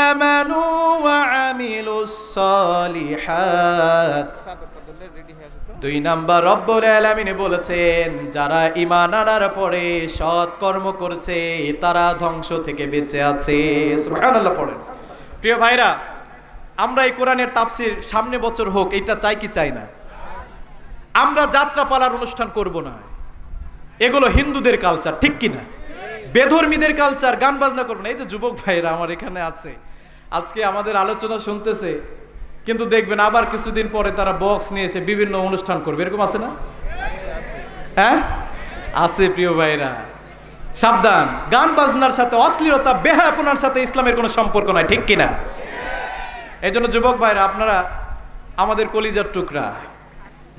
আমানু ওয়া আমিলুস সালিহাত। 2 নাম্বার, রব্বুল আলামিন বলেছেন যারা ঈমান আনার পরে সৎ কর্ম করছে তারা ধ্বংস থেকে বেঁচে আছে। সুবহানাল্লাহ পড়েন। প্রিয় ভাইরা, আমরা এই কোরআনের তাফসীর সামনে বছর হোক, এটা চাই কি চাই না? আমরা যাত্রা পালার অনুষ্ঠান করব না, এগুলো হিন্দুদের কালচার, ঠিক কিনা? বেধর্মীদের কালচার, গান বাজনা করবো না। এই যে যুবক ভাইরা আমার এখানে আছে, আজকে আমাদের আলোচনা শুনতেছে, কিন্তু দেখবেন আবার কিছুদিন পরে তারা বক্স নিয়ে এসে বিভিন্ন অনুষ্ঠান করবে, এরকম আছে না? হ্যাঁ আছে প্রিয় ভাইরা, সাবধান। গান বাজনার সাথে, অশ্লীলতা বেহায়াপনার সাথে ইসলামের কোনো সম্পর্ক নাই, ঠিক কিনা? এই জন্য যুবক ভাইরা, আপনারা আমাদের কলিজার টুকরা,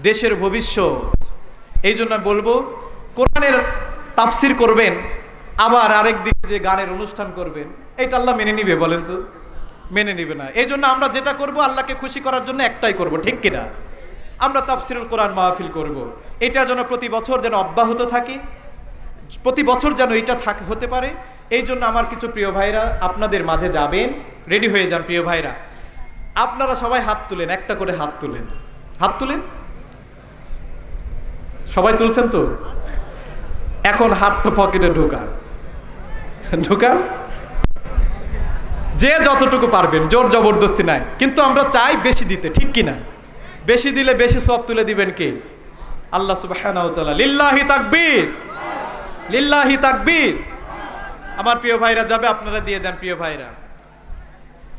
দেশের ভবিষ্যৎ। এই জন্য বলবো, কোরআনের তাফসির করবেন, আবার আরেক দিকে যে গানের অনুষ্ঠান করবেন, এটা আল্লাহ মেনে নিবে? বলেন তো, মেনে নিবে না। এই জন্য আমরা যেটা করব, আল্লাহকে খুশি করার জন্য একটাই করব, ঠিক কিনা? আমরা তাফসিরুল কোরআন মাহফিল করব। এটা যেন প্রতি বছর যেন অব্যাহত থাকে, প্রতি বছর যেন এটা হতে পারে। এই জন্য আমার কিছু প্রিয় ভাইরা আপনাদের মাঝে যাবেন, রেডি হয়ে যান প্রিয় ভাইরা। আপনারা সবাই হাত তুলেন, একটা করে হাত তুলেন, হাত তুলেন। সবাই তুলছেন তো? এখন হাতটা পকেটে ঢোকান, ঢোকান। যে যতটুকু পারবেন, জোর জবরদস্তি নাই, কিন্তু আমরা চাই বেশি দিতে, ঠিক কিনা? বেশি দিলে বেশি সওয়াব তুলে দিবেন কে? আল্লাহ সুবহানাহু ওয়া তাআলা। লিল্লাহি তাকবীর, লিল্লাহি তাকবীর। আমার প্রিয় ভাইরা যাবে, আপনারা দিয়ে দেন প্রিয় ভাইরা,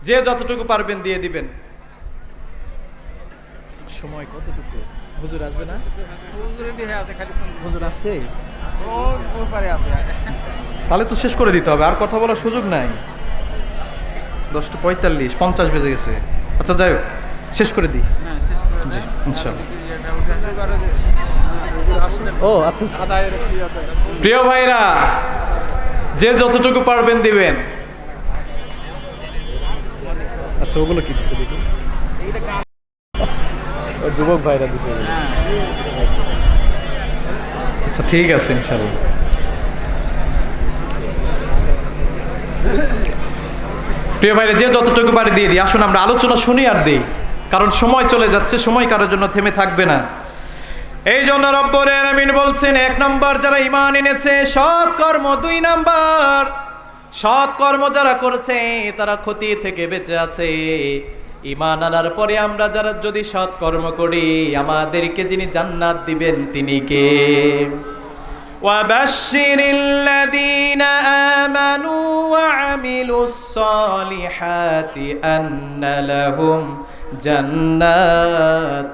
যে যতটুকু পারবেন দিয়ে দিবেন। সময় কতটুকু? হুজুর আসবে না? হুজুর আছে, তাহলে তো শেষ করে দিতে হবে, আর কথা বলার সুযোগ নাই। 10:45, 50 বেজে গেছে। আচ্ছা যাই হোক, শেষ করে দিই। জি ইনশাআল্লাহ। ও আচ্ছা, প্রিয় ভাইরা, যে যতটুকু পারবেন দিবেন। আচ্ছা ওগুলো কি দিচ্ছে দেখুন, যুবক ভাইরা দিচ্ছে। আচ্ছা ঠিক আছে ইনশাআল্লাহ। প্রিয় ভাইরা, যে যতটুকু পারে দিয়ে দিই। আসুন আমরা আলোচনা শুনি আর দিই, কারণ সময় চলে যাচ্ছে, সময় কারোর জন্য থেমে থাকবে না। এই জন্য রব্বুল আলামিন বলছেন, 1 নম্বর যারা ঈমান এনেছে, সৎ কর্ম। 2 নম্বর, সৎ কর্ম যারা করেছে তারা ক্ষতি থেকে বেঁচে আছে। ঈমান আনার পরে আমরা যারা যদি সৎ কর্ম করি, আমাদেরকে যিনি জান্নাত দিবেন তিনি কে? ওয়াবাশশিরিল লাযীনা আমানু ওয়া আমিলুস সালিহাতি আন্না লাহুম জান্নাত,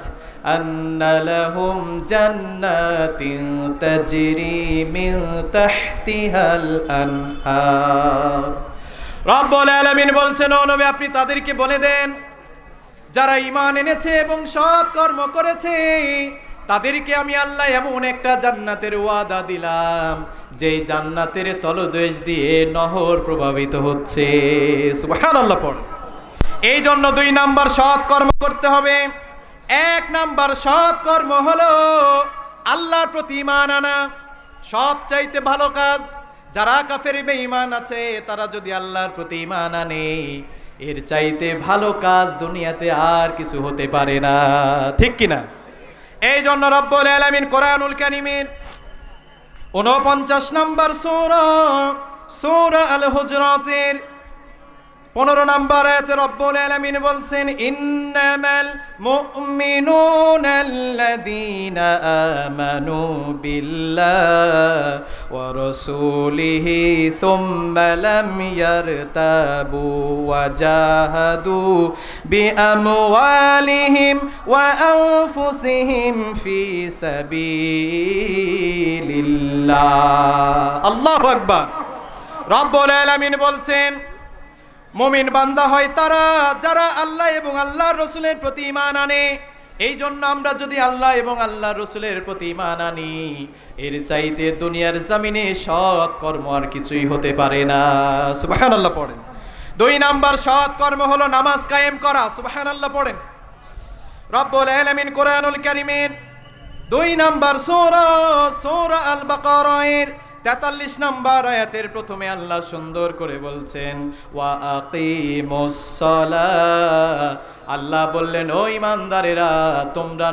আন্না লাহুম জান্নাতিন তাজরি মিন তাহতিহাল আনহার। রব্বুল আলামিন বলছেন, ও নবী আপনি তাদেরকে বলে দেন, যারা ঈমান এনেছে এবং সৎ কর্ম করেছে, তাদেরকে আমি আল্লাহ এমন একটা জান্নাতের ওয়াদা দিলাম, যেই জান্নাতের তলদেশ দিয়ে নহর প্রবাহিত হচ্ছে। সুবহানাল্লাহ পড়। এই জন্য 2 নাম্বার সৎ কর্ম করতে হবে। 1 নাম্বার সৎ কর্ম হলো আল্লাহর প্রতি ঈমান আনা, সবচাইতে ভালো কাজ। যারা কাফের বেঈমান আছে, তারা যদি আল্লাহর প্রতি ঈমান আনে, এর চাইতে ভালো কাজ দুনিয়াতে আর কিছু হতে পারে না, ঠিক কিনা? এই জন্য রব্বুল আলামিন কোরআনুল কারীমের 49 নম্বর সূরা, সূরা আল হুজরাতের 15 নম্বর আয়াতে রব্বুল আলামিন বলছেন, ইন্নামাল মুমিনুনাল্লাযীনা আমানু বিল্লাহি ওয়া রাসূলিহি সুম্মা লাম ইয়ারতাবু ওয়া জাহাদু বিআমওয়ালিহিম ওয়া আনফুসিহিম ফি সাবিলিল্লাহ। আল্লাহু আকবার। রব্বুল আলামিন বলছেন, মুমিন বান্দা হয় তারা যারা আল্লাহ এবং আল্লাহর রাসূলের প্রতি ঈমান আনে। এই জন্য আমরা যদি আল্লাহ এবং আল্লাহর রাসূলের প্রতি ঈমান আনি, এর চাইতে দুনিয়ার জমিনে সৎ কর্ম আর কিছুই হতে পারে না। সুবহানাল্লাহ পড়েন। 2 নাম্বার সৎ কর্ম হলো নামাজ কায়েম করা। সুবহানাল্লাহ পড়েন। রব্বুল আলামিন কোরআনুল কারীমের 2 নাম্বার সূরা, সূরা আল বাকারার 43 নম্বর আয়াতের প্রথমে আল্লাহ সুন্দর করে বলছেন, ওয়া আকিমুস সালাহ। আল্লাহ বললেন, ও ঈমানদারেরা, তোমরা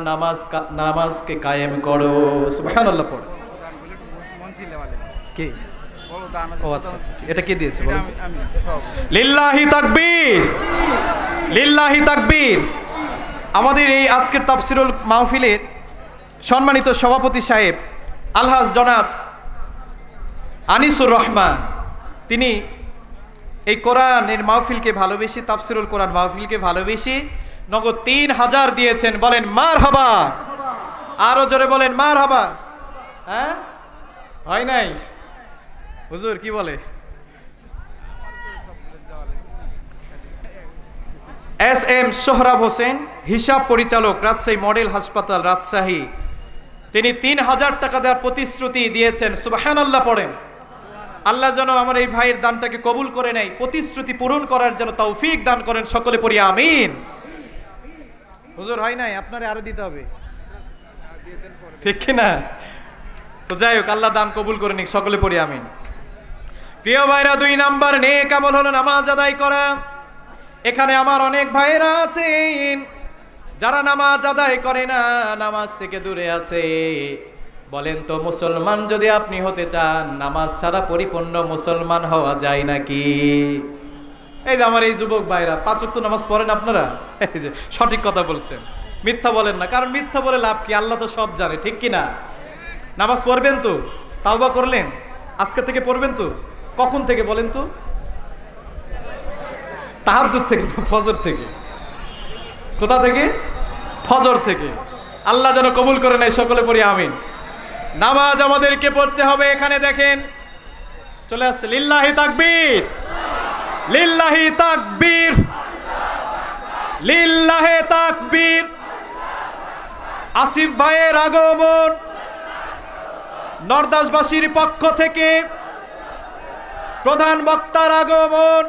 নামাজকে কায়েম করো। সুবহানাল্লাহ পড়ো। কে? ও আচ্ছা আচ্ছা, এটা কে দিয়েছে বলুন? লিল্লাহি তাকবীর, লিল্লাহি তাকবীর। আমাদের এই আজকের তাফসিরুল মাহফিলের সম্মানিত সভাপতি সাহেব আলহাজ জনাব আনিসুর রহমান, তিনি এই কোরআনের মাহফিলকে ভালোবেসে, তাফসিরুল কোরআন মাহফিলকে ভালোবেসে নগদ 3000 দিয়েছেন। বলেন মারহাবা, আরো জোরে বলেন মারহাবা। হ্যাঁ, হয় নাই? হুজুর কি বলে? এস এম সোহরাব হোসেন, হিসাব পরিচালক, রাজশাহী মডেল হাসপাতাল, রাজশাহী। তিনি 3000 টাকা দেওয়ার প্রতিশ্রুতি দিয়েছেন। সুবহানাল্লাহ পড়েন। আল্লাহ যেন আমার এই ভাইয়ের দানটাকে কবুল করে নেয়, প্রতিশ্রুতি পূরণ করার জন্য তৌফিক দান করেন, সকলে পড়ি আমিন। হুজুর হয় নাই, আপনারে আরো দিতে হবে, ঠিক কিনা? তো যাই হোক, আল্লাহ দান কবুল করে নিক, সকলে পড়ি আমিন। প্রিয় ভাইরা, 2 নাম্বার নেক আমল হলো নামাজ আদায় করা। এখানে আমার অনেক ভাইরা আছেন যারা নামাজ আদায় করে না, নামাজ থেকে দূরে আছে। বলেন তো, মুসলমান যদি আপনি হতে চান, নামাজ ছাড়া পরিপূর্ণ মুসলমান হওয়া যায় নাকি? এই যে আমার এই যুবক ভাইরা 5 ওয়াক্ত নামাজ পড়েন আপনারা? এই যে সঠিক কথা বলছেন, মিথ্যা বলেন না, কারণ মিথ্যা বলে লাভ কি? আল্লাহ তো সব জানে, ঠিক কিনা? নামাজ পড়বেন তো? তাওবা করলেন? আজকে থেকে পড়বেন তো? কখন থেকে বলেন তো? তাহাজ্জুদ থেকে, ফজর থেকে। কোথা থেকে? ফজর থেকে। আল্লাহ যেন কবুল করে নেয়, সকলে পড়ি আমিন। নামাজ আমাদেরকে পড়তে হবে। এখানে দেখেন চলে আসছে, লিল্লাহি তাকবীর, লিল্লাহি তাকবীর, লিল্লাহি তাকবীর। আসিফ ভাইয়ের আগমন, নরদাসবাসীর পক্ষ থেকে প্রধান বক্তার আগমন।